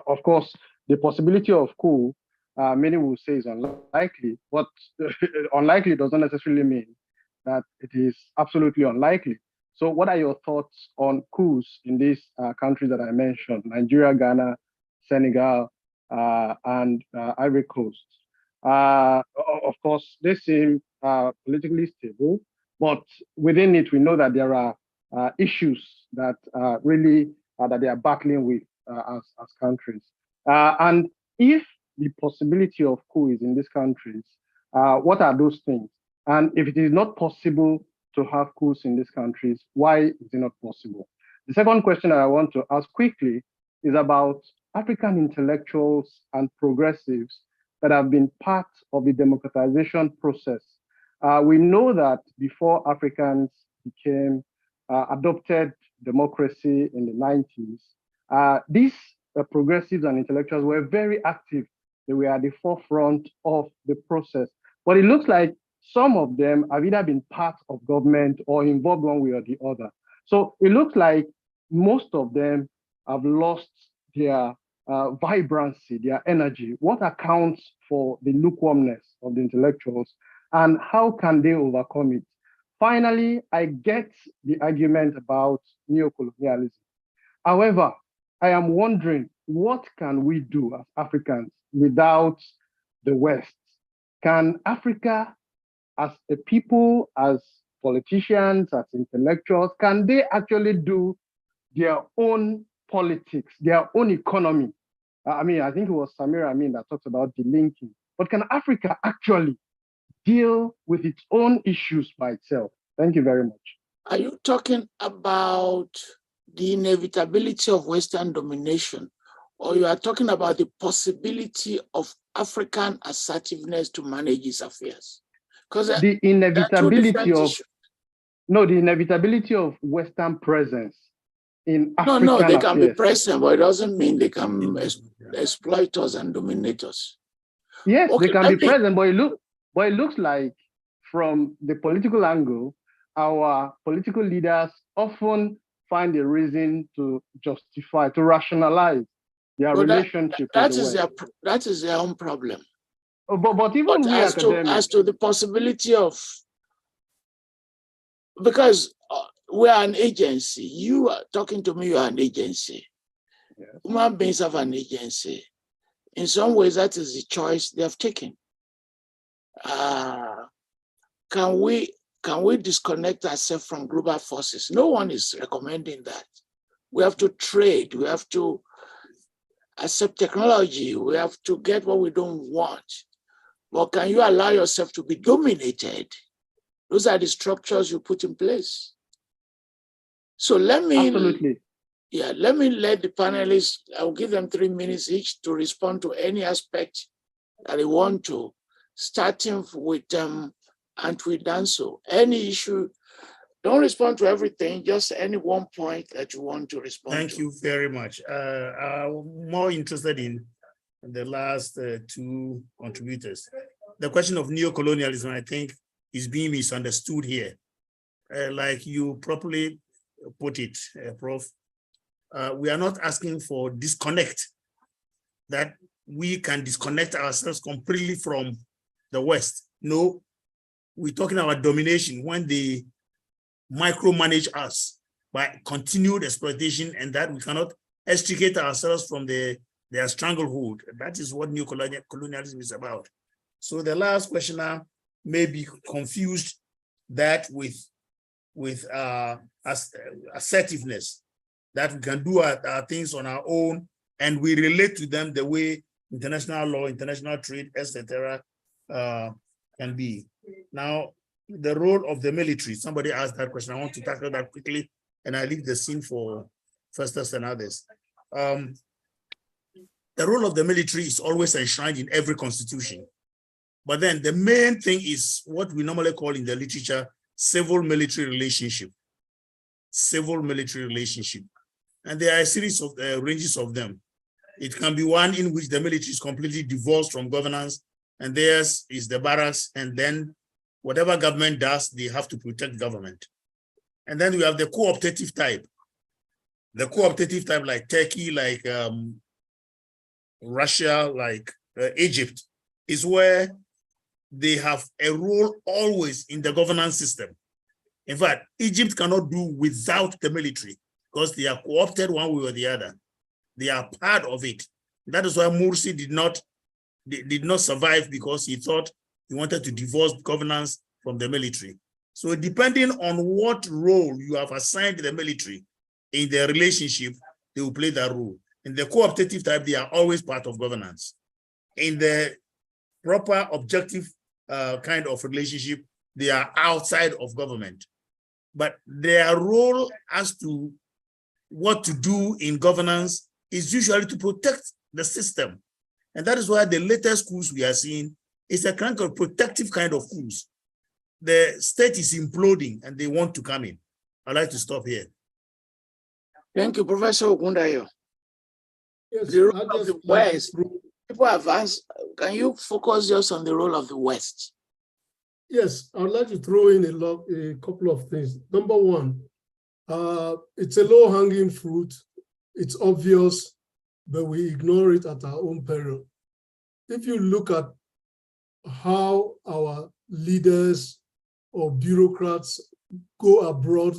of course, the possibility of coup, many will say is unlikely, but unlikely doesn't necessarily mean that it is absolutely unlikely. So what are your thoughts on coups in these countries that I mentioned, Nigeria, Ghana, Senegal, and Ivory Coast? Of course, they seem politically stable, but within it, we know that there are issues that really that they are battling with as countries. And if the possibility of coup is in these countries, what are those things? And if it is not possible to have coups in these countries, why is it not possible? The second question that I want to ask quickly is about African intellectuals and progressives that have been part of the democratization process. We know that before Africans became adopted democracy in the 90s, these progressives and intellectuals were very active. They were at the forefront of the process. But it looks like some of them have either been part of government or involved one way or the other. So it looks like most of them have lost their vibrancy, their energy. What accounts for the lukewarmness of the intellectuals, and how can they overcome it? Finally, I get the argument about neocolonialism. However, I am wondering, what can we do as Africans without the West? Can Africa, as a people, as politicians, as intellectuals, can they actually do their own politics, their own economy? I mean, I think it was Samira Amin that talks about the linking. But can Africa actually deal with its own issues by itself? Thank you very much. Are you talking about the inevitability of Western domination, or you are talking about the possibility of African assertiveness to manage its affairs? Because the inevitability of the inevitability of Western presence in African No, they can be affairs. present, but it doesn't mean they can exploit us and dominate us. Yes, Okay, they can be present, but it looks like from the political angle, our political leaders often find a reason to justify, to rationalize their relationship with the West. That is their own problem. But even we academics, as to the possibility of, because we are an agency. You are talking to me, you are an agency. Yes. Human beings have an agency. In some ways, that is the choice they have taken. Can we disconnect ourselves from global forces? No one is recommending that. We have to trade. We have to accept technology. We have to get what we don't want. But can you allow yourself to be dominated? Those are the structures you put in place. So let me let the panelists, I'll give them 3 minutes each to respond to any aspect that they want to, starting with Antwi-Danso. Any issue, don't respond to everything, just any one point that you want to respond to. Thank you very much. I'm more interested in the last two contributors. The question of neocolonialism, I think, is being misunderstood here. Like you properly put it, Prof, we are not asking for disconnect, that we can disconnect ourselves completely from the West. No, we're talking about domination when they micromanage us by continued exploitation, and that we cannot extricate ourselves from their stranglehold. That is what neocolonialism is about. So the last questioner may be confused that with assertiveness, that we can do our things on our own and we relate to them the way international law, international trade, etc. Can be. Now, the role of the military, somebody asked that question. I want to tackle that quickly, and I leave the scene for Festus and others. The role of the military is always enshrined in every constitution. But then the main thing is what we normally call in the literature, civil-military relationship. Civil-military relationship. And there are a series of ranges of them. It can be one in which the military is completely divorced from governance, and theirs is the barracks, and then whatever government does, they have to protect government. And then we have the cooptative type. The cooptative type like Turkey, like Russia, like Egypt, is where they have a role always in the governance system. In fact, Egypt cannot do without the military because they are co-opted one way or the other. They are part of it. That is why Morsi did not survive, because he thought he wanted to divorce governance from the military. So depending on what role you have assigned the military in their relationship, they will play that role. In the cooptative type, they are always part of governance. In the proper objective kind of relationship, they are outside of government. But their role as to what to do in governance is usually to protect the system. And that is why the latest coups we are seeing is a kind of protective kind of coups. The state is imploding and they want to come in. I'd like to stop here. Thank you, Professor Ogundayo. Yes, the role of the West, people have asked, can you focus just on the role of the West? Yes, I'd like to throw in a couple of things. Number one, it's a low-hanging fruit. It's obvious, but we ignore it at our own peril. If you look at how our leaders or bureaucrats go abroad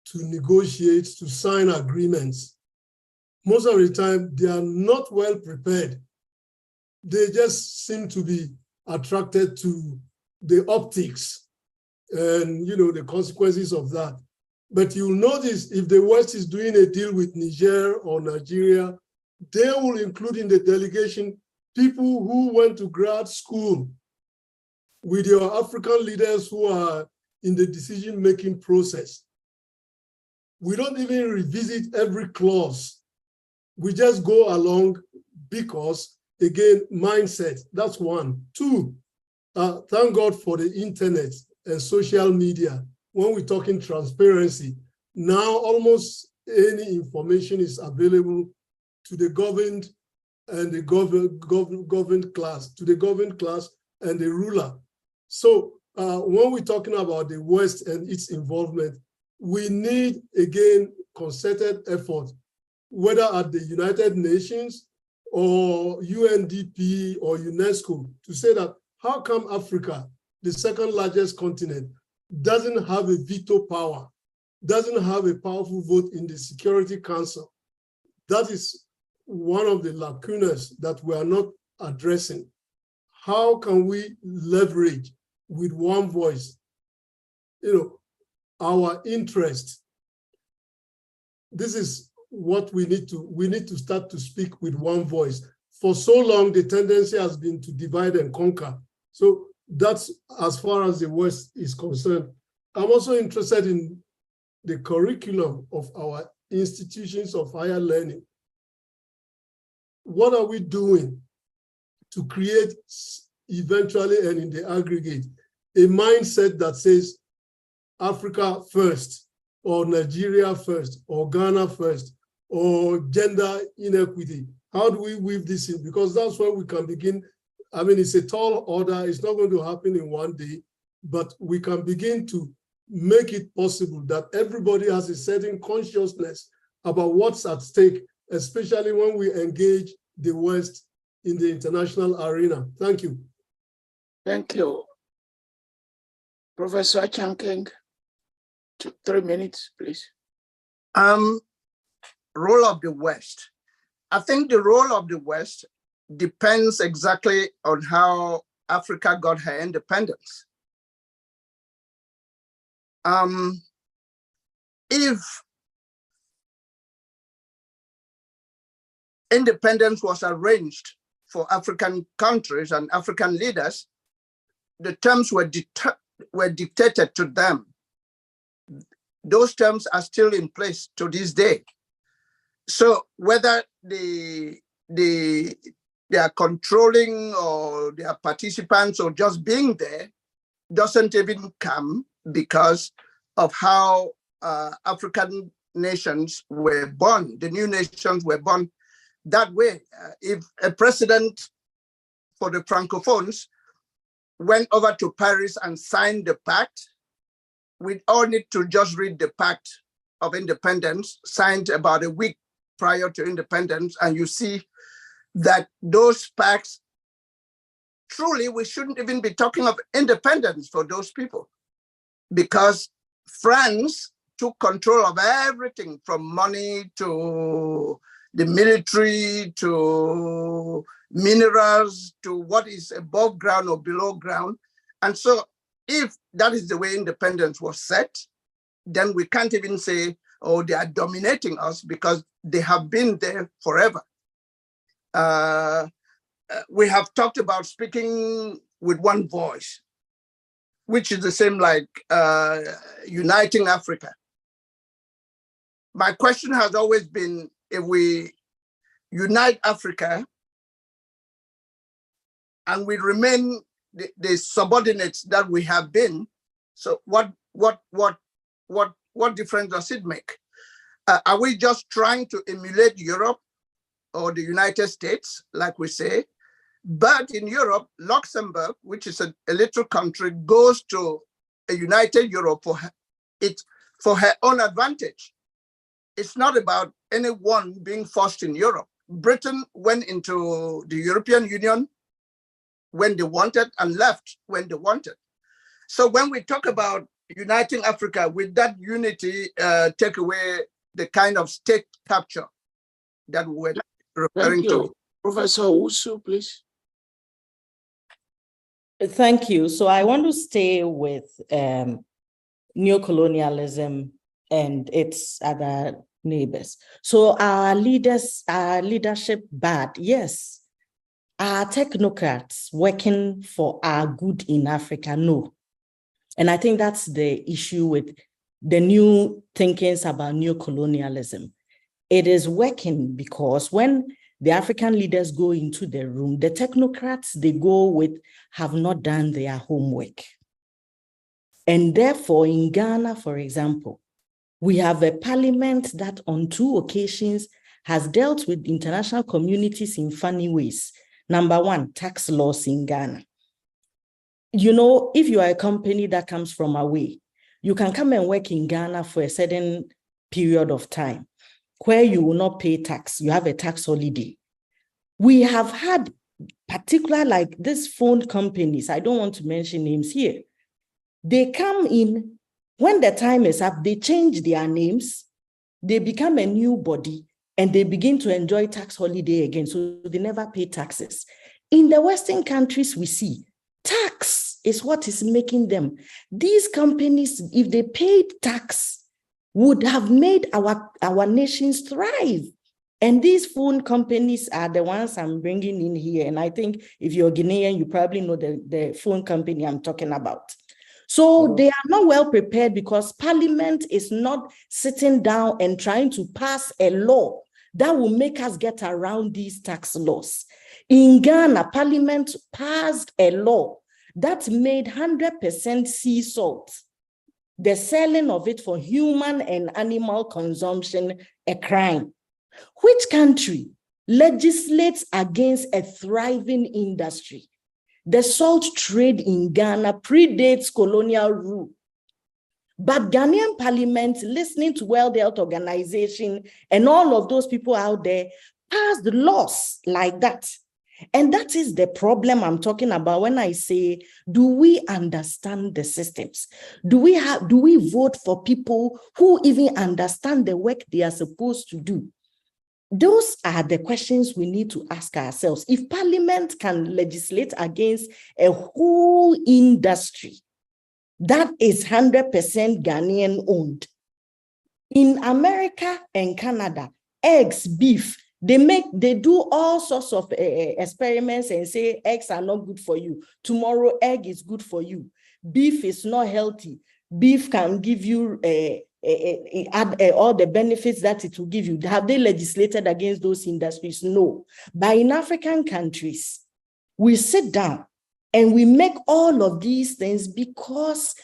to negotiate, to sign agreements, most of the time they are not well prepared. They just seem to be attracted to the optics and the consequences of that. But you'll notice if the West is doing a deal with Niger or Nigeria, they will include in the delegation people who went to grad school with your African leaders who are in the decision-making process. We don't even revisit every clause. We just go along because, again, mindset, that's one. Two, thank God for the internet and social media. When we're talking transparency, now almost any information is available to the governed and the governed class, to the governed class and the ruler. So when we're talking about the West and its involvement, we need, again, concerted effort, whether at the United Nations or UNDP or UNESCO, to say that how come Africa, the second largest continent, doesn't have a veto power, doesn't have a powerful vote in the Security Council? That is one of the lacunas that we are not addressing. How can we leverage with one voice, our interest? This is what we need to start to speak with one voice. For so long, the tendency has been to divide and conquer. So that's as far as the West is concerned. I'm also interested in the curriculum of our institutions of higher learning. What are we doing to create eventually and in the aggregate a mindset that says Africa first, or Nigeria first, or Ghana first, or gender inequity? How do we weave this in? Because that's where we can begin. I mean, it's a tall order. It's not going to happen in one day, but we can begin to make it possible that everybody has a certain consciousness about what's at stake, especially when we engage the West in the international arena. Thank you. Thank you. Professor Achankeng, 3 minutes, please. Role of the West. I think the role of the West depends exactly on how Africa got her independence. If independence was arranged for African countries and African leaders, the terms were dictated to them. Those terms are still in place to this day. So whether they are controlling or they are participants or just being there doesn't even come because of how African nations were born. The new nations were born that way. If a president for the Francophones went over to Paris and signed the pact, we all need to just read the Pact of Independence, signed about a week prior to independence, and you see that those pacts, truly, we shouldn't even be talking of independence for those people, because France took control of everything from money to the military to minerals to what is above ground or below ground. And so if that is the way independence was set, then we can't even say, oh, they are dominating us, because they have been there forever. We have talked about speaking with one voice, which is the same like uniting Africa. My question has always been, if we unite Africa and we remain the subordinates that we have been, so what difference does it make? Are we just trying to emulate Europe or the United States, like we say? But in Europe, Luxembourg, which is a little country, goes to a united Europe for her own advantage. It's not about anyone being forced in Europe. Britain went into the European Union when they wanted and left when they wanted. So when we talk about uniting Africa, with that unity, take away the kind of state capture that we're referring to. Professor Owusu, please. Thank you. So I want to stay with neocolonialism and its other neighbors. So our leadership bad? Yes. Are technocrats working for our good in Africa? No. And I think that's the issue with the new thinkings about neocolonialism. It is working because when the African leaders go into the room, the technocrats they go with have not done their homework. And therefore, in Ghana, for example, we have a parliament that on 2 occasions has dealt with international communities in funny ways. Number one, tax laws in Ghana. You know, if you are a company that comes from away, you can come and work in Ghana for a certain period of time where you will not pay tax. You have a tax holiday. We have had particular like these phone companies, I don't want to mention names here. They come in, when the time is up, they change their names, they become a new body, and they begin to enjoy tax holiday again, so they never pay taxes. In the Western countries, we see tax is what is making them. These companies, if they paid tax, would have made our nations thrive. And these phone companies are the ones I'm bringing in here. And I think if you're Ghanaian, you probably know the phone company I'm talking about. So they are not well prepared because Parliament is not sitting down and trying to pass a law that will make us get around these tax laws. In Ghana, Parliament passed a law that made 100% sea salt, the selling of it for human and animal consumption, a crime. Which country legislates against a thriving industry? The salt trade in Ghana predates colonial rule. But Ghanaian Parliament, listening to World Health Organization and all of those people out there, passed laws like that. And that is the problem I'm talking about when I say, do we understand the systems? Do we vote for people who even understand the work they are supposed to do? Those are the questions we need to ask ourselves. If Parliament can legislate against a whole industry that is 100% Ghanaian owned, in America and Canada, eggs, beef, they do all sorts of experiments and say eggs are not good for you. Tomorrow, egg is good for you. Beef is not healthy. Beef can give you all the benefits that it will give you. Have they legislated against those industries? No. But in African countries, we sit down and we make all of these things because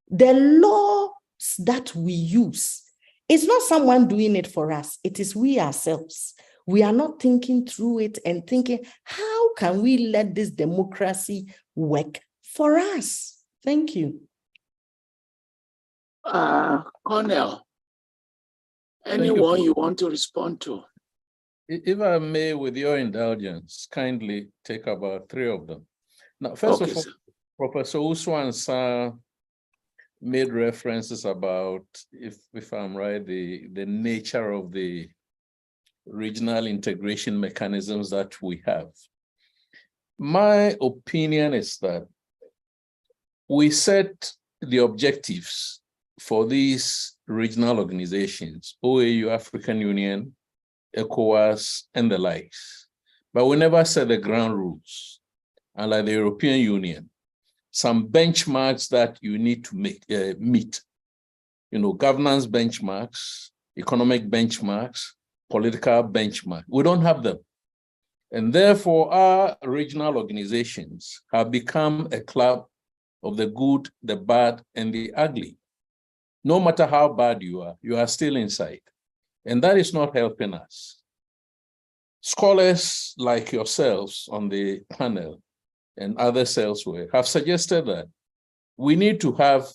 the laws that we use, it's not someone doing it for us. It is we ourselves. We are not thinking through it and thinking, how can we let this democracy work for us? Thank you. Cornell, anyone you want to respond to? If I may, with your indulgence, kindly take about 3 of them. Now, first of all, Professor Uswansa made references about, if I'm right, the nature of the regional integration mechanisms that we have. My opinion is that we set the objectives for these regional organizations, OAU, African Union, ECOWAS, and the likes, but we never set the ground rules. Unlike the European Union, some benchmarks that you need to meet, governance benchmarks, economic benchmarks, political benchmarks. We don't have them. And therefore, our regional organizations have become a club of the good, the bad, and the ugly. No matter how bad you are still inside. And that is not helping us. Scholars like yourselves on the panel and others elsewhere have suggested that we need to have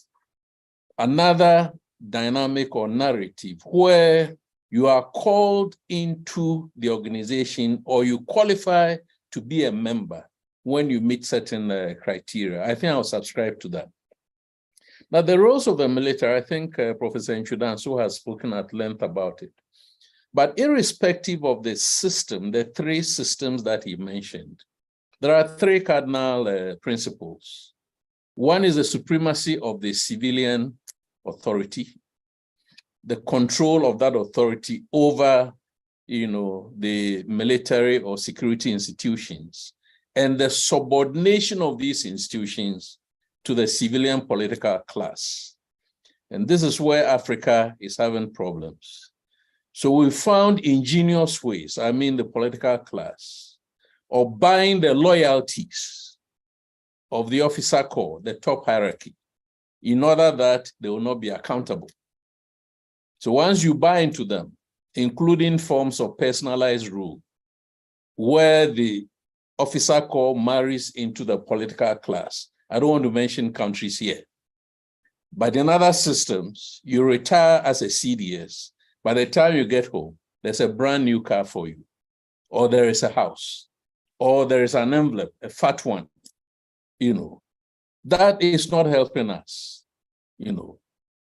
another dynamic or narrative where you are called into the organization or you qualify to be a member when you meet certain criteria. I think I'll subscribe to that. Now, the roles of the military, I think Professor Antwi-Danso has spoken at length about it. But irrespective of the system, the 3 systems that he mentioned, there are 3 cardinal principles. One is the supremacy of the civilian authority, the control of that authority over, the military or security institutions, and the subordination of these institutions to the civilian political class. And this is where Africa is having problems. So we found ingenious ways, the political class, of buying the loyalties of the officer corps, the top hierarchy, in order that they will not be accountable. So once you buy into them, including forms of personalized rule, where the officer corps marries into the political class. I don't want to mention countries here. But in other systems, you retire as a CDS. By the time you get home, there's a brand new car for you, or there is a house, or there is an envelope, a fat one. That is not helping us,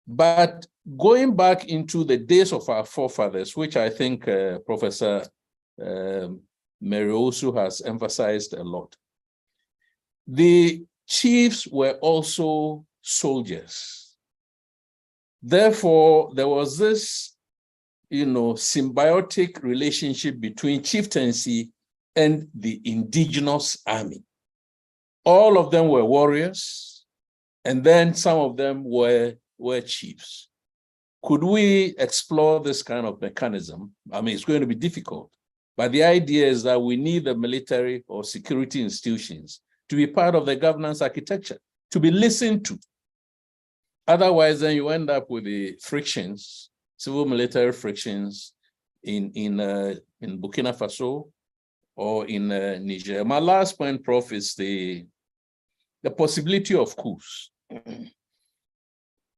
But going back into the days of our forefathers, which I think Professor Mary Osu has emphasized a lot, the chiefs were also soldiers. Therefore, there was this, symbiotic relationship between chieftaincy and the indigenous army. All of them were warriors, and then some of them were chiefs. Could we explore this kind of mechanism? It's going to be difficult, but the idea is that we need the military or security institutions to be part of the governance architecture, to be listened to. Otherwise, then you end up with the frictions, civil-military frictions in Burkina Faso or in Niger. My last point, Prof, is the possibility of coups.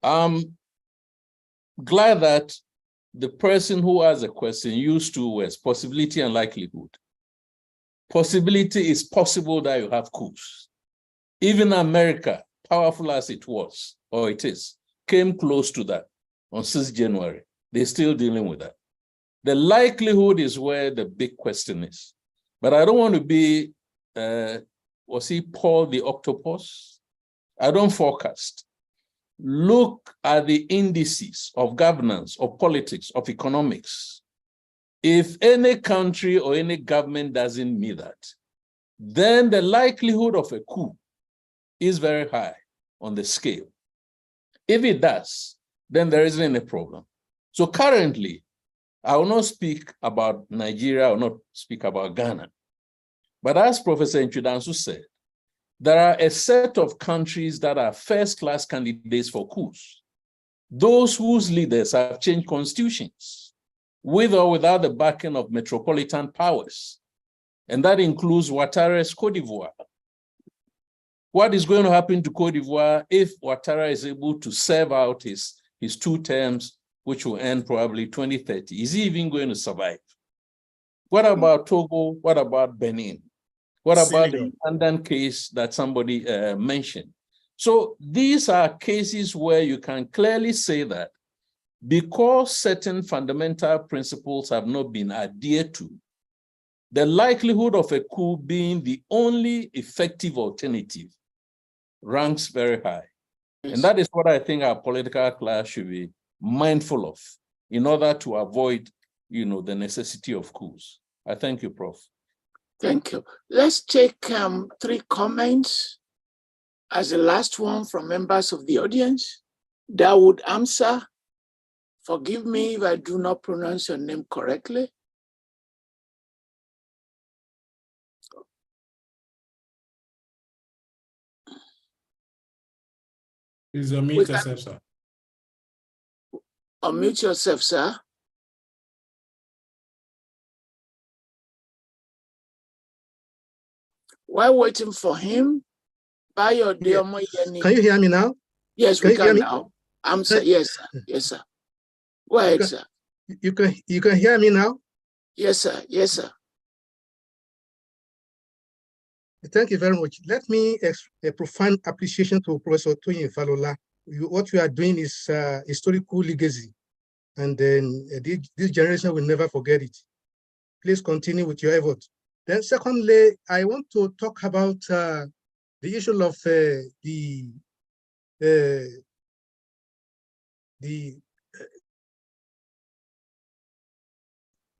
I'm glad that the person who asked the question used 2 words, possibility and likelihood. Possibility is possible that you have coups. Even America, powerful as it was, or it is, came close to that on 6th January. They're still dealing with that. The likelihood is where the big question is. But I don't want to be, was he Paul the Octopus? I don't forecast. Look at the indices of governance, of politics, of economics. If any country or any government doesn't meet that, then the likelihood of a coup is very high on the scale. If it does, then there isn't any problem. So currently, I will not speak about Nigeria, I will not speak about Ghana. But as Professor Antwi-Danso said, there are a set of countries that are first-class candidates for coups. Those whose leaders have changed constitutions, with or without the backing of metropolitan powers. And that includes Ouattara's Cote d'Ivoire. What is going to happen to Cote d'Ivoire if Ouattara is able to serve out his 2 terms, which will end probably 2030? Is he even going to survive? What about Togo? What about Benin? What about the Ugandan case that somebody mentioned? So these are cases where you can clearly say that because certain fundamental principles have not been adhered to, the likelihood of a coup being the only effective alternative ranks very high. Yes. And that is what I think our political class should be mindful of in order to avoid, the necessity of coups. I thank you, Prof. Thank you. Let's take 3 comments as the last one from members of the audience. Dawood Amsa, forgive me if I do not pronounce your name correctly. Please unmute yourself, sir. Unmute yourself, sir. While waiting for him, can you hear me now? Yes, we can now. Yes, sir. Yes, sir. Go ahead, sir. You can hear me now? Yes, sir. Yes, sir. Thank you very much. Let me express a profound appreciation to Professor Toyin Falola. What you are doing is historical legacy, and then this generation will never forget it. Please continue with your effort. Then secondly, I want to talk about the issue of the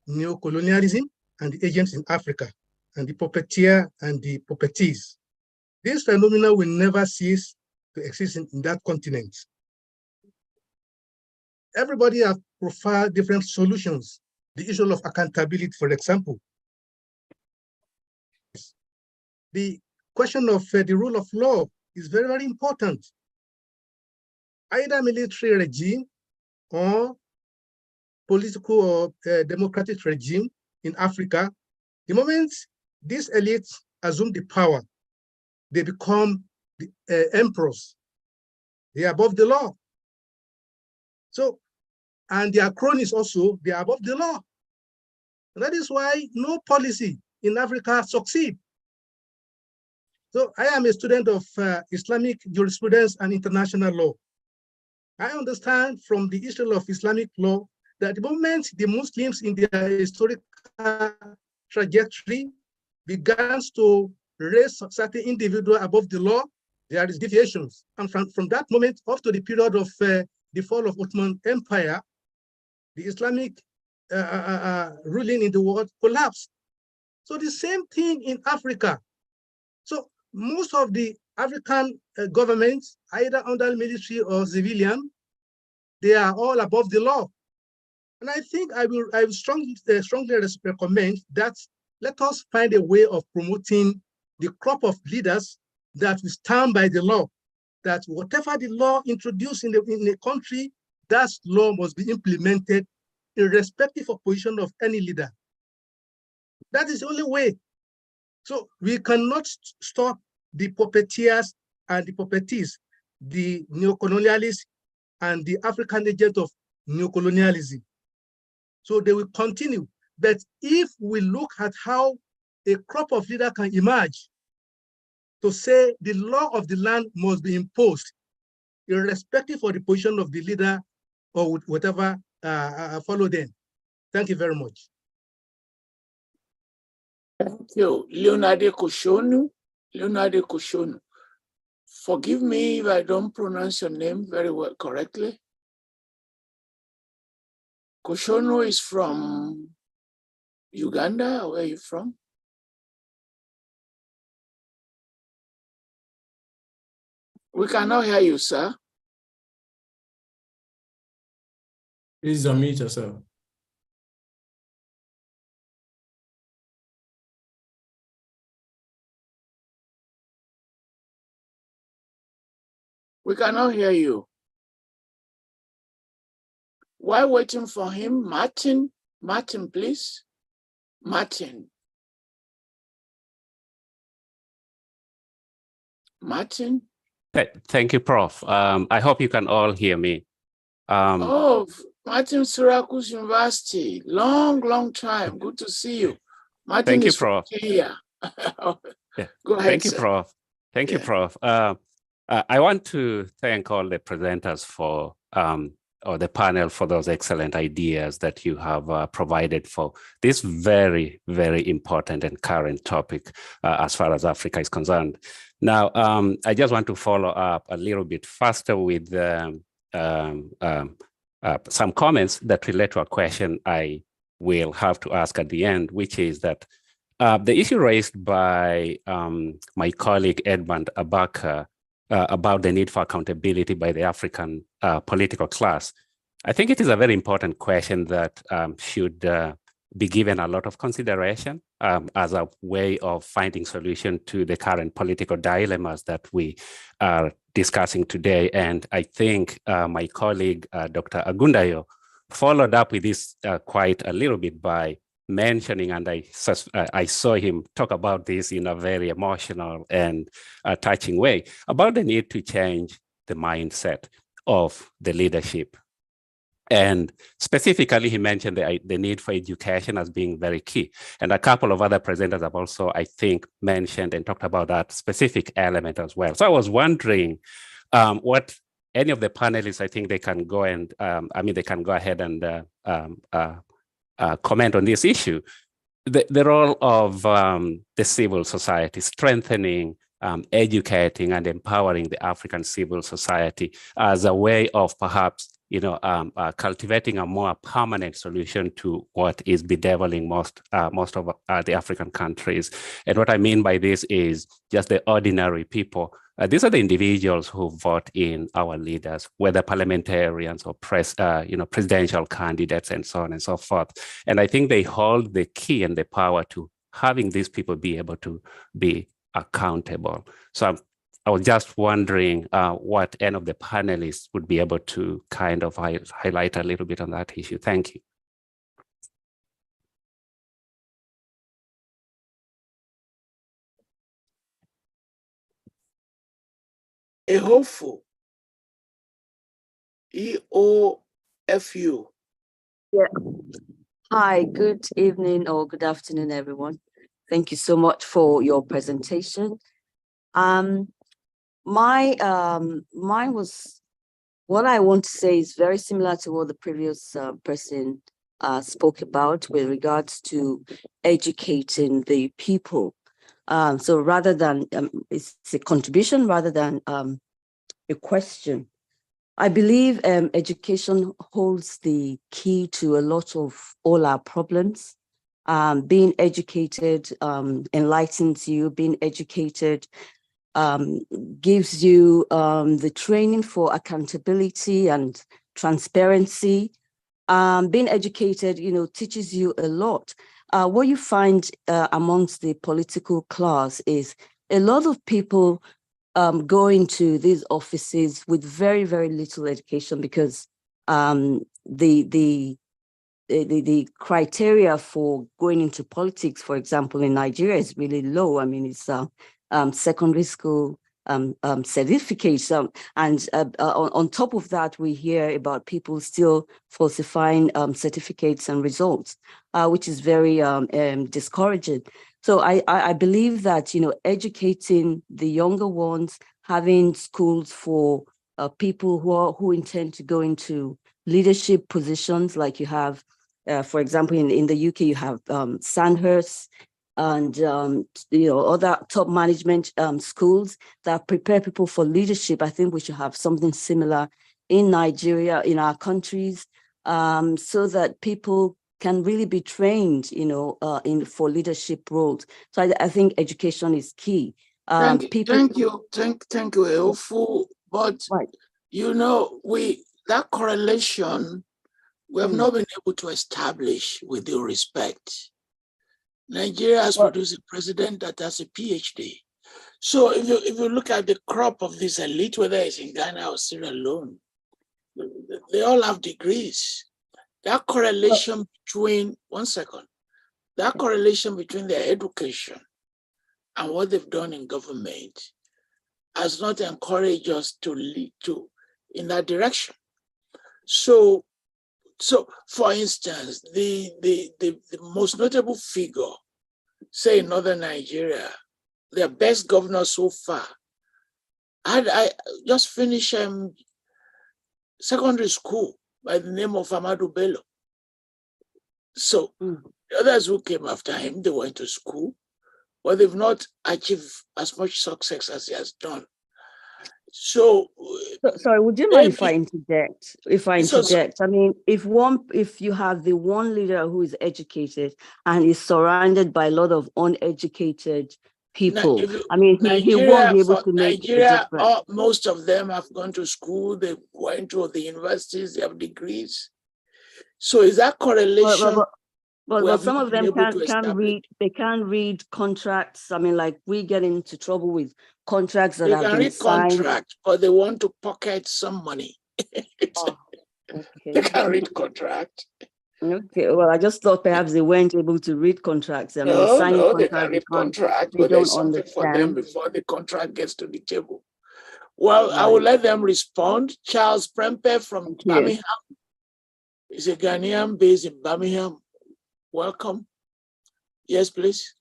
neo-colonialism and the agents in Africa, and the puppeteer and the puppeteers. This phenomenon will never cease to exist in that continent. Everybody has profiled different solutions. The issue of accountability, for example. The question of the rule of law is very, very important. Either military regime or political or democratic regime in Africa, the moment these elites assume the power, they become the emperors. They are above the law. So, and their cronies also, they are above the law. And that is why no policy in Africa succeeds. So I am a student of Islamic jurisprudence and international law. I understand from the history of Islamic law that the moment the Muslims in their historical trajectory began to raise certain individual above the law, there is deviations. And from that moment up to the period of the fall of Ottoman Empire, the Islamic ruling in the world collapsed. So the same thing in Africa. So most of the African governments, either under military or civilian, they are all above the law. And I think I will strongly recommend that let us find a way of promoting the crop of leaders that will stand by the law, that whatever the law introduced in the country, that law must be implemented irrespective of position of any leader. That is the only way. So we cannot stop the puppeteers and the puppeteers, the neo-colonialists and the African agent of neo-colonialism. So they will continue. But if we look at how a crop of leaders can emerge to say the law of the land must be imposed, irrespective of the position of the leader or whatever follow them. Thank you very much. Thank you. Leonardo Kushonu. Leonardo Kushonu. Forgive me if I don't pronounce your name very well correctly. Kushonu is from Uganda. Where are you from? We cannot hear you, sir. Please unmute yourself. We cannot hear you. While waiting for him, Martin, please. Martin. Thank you, Prof. I hope you can all hear me. Martin, Syracuse University. Long time. Good to see you. Martin, thank you, is Prof. Here. Yeah. Go ahead, Thank you, sir. Prof. Thank you, Prof. I want to thank all the presenters for or the panel for those excellent ideas that you have provided for this very, very important and current topic as far as Africa is concerned. Now, I just want to follow up a little bit faster with some comments that relate to a question I will have to ask at the end, which is that the issue raised by my colleague Edmund Abaka about the need for accountability by the African political class. I think it is a very important question that should be given a lot of consideration as a way of finding solution to the current political dilemmas that we are discussing today. And I think my colleague, Dr. Ogundayo, followed up with this quite a little bit by mentioning, and I saw him talk about this in a very emotional and touching way, about the need to change the mindset of the leadership. And specifically, he mentioned the need for education as being very key. And a couple of other presenters have also, I think, mentioned and talked about that specific element as well. So I was wondering what any of the panelists, I think they can go and, they can go ahead and comment on this issue. The role of the civil society, strengthening, educating and empowering the African civil society as a way of perhaps cultivating a more permanent solution to what is bedeviling most of the African countries. And what I mean by this is just the ordinary people. These are the individuals who vote in our leaders, whether parliamentarians or presidential candidates and so on and so forth. And I think they hold the key and the power to having these people be able to be accountable. So I was just wondering what any of the panelists would be able to kind of highlight a little bit on that issue. Thank you. Ehofu. E-O-F-U. Yeah. Hi, good evening or good afternoon, everyone. Thank you so much for your presentation. Mine was, what I want to say is very similar to what the previous person spoke about with regards to educating the people. So rather than, it's a contribution rather than a question. I believe education holds the key to a lot of all our problems. Being educated enlightens you, being educated gives you the training for accountability and transparency. Being educated, teaches you a lot. What you find amongst the political class is a lot of people go into these offices with very, very little education because the criteria for going into politics, for example, in Nigeria is really low. I mean, it's secondary school certificates. And on top of that, we hear about people still falsifying certificates and results, which is very discouraging. So I believe that, educating the younger ones, having schools for people who intend to go into leadership positions, like you have, for example, in the UK, you have Sandhurst and other top management schools that prepare people for leadership. I think we should have something similar in Nigeria, in our countries, so that people can really be trained, for leadership roles. So I think education is key. Thank you, Eofu. But right. That correlation we have not been able to establish, with due respect. Nigeria has produced a president that has a PhD. So if you look at the crop of this elite, whether it's in Ghana or Sierra Leone, they all have degrees. That correlation between, that correlation between their education and what they've done in government has not encouraged us to lead to in that direction. So for instance, the most notable figure, say in Northern Nigeria, their best governor so far, I just finished secondary school by the name of Amadou Bello. So the others who came after him, they went to school, but they've not achieved as much success as he has done. So sorry, would you mind if I interject? I mean, if you have the one leader who is educated and is surrounded by a lot of uneducated people, I mean, he won't be able to make a difference. Most of them have gone to school, they went to the universities, they have degrees. So is that correlation? But some of them can't read contracts. I mean, like, we get into trouble with contracts that have been signed. They can read contracts, but they want to pocket some money. They can read contract. Okay, well, I just thought perhaps they weren't able to read contracts. I mean, They can read contract, but there's something for them before the contract gets to the table. Well, I will let them respond. Charles Prempe from Birmingham is a Ghanaian based in Birmingham. Welcome. Yes, please.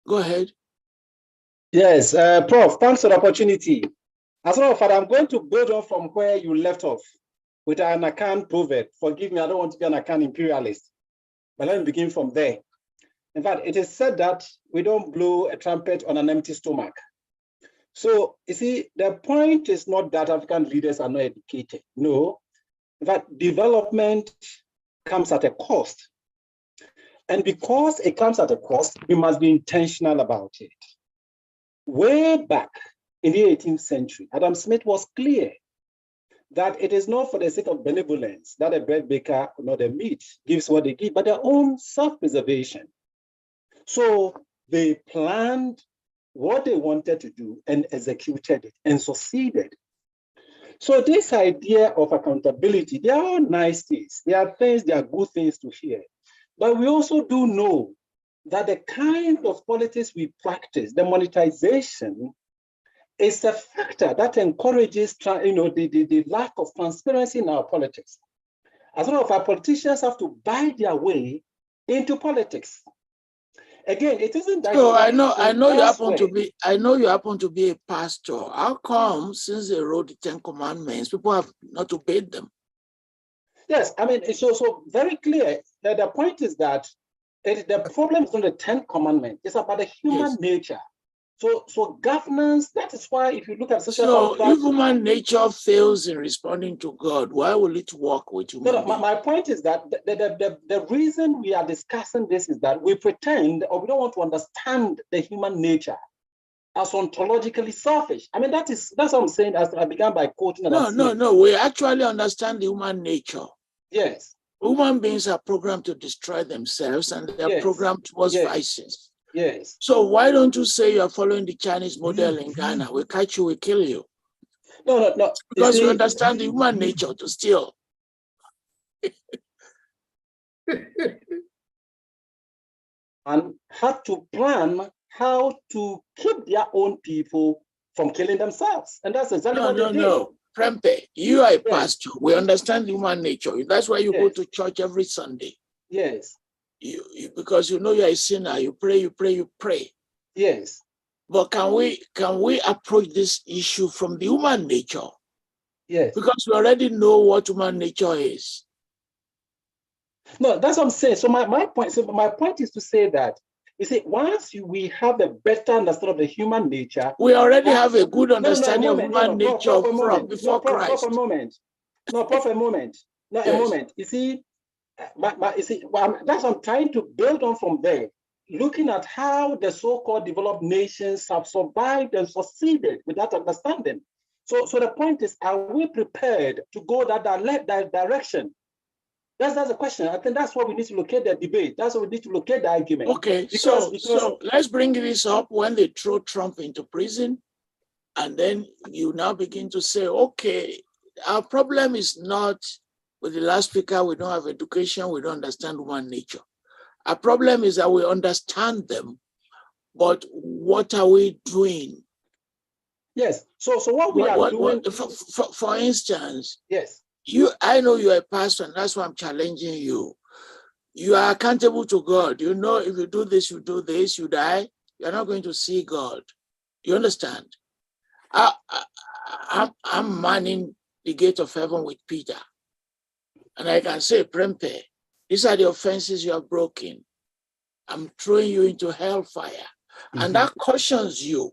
Go ahead. Yes, Prof, thanks for the opportunity. As a matter of fact, I'm going to build on from where you left off with an Akan proverb. Forgive me, I don't want to be an Akan imperialist, but let me begin from there. In fact, it is said that we don't blow a trumpet on an empty stomach. So, you see, the point is not that African leaders are not educated. No. In fact, development comes at a cost. And because it comes at a cost, we must be intentional about it. Way back in the 18th century, Adam Smith was clear that it is not for the sake of benevolence that a bread baker, not a meat, gives what they give, but their own self-preservation. So they planned what they wanted to do and executed it and succeeded. So this idea of accountability, they are all nice things. They are good things to hear. But we also do know that the kind of politics we practice, the monetization, is a factor that encourages the lack of transparency in our politics. As one of our politicians have to buy their way into politics. Again, it isn't that. So I know you happen to be a pastor. How come, since they wrote the 10 Commandments, people have not obeyed them? Yes, I mean, it's also very clear that the point is that the problem is not the 10 Commandments, it's about the human nature. So governance, that is why if you look at social contracts, if human nature fails in responding to God, why will it work with human beings? My point is that the reason we are discussing this is that we pretend or we don't want to understand the human nature as ontologically selfish. I mean, that's what I'm saying as I began by quoting. No, we actually understand the human nature. Yes. Human beings are programmed to destroy themselves and they are programmed towards vices. Yes. So why don't you say you are following the Chinese model in Ghana? We catch you, we kill you. No. Because we understand the human nature to steal. And had to plan how to keep their own people from killing themselves. And that's exactly what they did. No. Prempe, you are a pastor. We understand human nature. That's why you go to church every Sunday. Yes. Because you know you are a sinner. You pray. Yes. But can we approach this issue from the human nature? Yes. Because we already know what human nature is. No, that's what I'm saying. So my point is to say that, you see, once we have a better understanding of the human nature, we already have a good understanding of human nature before Christ. A moment. You see, that's what I'm trying to build on from there, looking at how the so-called developed nations have survived and succeeded with that understanding. So the point is, are we prepared to go that direction? That's the question. I think that's what we need to locate the debate. That's what we need to locate the argument. Okay, so let's bring this up when they throw Trump into prison. And then you now begin to say, okay, our problem is not with the last speaker, we don't have education, we don't understand human nature. Our problem is that we understand them, but what are we doing? Yes, so what we are doing... For instance, yes. I know you're a pastor, and that's why I'm challenging you. You are accountable to God. You know, if you do this, you die, you're not going to see God. You understand? I'm manning the gate of heaven with Peter. And I can say, Prempe, these are the offenses you have broken. I'm throwing you into hellfire. Mm-hmm. And that cautions you.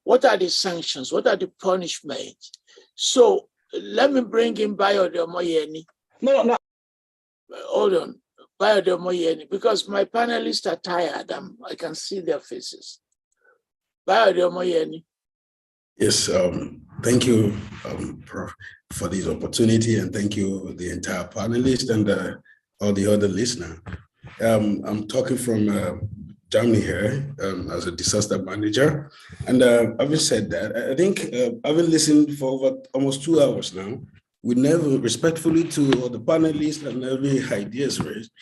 What are the sanctions? What are the punishments? So let me bring in Biodun Ogundayo. No. Hold on. Biodun Ogundayo, because my panelists are tired. I can see their faces. Biodun Ogundayo. Yes, thank you, Prof, for this opportunity, and thank you, the entire panelists and all the other listeners. I'm talking from Germany here as a disaster manager, and having said that, I think having listened for over almost 2 hours now, we never, respectfully to all the panelists and every ideas raised,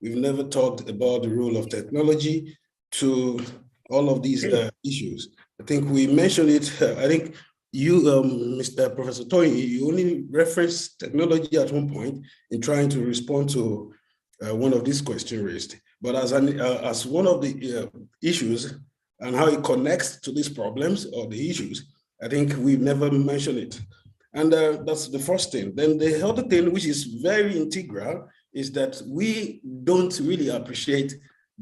we've never talked about the role of technology to all of these issues. I think we mentioned it. I think you, Mr. Professor Toyin, you only referenced technology at one point in trying to respond to one of these questions raised. But as one of the issues and how it connects to these problems or the issues, I think we've never mentioned it. And that's the first thing. Then the other thing, which is very integral, is that we don't really appreciate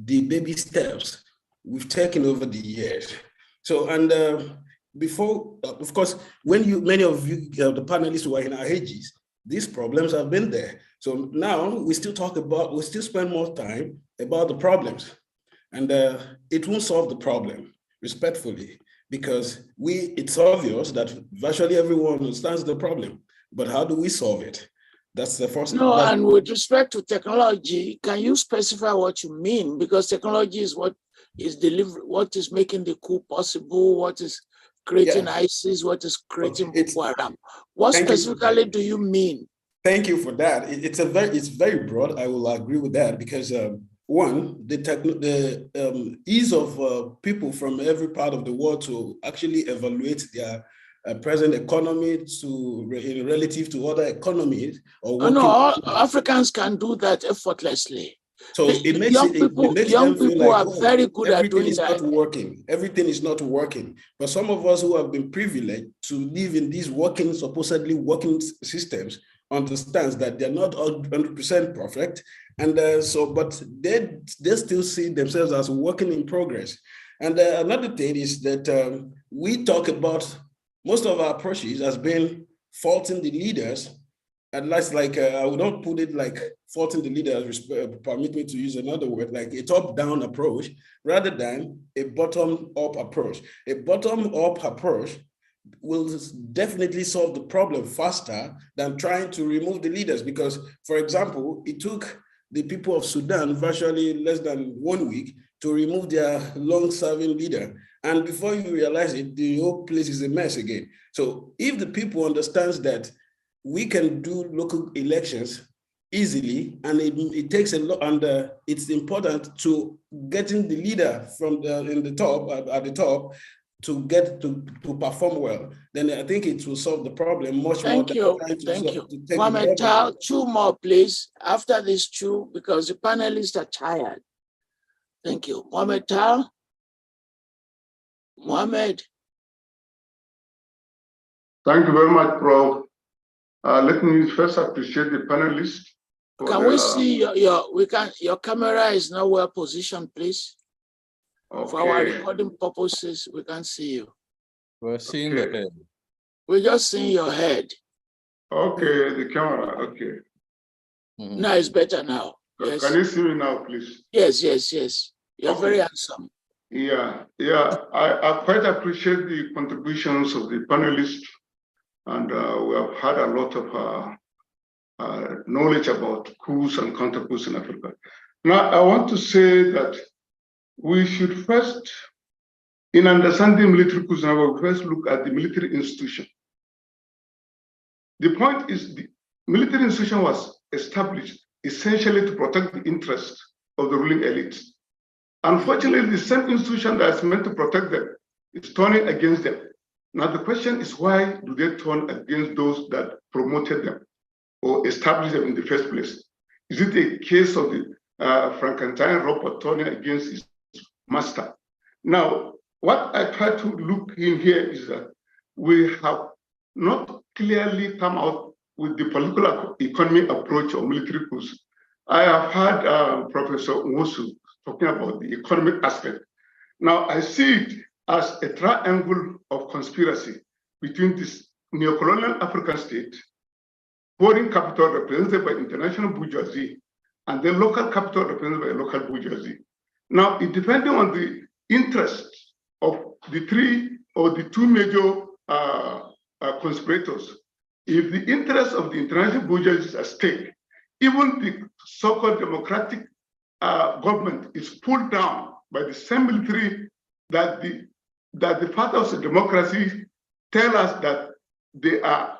the baby steps we've taken over the years. So, and before, of course, when many of you, the panelists who are in our ages, these problems have been there. So now we still spend more time about the problems, and it won't solve the problem, respectfully, because it's obvious that virtually everyone understands the problem, but how do we solve it? That's the first. No, and with respect to technology, can you specify what you mean? Because technology is what is making the coup possible, what is creating ISIS, what is creating Boko Haram. What specifically do you mean? Thank you for that. It's very broad. I will agree with that because one, the ease of people from every part of the world to actually evaluate their present economy in relative to other economies. All Africans can do that effortlessly. So it makes young people are very good at doing that. Everything is not working. Everything is not working. But some of us who have been privileged to live in these supposedly working systems understands that they're not 100% perfect. And but they still see themselves as working in progress. And another thing is that we talk about most of our approaches as being faulting the leaders. And that's like, I would not put it like faulting the leaders, permit me to use another word, like a top-down approach rather than a bottom-up approach. A bottom-up approach will definitely solve the problem faster than trying to remove the leaders. Because, for example, it took the people of Sudan virtually less than 1 week to remove their long-serving leader. And before you realize it, the whole place is a mess again. So if the people understands that we can do local elections easily, and it takes a lot, and it's important to getting the leader from at the top to perform well. Then I think it will solve the problem much more. Thank you. Mohamed Tal, 2 more, please. After these 2, because the panelists are tired. Thank you, Mohamed Tal. Mohamed. Thank you very much, Prof. Let me first appreciate the panelists. Can we see your camera is not well positioned, please? Okay. For our recording purposes, we can't see you. We're seeing the head. We're just seeing your head. Okay, the camera, okay. No, it's better now. Yes. Can you see me now, please? Yes. You're very handsome. Yeah. I quite appreciate the contributions of the panelists. And we have had a lot of knowledge about coups and counter-coups in Africa. Now, I want to say that we should first, in understanding military coups, we first look at the military institution. The point is the military institution was established essentially to protect the interests of the ruling elite. Unfortunately, the same institution that is meant to protect them is turning against them. Now, the question is, why do they turn against those that promoted them or established them in the first place? Is it a case of the Frankenstein robot turning against his master? Now, what I try to look in here is that we have not clearly come out with the political economy approach of military coups. I have heard Professor Nwosu talking about the economic aspect. Now, I see it as a triangle of conspiracy between this neocolonial African state, foreign capital represented by international bourgeoisie, and the local capital represented by local bourgeoisie. Now, it depending on the interests of the three or the two major conspirators, if the interests of the international bourgeoisie is at stake, even the so-called democratic government is pulled down by the same military that the fathers of democracy tell us that they are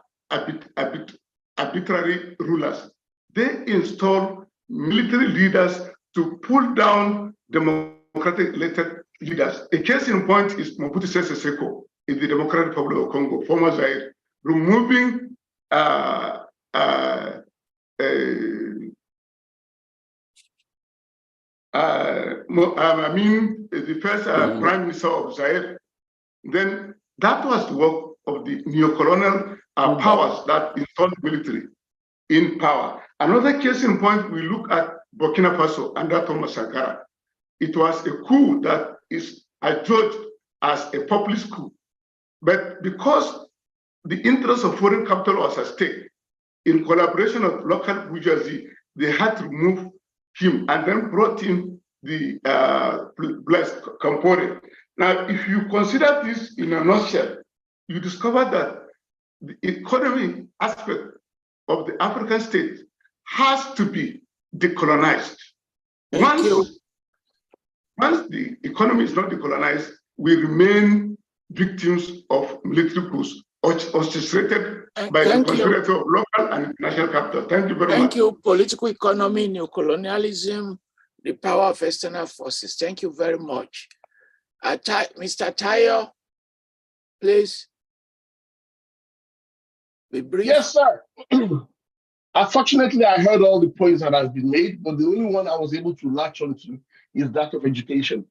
arbitrary rulers. They install military leaders to pull down democratic elected leaders. A case in point is Mobutu Sese Seko in the Democratic Republic of Congo, former Zaire, removing the first prime minister of Zaire. Then that was the work of the neocolonial powers that installed military in power. Another case in point, we look at Burkina Faso under Thomas Sankara. It was a coup that is adjudged as a populist coup. But because the interest of foreign capital was at stake, in collaboration of local bourgeoisie, they had to remove him and then brought in the Blaise Compaoré. Now, if you consider this in a nutshell, you discover that the economic aspect of the African state has to be decolonized. Once the economy is not decolonized, we remain victims of military coups orchestrated by the conspiracy of local and international capital. Thank you very much. Thank you. Political economy, neocolonialism, the power of external forces. Thank you very much. Mr. Tayo, please. Be brief. Yes, sir. Unfortunately, I heard all the points that have been made, but the only one I was able to latch onto is that of education.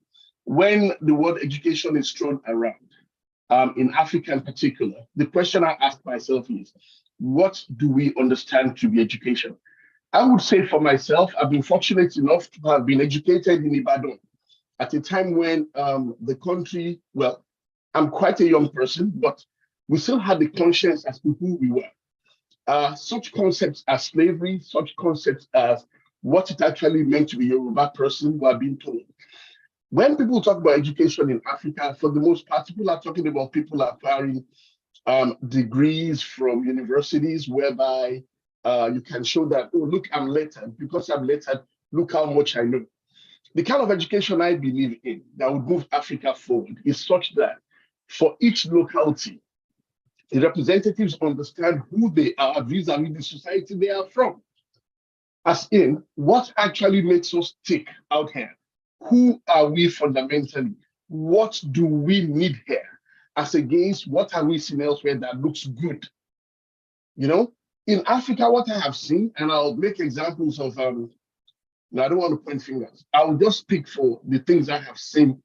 When the word education is thrown around, in Africa in particular, the question I ask myself is, what do we understand to be education? I would say for myself, I've been fortunate enough to have been educated in Ibadan at a time when the country, well, I'm quite a young person, but we still had the conscience as to who we were. Such concepts as slavery, such concepts as what it actually meant to be a Yoruba person were being told. When people talk about education in Africa, for the most part, people are talking about people acquiring degrees from universities whereby you can show that, oh, look, I'm lettered. Because I'm lettered, look how much I know. The kind of education I believe in that would move Africa forward is such that for each locality, the representatives understand who they are vis-a-vis the society they are from. As in, what actually makes us tick out here? Who are we fundamentally? What do we need here? As against what are we seeing elsewhere that looks good? You know, in Africa, what I have seen, and I'll make examples of, now I don't want to point fingers. I'll just speak for the things I have seen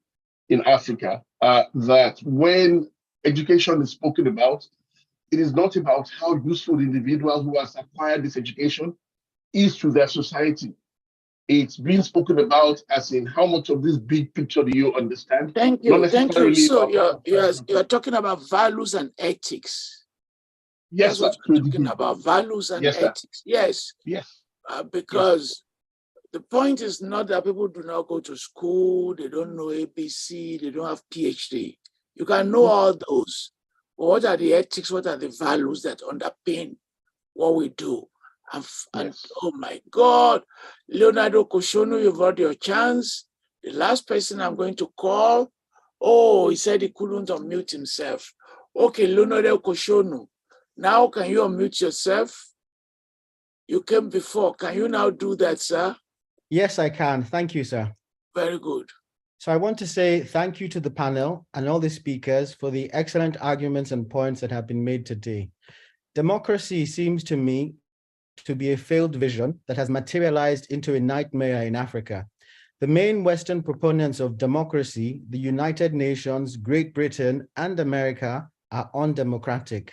in Africa, that when education is spoken about, it is not about how useful the individual who has acquired this education is to their society. It's being spoken about as in how much of this big picture do you understand? Thank you. Thank you. So you're talking about values and ethics. Yes, that's what you're talking about, values and ethics. Yes. Yes. Because the point is not that people do not go to school, they don't know ABC, they don't have PhD. You can know all those, What are the ethics? What are the values that underpin what we do? And oh my God, Leonardo Koshonu, you've got your chance. The last person I'm going to call, oh, he said he couldn't unmute himself. Okay, Leonardo Koshonu, now can you unmute yourself? You came before. Can you now do that, sir? Yes, I can. Thank you, sir. Very good. So I want to say thank you to the panel and all the speakers for the excellent arguments and points that have been made today. Democracy seems to me to be a failed vision that has materialized into a nightmare in Africa. The main Western proponents of democracy, the United Nations, Great Britain, and America, are undemocratic.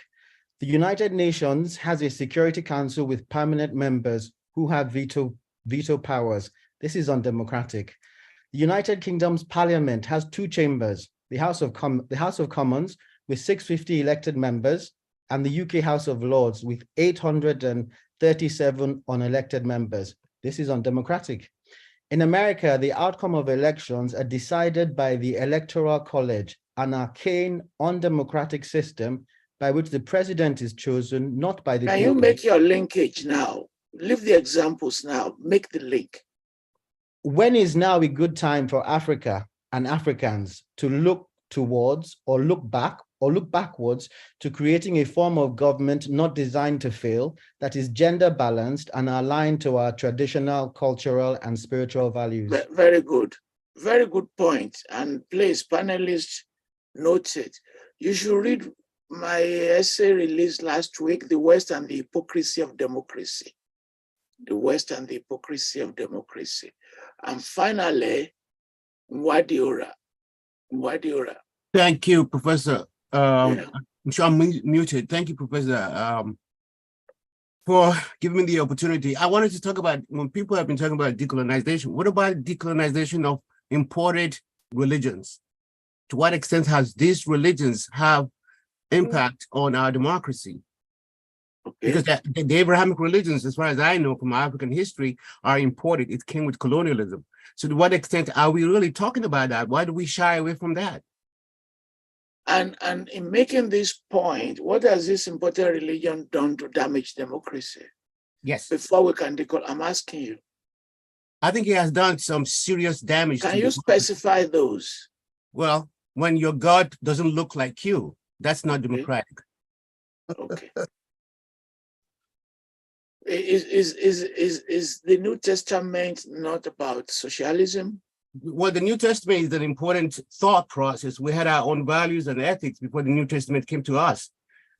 The United Nations has a Security Council with permanent members who have veto powers. This is undemocratic. The United Kingdom's Parliament has two chambers, the House of Commons with 650 elected members, and the UK House of Lords with 837 unelected members. This is undemocratic. In America, the outcome of elections are decided by the Electoral College, an arcane, undemocratic system by which the president is chosen, not by the people. Can you make your linkage now? Leave the examples now. Make the link. When is now a good time for Africa and Africans to look towards or look back or look backwards to creating a form of government not designed to fail, that is gender balanced and aligned to our traditional, cultural, and spiritual values? Very good. Very good point. And please, panelists, note it. You should read my essay released last week, The West and the Hypocrisy of Democracy. The West and the Hypocrisy of Democracy. And finally, Mwadiora. Thank you, Professor. I'm sure I'm muted. Thank you, Professor, for giving me the opportunity. I wanted to talk about, when people have been talking about decolonization, what about decolonization of imported religions? To what extent has these religions have impact on our democracy? Because the Abrahamic religions, as far as I know from African history, are imported. It came with colonialism. So to what extent are we really talking about that? Why do we shy away from that? And in making this point, what has this imported religion done to damage democracy? Yes. Before we can decode, I'm asking you. I think it has done some serious damage. Can you specify those? Well, when your God doesn't look like you, that's not democratic. Okay. Is the New Testament not about socialism? Well, the New Testament is an important thought process. We had our own values and ethics before the New Testament came to us.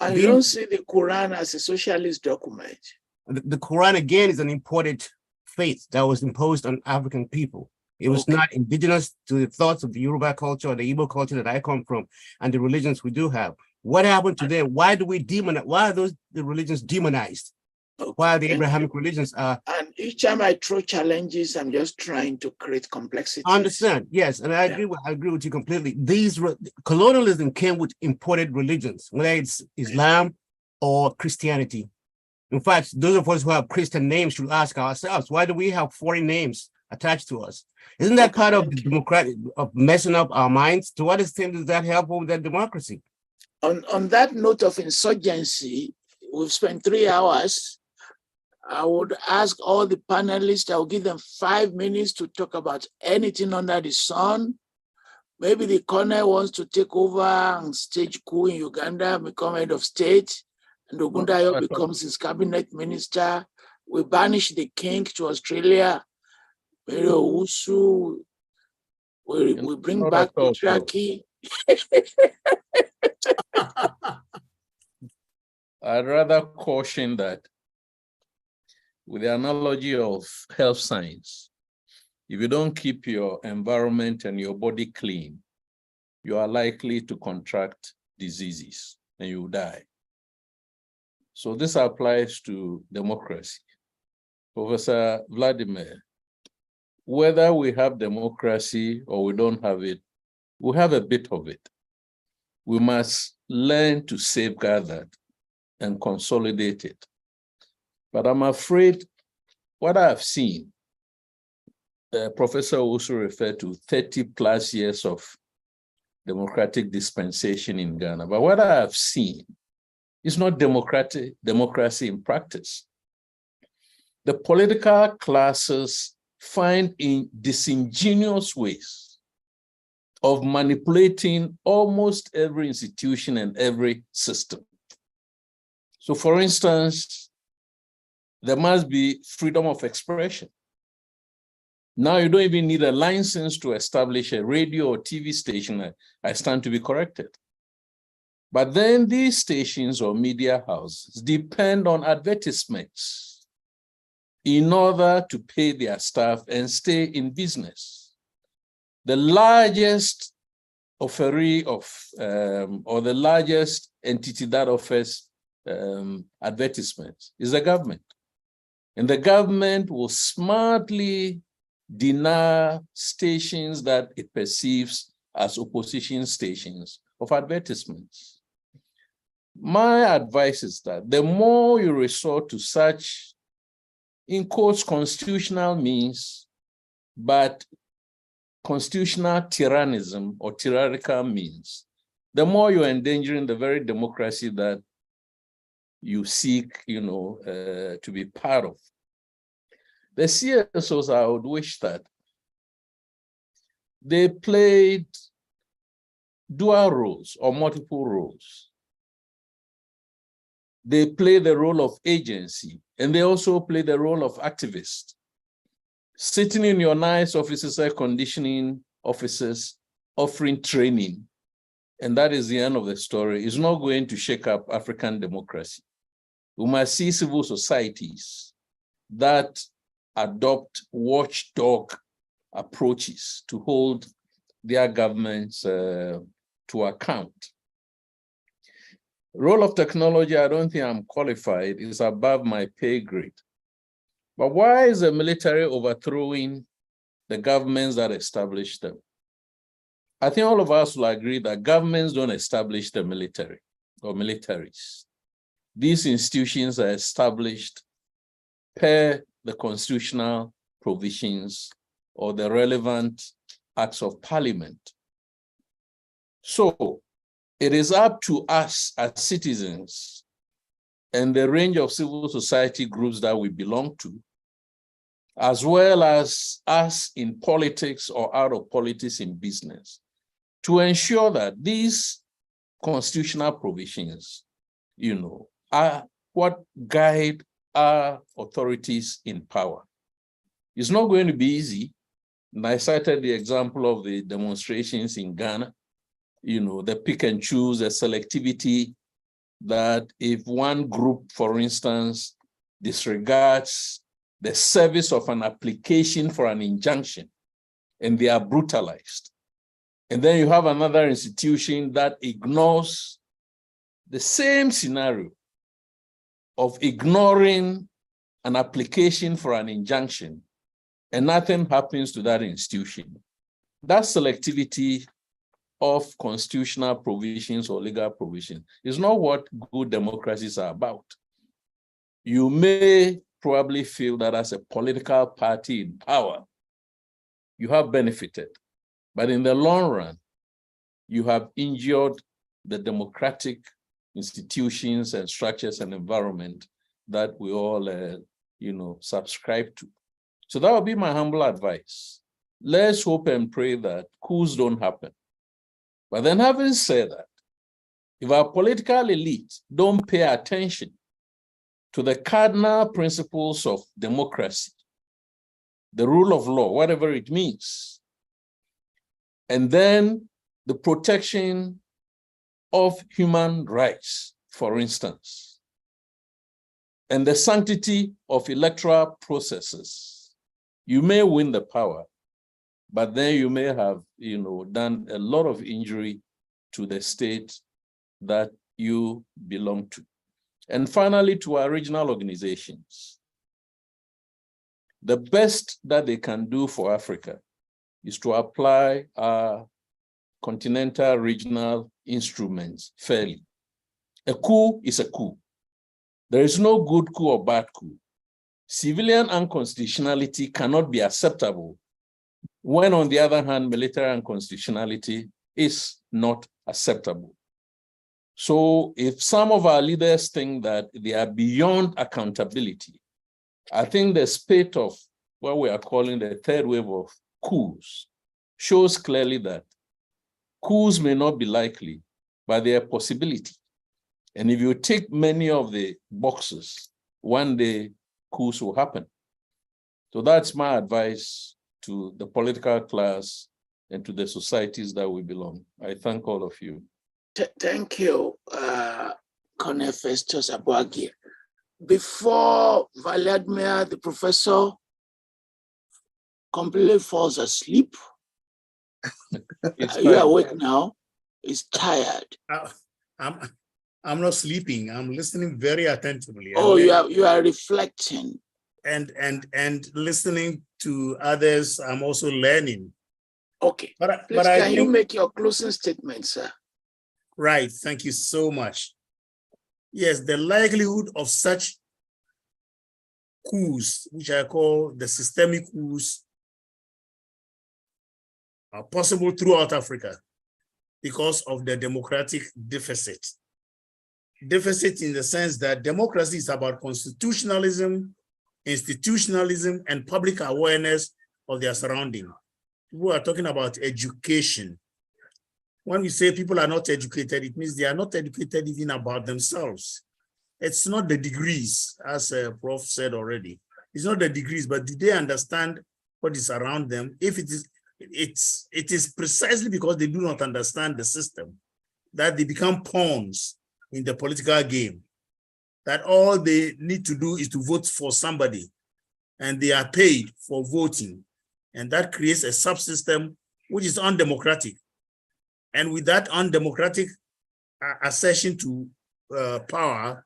And you don't see the Quran as a socialist document. The Quran, again, is an imported faith that was imposed on African people. It was not indigenous to the thoughts of the Yoruba culture or the Igbo culture that I come from and the religions we do have. What happened to them? Why do we demonize? Why are the religions demonized? Why are the Abrahamic religions are? And each time I throw challenges, I'm just trying to create complexity. I understand, yes, and I agree with you completely. Colonialism came with imported religions, whether it's Islam or Christianity. In fact, those of us who have Christian names should ask ourselves, why do we have foreign names attached to us? Isn't that part of the democratic of messing up our minds? To what extent does that help with that democracy? On that note of insurgency, we've spent 3 hours. I would ask all the panelists, I will give them 5 minutes to talk about anything under the sun. Maybe the colonel wants to take over and stage coup in Uganda, become head of state, and Ogundayo becomes his cabinet minister. We banish the king to Australia. We bring back patriarchy. I'd rather caution that with the analogy of health science, if you don't keep your environment and your body clean, you are likely to contract diseases and you die. So this applies to democracy. Professor Vladimir, whether we have democracy or we don't have it, we have a bit of it. We must learn to safeguard that and consolidate it. But I'm afraid what I've seen, Professor also referred to 30 plus years of democratic dispensation in Ghana. But what I have seen is not democracy in practice. The political classes find in disingenuous ways of manipulating almost every institution and every system. So for instance, there must be freedom of expression. Now you don't even need a license to establish a radio or TV station. I stand to be corrected. But then these stations or media houses depend on advertisements in order to pay their staff and stay in business. The largest offeree of, or the largest entity that offers advertisements is the government. And the government will smartly deny stations that it perceives as opposition stations of advertisements. My advice is that the more you resort to such, in quotes, constitutional means, but constitutional tyrannism or tyrannical means, the more you're endangering the very democracy that you seek, to be part of. The CSOs, I would wish that they played dual roles or multiple roles. They play the role of agency, and they also play the role of activist. Sitting in your nice offices, air conditioning offices, offering training, and that is the end of the story, is not going to shake up African democracy. We must see civil societies that adopt watchdog approaches to hold their governments to account. Role of technology, I don't think I'm qualified, is above my pay grade. But why is the military overthrowing the governments that established them? I think all of us will agree that governments don't establish the military or militaries. These institutions are established per the constitutional provisions or the relevant acts of parliament. So it is up to us as citizens and the range of civil society groups that we belong to, as well as us in politics or out of politics in business, to ensure that these constitutional provisions, are what guide our authorities in power. It's not going to be easy. And I cited the example of the demonstrations in Ghana, the pick and choose, the selectivity, that if one group, for instance, disregards the service of an application for an injunction and they are brutalized, and then you have another institution that ignores the same scenario of ignoring an application for an injunction, and nothing happens to that institution. That selectivity of constitutional provisions or legal provisions is not what good democracies are about. You may probably feel that as a political party in power, you have benefited, but in the long run, you have injured the democratic institutions and structures and environment that we all, subscribe to. So that would be my humble advice. Let's hope and pray that coups don't happen. But then having said that, if our political elite don't pay attention to the cardinal principles of democracy, the rule of law, whatever it means, and then the protection of human rights, for instance, and the sanctity of electoral processes, you may win the power, but then you may have, done a lot of injury to the state that you belong to. And finally, to our regional organizations, the best that they can do for Africa is to apply our continental regional instruments fairly. A coup is a coup. There is no good coup or bad coup. Civilian unconstitutionality cannot be acceptable when, on the other hand, military unconstitutionality is not acceptable. So if some of our leaders think that they are beyond accountability, I think the spate of what we are calling the third wave of coups shows clearly that coups may not be likely, but they are a possibility. And if you tick many of the boxes, one day coups will happen. So that's my advice to the political class and to the societies that we belong. I thank all of you. Thank you, Colonel Festus Aboagye. Before Vladimir, the professor, completely falls asleep, are you awake now? He's tired. I'm not sleeping. I'm listening very attentively. Oh, you are reflecting. And listening to others, I'm also learning. Okay. Please, can you make your closing statement, sir? Right. Thank you so much. Yes, the likelihood of such coups, which I call the systemic coups, are possible throughout Africa because of the democratic deficit. Deficit in the sense that democracy is about constitutionalism, institutionalism, and public awareness of their surrounding. People are talking about education. When we say people are not educated, it means they are not educated even about themselves. It's not the degrees, as Prof said already. It's not the degrees, but do they understand what is around them? If it is precisely because they do not understand the system that they become pawns in the political game, that all they need to do is to vote for somebody and they are paid for voting. And that creates a subsystem which is undemocratic. And with that undemocratic accession to power,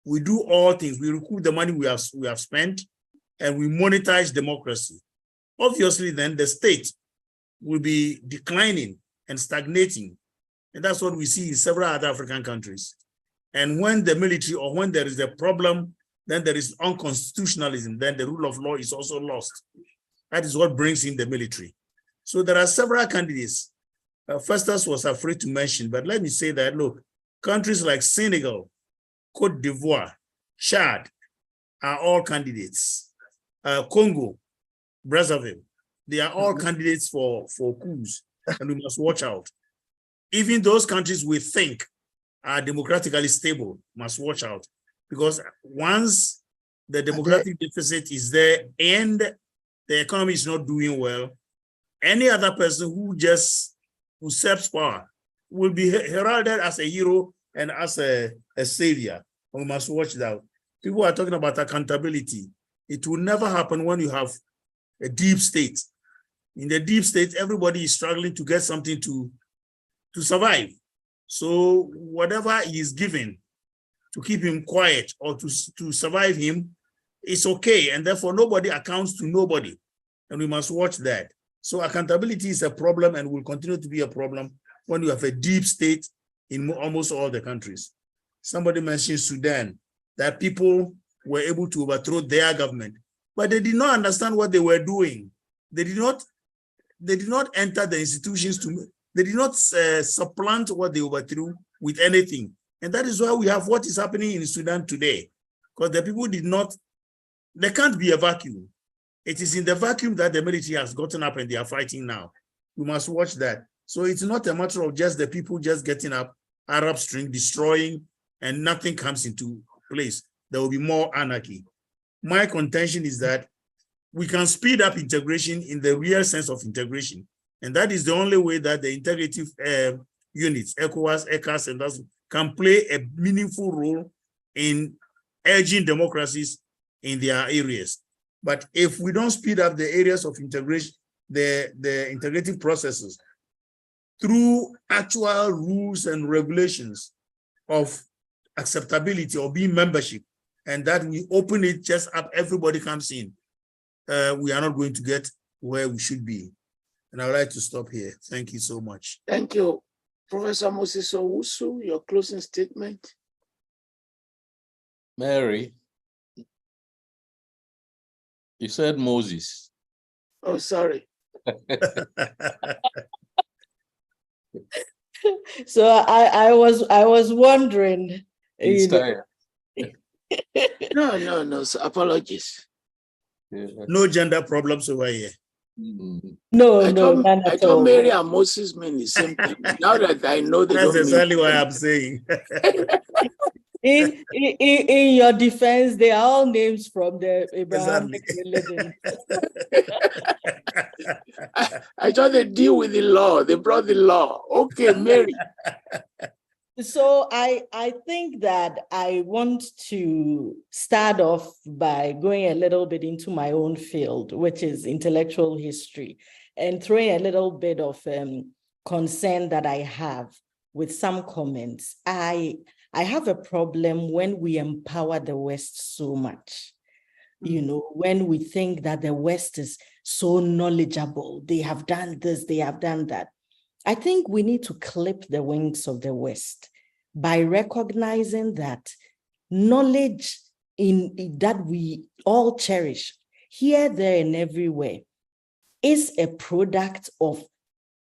we do all things. We recoup the money we have spent and we monetize democracy. Obviously, then the state will be declining and stagnating. And that's what we see in several other African countries. And when the military or when there is a problem, then there is unconstitutionalism, then the rule of law is also lost. That is what brings in the military. So there are several candidates. Festus was afraid to mention, but let me say that, look, countries like Senegal, Cote d'Ivoire, Chad are all candidates. Congo, Brazzaville, they are all candidates for coups, and we must watch out. Even those countries we think are democratically stable must watch out, because once the democratic deficit is there and the economy is not doing well, any other person who just usurps power will be heralded as a hero and as a savior. We must watch that. People are talking about accountability. It will never happen when you have a deep state. In the deep state, everybody is struggling to get something to survive. So whatever he is given to keep him quiet or to survive him, it's okay. And therefore nobody accounts to nobody. And we must watch that. So accountability is a problem and will continue to be a problem when you have a deep state in almost all the countries. Somebody mentioned Sudan, that people were able to overthrow their government, but they did not understand what they were doing. They did not enter the institutions they did not supplant what they overthrew with anything. And that is why we have what is happening in Sudan today, because the people there can't be a vacuum. It is in the vacuum that the military has gotten up and they are fighting now. We must watch that. So it's not a matter of just the people just getting up, Arab Spring, destroying, and nothing comes into place. There will be more anarchy. My contention is that we can speed up integration in the real sense of integration. And that is the only way that the integrative units, ECOWAS, ECAS, and others can play a meaningful role in urging democracies in their areas. But if we don't speed up the areas of integration, the integrative processes through actual rules and regulations of acceptability or being membership, and that we open it just up, everybody comes in, we are not going to get where we should be. And I would like to stop here. Thank you so much. Thank you. Professor Moses Owusu, your closing statement. Mary, you said Moses. Oh, sorry. So I was wondering. He's tired. No, so apologies. No gender problems over here. No, I none I at thought all. Mary and Moses mean the same thing. Now that I know they That's don't exactly mean what I'm saying. In your defense, they are all names from the Abrahamic religion. I thought they deal with the law. They brought the law. Okay, Mary. So I think that I want to start off by going a little bit into my own field, which is intellectual history, and throwing a little bit of concern that I have with some comments. I have a problem when we empower the West so much. You know, when we think that the West is so knowledgeable, they have done this, they have done that. I think we need to clip the wings of the West by recognizing that knowledge that we all cherish, here, there, and everywhere, is a product of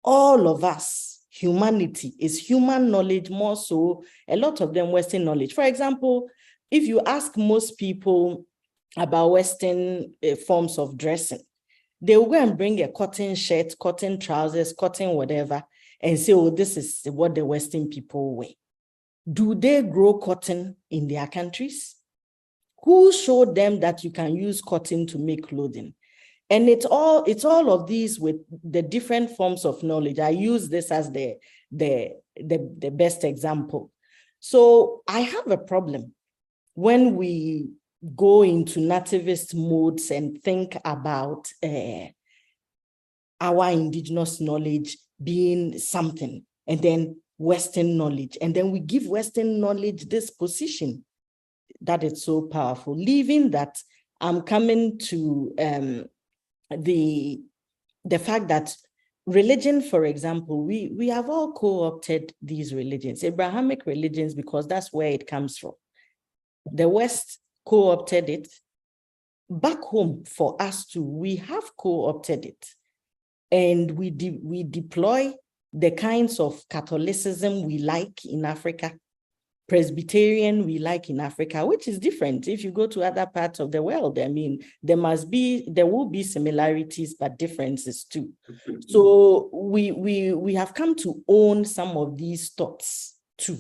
all of us. Humanity is human knowledge, more so, a lot of them Western knowledge. For example, if you ask most people about Western forms of dressing, they will go and bring a cotton shirt, cotton trousers, cotton whatever, and say, oh, this is what the Western people wear. Do they grow cotton in their countries? Who showed them that you can use cotton to make clothing? And it's all of these with the different forms of knowledge. I use this as the best example. So I have a problem when we go into nativist modes and think about our indigenous knowledge being something, and then Western knowledge, and then we give Western knowledge this position that it's so powerful. Leaving that, I'm coming to the fact that religion, for example, we have all co-opted these religions, Abrahamic religions, because that's where it comes from. The West co-opted it. Back home for us too, we have co-opted it. And we deploy the kinds of Catholicism we like in Africa, Presbyterian we like in Africa, which is different. If you go to other parts of the world, I mean, there will be similarities, but differences too. So we have come to own some of these thoughts too.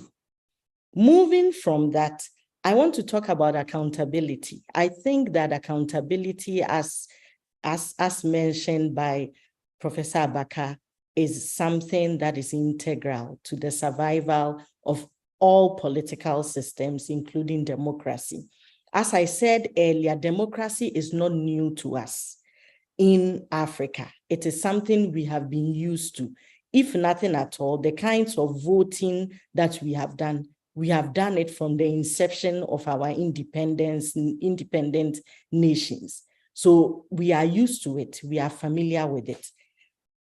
Moving from that, I want to talk about accountability. I think that accountability, as mentioned by Professor Abaka, is something that is integral to the survival of all political systems, including democracy. As I said earlier, democracy is not new to us in Africa. It is something we have been used to. If nothing at all, the kinds of voting that we have done it from the inception of our independent nations. So we are used to it. We are familiar with it.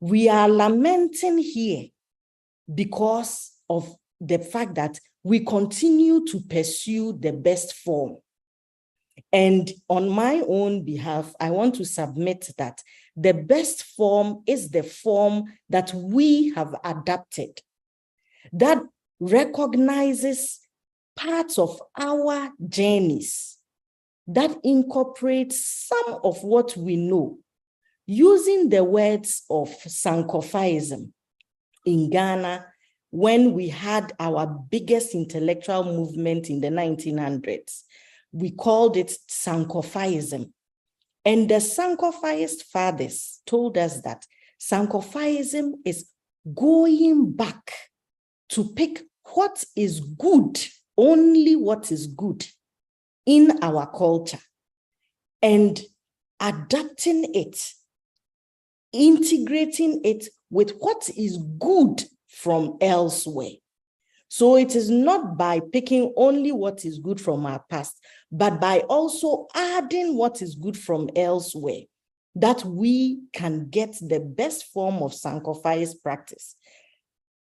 We are lamenting here because of the fact that we continue to pursue the best form. And on my own behalf, I want to submit that the best form is the form that we have adapted, that recognizes parts of our journeys, that incorporates some of what we know. Using the words of Sankophaism in Ghana, when we had our biggest intellectual movement in the 1900s, we called it Sankophaism. And the Sankophaist fathers told us that Sankophaism is going back to pick what is good, only what is good in our culture, and adapting it, integrating it with what is good from elsewhere. So it is not by picking only what is good from our past, but by also adding what is good from elsewhere, that we can get the best form of Sankophaist practice.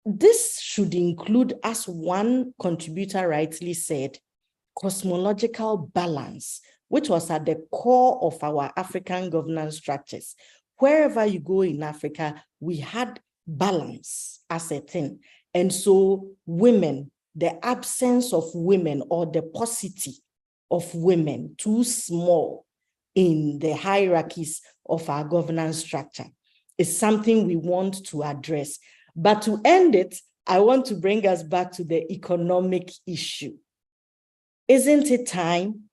This should include, as one contributor rightly said, cosmological balance, which was at the core of our African governance structures. Wherever you go in Africa, we had balance as a thing. And so women, the absence of women or the paucity of women too small in the hierarchies of our governance structure is something we want to address. But to end it, I want to bring us back to the economic issue. Isn't it time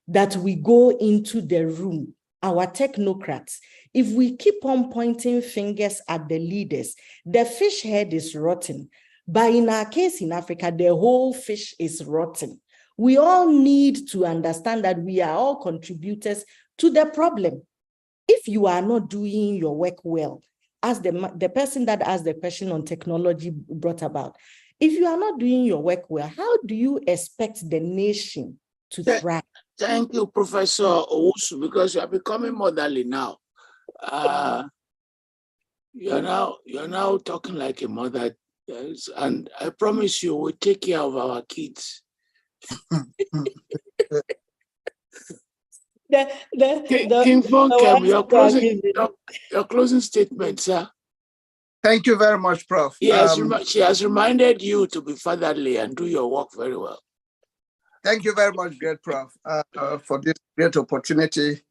that we go into the room, our technocrats? If we keep on pointing fingers at the leaders, the fish head is rotten. But in our case in Africa, the whole fish is rotten. We all need to understand that we are all contributors to the problem. If you are not doing your work well, as the person that asked the question on technology brought about, if you are not doing your work well, how do you expect the nation to thrive? Thank you, Professor Owusu, because you are becoming motherly now. You're now talking like a mother, and I promise you, we'll take care of our kids. King Fuankem, your closing statement, sir. Thank you very much, Prof. She has reminded you to be fatherly and do your work very well. Thank you very much, great Prof, for this great opportunity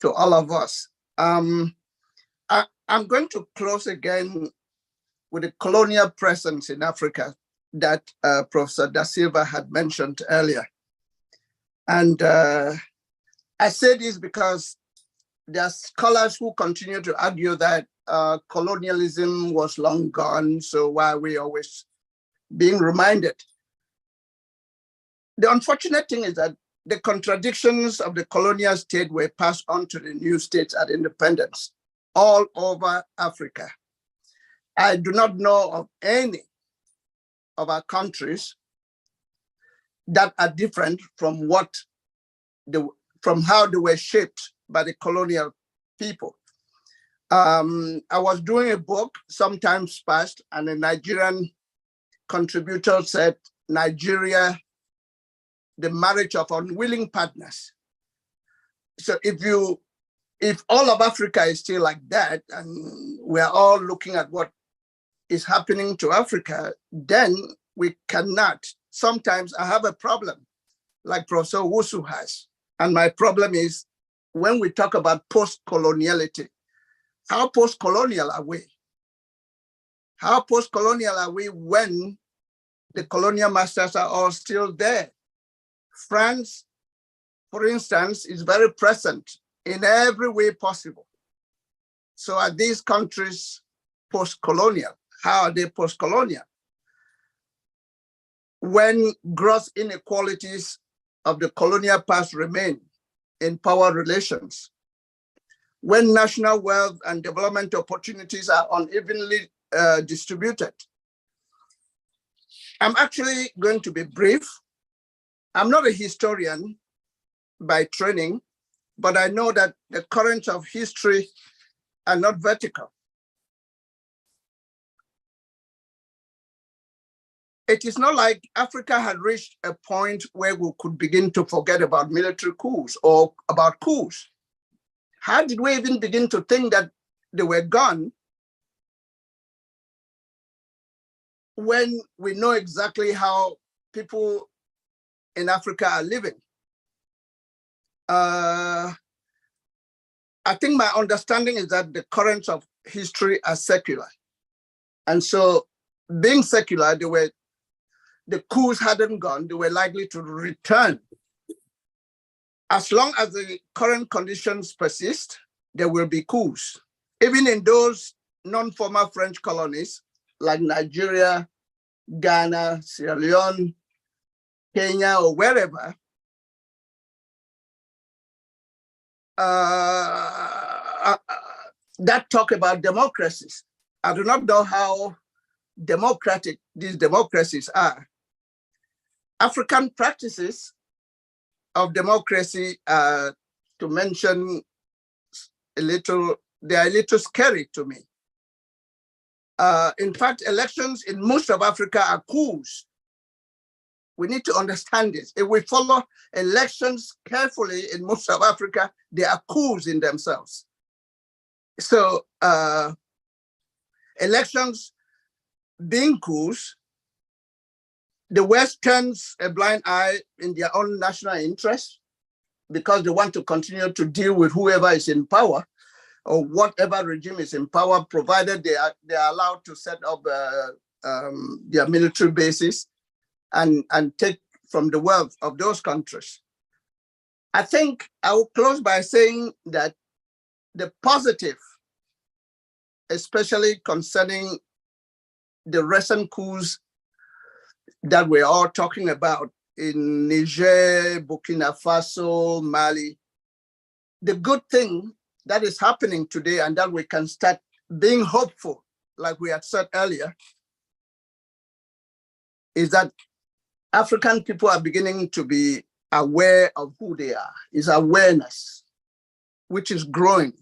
to all of us. I'm going to close again with the colonial presence in Africa that Professor Da Silva had mentioned earlier. And I say this because there are scholars who continue to argue that colonialism was long gone, so why are we always being reminded? The unfortunate thing is that the contradictions of the colonial state were passed on to the new states at independence all over Africa. I do not know of any of our countries that are different from from how they were shaped by the colonial people. I was doing a book sometimes past, and a Nigerian contributor said, Nigeria, the marriage of unwilling partners. So if all of Africa is still like that, and we're all looking at what is happening to Africa, then we cannot. Sometimes I have a problem, like Professor Owusu has. And my problem is when we talk about post-coloniality, how post-colonial are we? How post-colonial are we when the colonial masters are all still there? France, for instance, is very present in every way possible. So are these countries post-colonial? How are they post-colonial? When gross inequalities of the colonial past remain in power relations, when national wealth and development opportunities are unevenly distributed. I'm actually going to be brief. I'm not a historian by training, but I know that the currents of history are not vertical. It is not like Africa had reached a point where we could begin to forget about military coups or about coups. How did we even begin to think that they were gone when we know exactly how people in Africa are living? I think my understanding is that the currents of history are secular. And so being secular, the coups hadn't gone, they were likely to return. As long as the current conditions persist, there will be coups. Even in those non-former French colonies, like Nigeria, Ghana, Sierra Leone, Kenya, or wherever, that talk about democracies. I do not know how democratic these democracies are. African practices of democracy, to mention a little, they are a little scary to me. In fact, elections in most of Africa are coups. We need to understand this. If we follow elections carefully in most of Africa, they are coups in themselves. So elections being coups, the West turns a blind eye in their own national interest because they want to continue to deal with whoever is in power or whatever regime is in power, provided they are allowed to set up their military bases and take from the wealth of those countries. I think I will close by saying that the positive, especially concerning the recent coups that we're all talking about in Niger, Burkina Faso, Mali, the good thing that is happening today and that we can start being hopeful, like we had said earlier, is that African people are beginning to be aware of who they are. It's awareness, which is growing.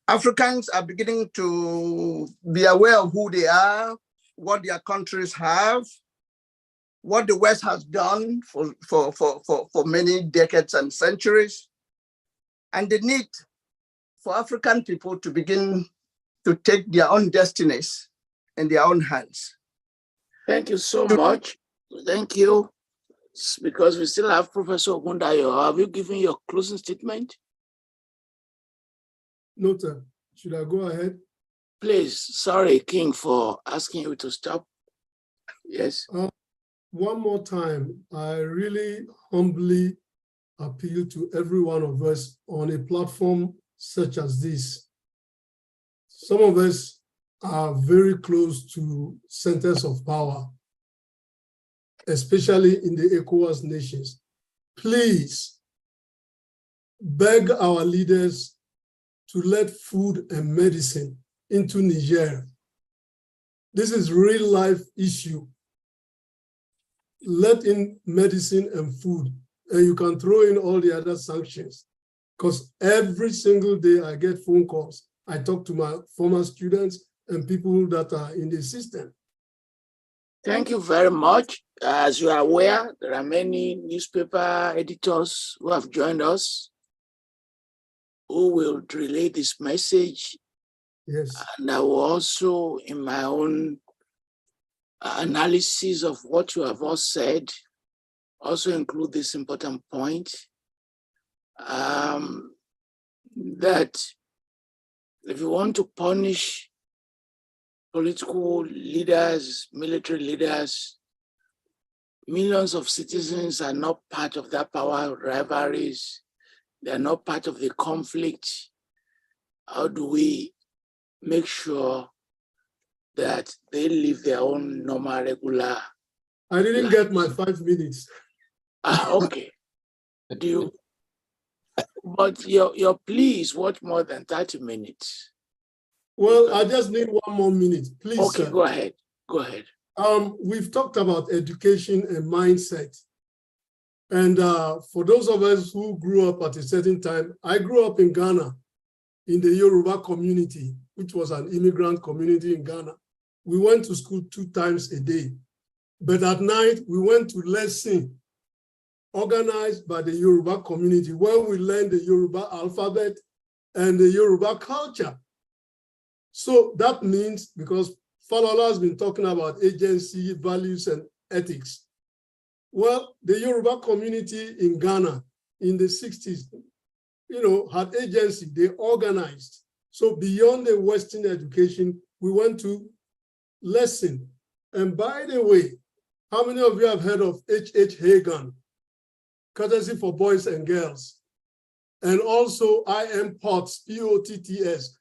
Africans are beginning to be aware of who they are, what their countries have, what the West has done for many decades and centuries, and the need for African people to begin to take their own destinies in their own hands. Thank you so much. Thank you. Because we still have Professor Ogundayo. Have you given your closing statement? No, sir. Should I go ahead? Please, sorry, King, for asking you to stop. Yes. One more time, I really humbly appeal to every one of us on a platform such as this. Some of us are very close to centers of power, especially in the ECOWAS nations. Please beg our leaders to let food and medicine into Niger. This is real life issue. Let in medicine and food, and you can throw in all the other sanctions. Because every single day I get phone calls. I talk to my former students and people that are in the system. Thank you very much. As you are aware, there are many newspaper editors who have joined us who will relay this message. Yes. And I will also, in my own analysis of what you have all said, also include this important point, that if you want to punish political leaders, military leaders, millions of citizens are not part of that power rivalries. They are not part of the conflict. How do we make sure that they live their own normal, regular I didn't get my 5 minutes. Okay. Do you? But your plea is what more than 30 minutes? Well, I just need 1 more minute, please. Okay, sir. go ahead. Go ahead. We've talked about education and mindset. And for those of us who grew up at a certain time, I grew up in Ghana, in the Yoruba community, which was an immigrant community in Ghana. We went to school 2 times a day. But at night, we went to lesson organized by the Yoruba community, where we learned the Yoruba alphabet and the Yoruba culture. So that means, because Falola has been talking about agency, values, and ethics. Well, the Yoruba community in Ghana in the 60s, had agency, they organized. So beyond the Western education, we went to lesson. And by the way, how many of you have heard of H.H. Hagan, Courtesy for Boys and Girls? And also I.M. Potts, P-O-T-T-S,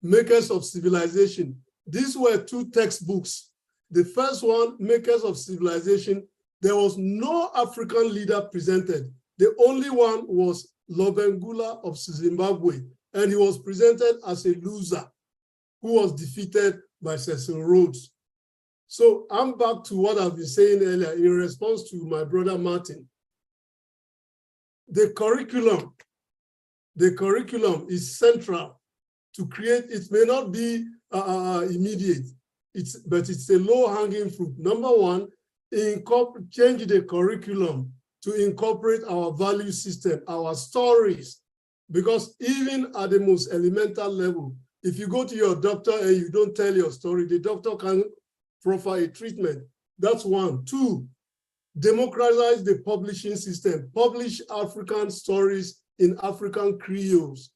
Makers of Civilization. These were 2 textbooks. The first one, Makers of Civilization, there was no African leader presented. The only one was Lobengula of Zimbabwe, and he was presented as a loser who was defeated by Cecil Rhodes. So I'm back to what I've been saying earlier in response to my brother Martin. The curriculum is central to create. It may not be immediate, but it's a low-hanging fruit. Number one, change the curriculum to incorporate our value system, our stories, because even at the most elemental level, If you go to your doctor and you don't tell your story, the doctor can profile a treatment. That's one. Two, democratize the publishing system. Publish African stories in African creoles.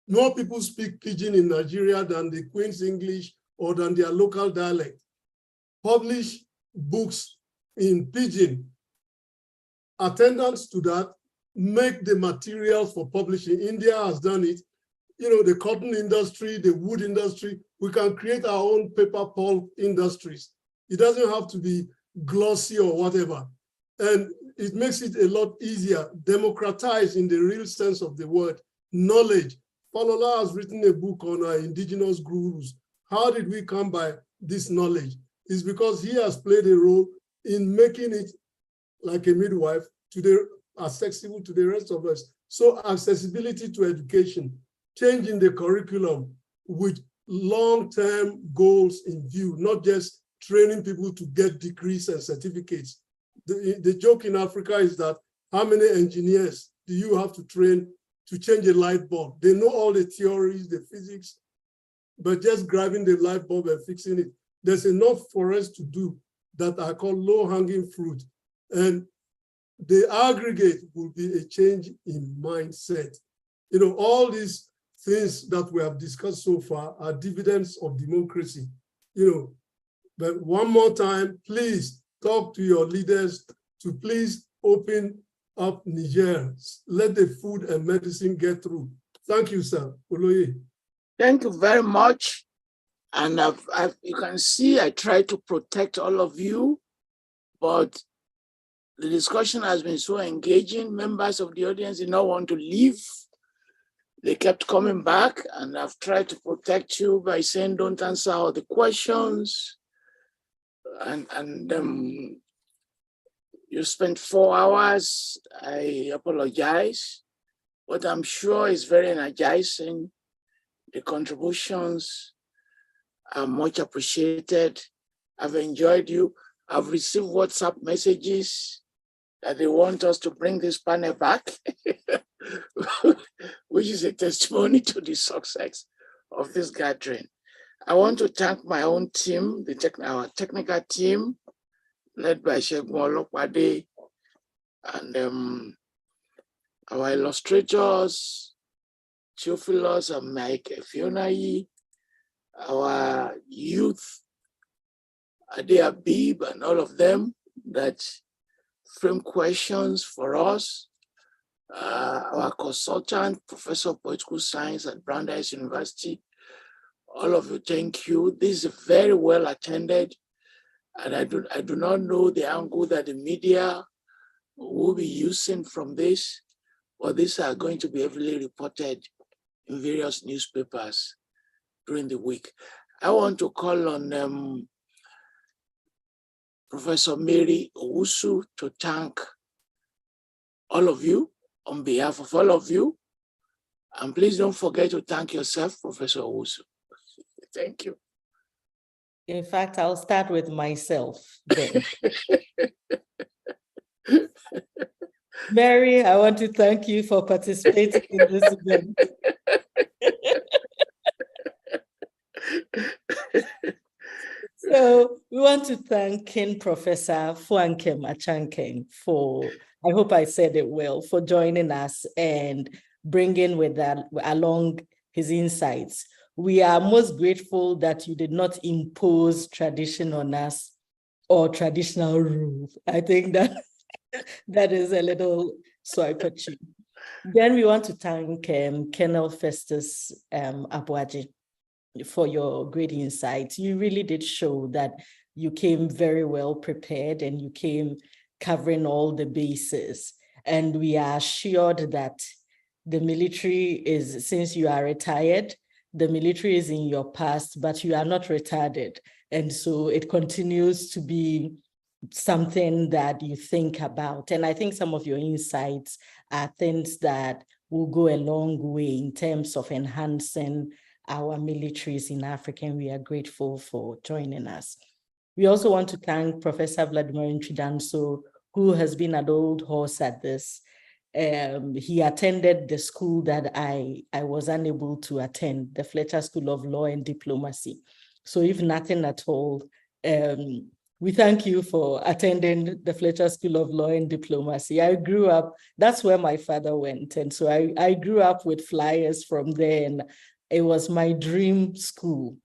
More people speak Pidgin in Nigeria than the Queen's English or than their local dialect. Publish books in Pidgin. Attendance to that, make the materials for publishing. India has done it. You know, the cotton industry, the wood industry, we can create our own paper pulp industries. It doesn't have to be glossy or whatever. And it makes it a lot easier, democratize in the real sense of the word, knowledge. Falola has written a book on our indigenous gurus. How did we come by this knowledge? It's because he has played a role in making it like a midwife accessible to the rest of us. So accessibility to education, changing the curriculum with long-term goals in view, not just training people to get degrees and certificates. The joke in Africa is that how many engineers do you have to train to change a light bulb? They know all the theories, the physics, but just grabbing the light bulb and fixing it. There's enough for us to do that I call low-hanging fruit. And the aggregate will be a change in mindset. You know, all these things that we have discussed so far are dividends of democracy. You know, but one more time, please talk to your leaders to please open up Niger. Let the food and medicine get through. Thank you, sir. Oloye. Thank you very much. And you can see I try to protect all of you, but the discussion has been so engaging. Members of the audience did not want to leave. They kept coming back, and I've tried to protect you by saying don't answer all the questions. And you spent 4 hours. I apologize, but I'm sure it's very energizing. The contributions are much appreciated. I've enjoyed you. I've received WhatsApp messages that they want us to bring this panel back, which is a testimony to the success of this gathering. I want to thank my own team, our technical team, led by Segun Olopade, and our illustrators, Theophilus and Mike Fionayi, our youth, Ade Abib, and all of them that frame questions for us, our consultant, Professor of Political Science at Brandeis University. All of you, thank you. This is very well attended, and I do not know the angle that the media will be using from this, but these are going to be heavily reported in various newspapers during the week. I want to call on Professor Mary Owusu to thank all of you on behalf of all of you. And please don't forget to thank yourself, Professor Owusu. Thank you. In fact, I'll start with myself then. Mary, I want to thank you for participating in this event. So we want to thank King Professor Fuankem Achankeng for, I hope I said it well, for joining us and bringing with that along his insights. We are most grateful that you did not impose tradition on us or traditional rules. I think that that is a little swipe at you. Then we want to thank Colonel Festus Aboagye for your great insights. You really did show that you came very well prepared and you came covering all the bases. And we are assured that the military is, since you are retired, the military is in your past, but you are not retarded. And so it continues to be something that you think about. And I think some of your insights are things that will go a long way in terms of enhancing our militaries in Africa, and we are grateful for joining us. We also want to thank Professor Vladimir Antwi-Danso, who has been an old horse at this. he attended the school that I was unable to attend, the Fletcher School of Law and Diplomacy. So if nothing at all, we thank you for attending the Fletcher School of Law and Diplomacy. I grew up, that's where my father went. And so I grew up with flyers from there, and it was my dream school.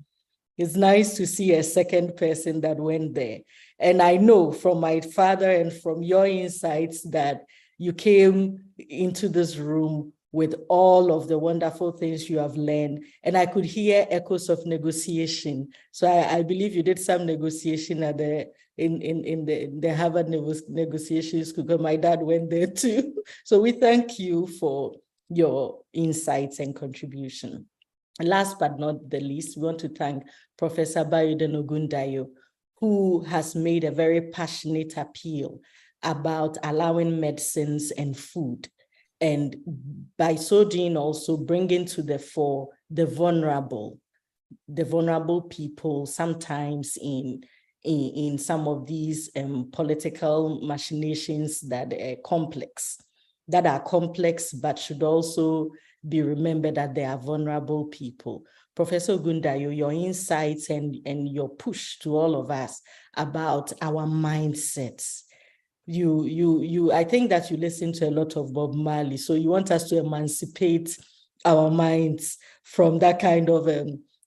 It's nice to see a second person that went there. And I know from my father and from your insights that you came into this room with all of the wonderful things you have learned. And I could hear echoes of negotiation. So I believe you did some negotiation at in the Harvard negotiation school, because my dad went there too. So we thank you for your insights and contribution. And last but not the least, we want to thank Professor Biodun Ogundayo, who has made a very passionate appeal about allowing medicines and food. And by so doing, also bringing to the fore the vulnerable people, sometimes in some of these political machinations that are complex, but should also be remembered that they are vulnerable people. Professor Ogundayo, your insights and your push to all of us about our mindsets. I think that you listen to a lot of Bob Marley, so you want us to emancipate our minds from that kind of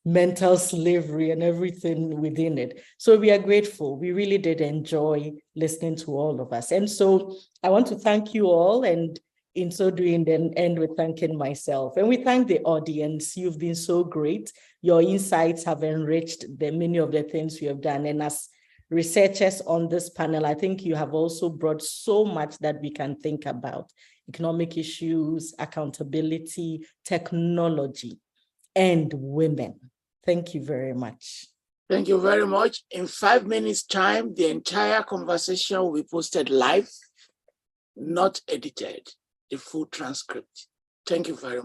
mental slavery and everything within it. So we are grateful. We really did enjoy listening to all of us. And so I want to thank you all, and in so doing, then end with thanking myself. And we thank the audience. You've been so great. Your insights have enriched many of the things we have done. And as researchers on this panel, I think you have also brought so much that we can think about: economic issues, accountability, technology, and women. Thank you very much. Thank you very much. In 5 minutes' time, the entire conversation will be posted live, not edited, the full transcript. Thank you very much.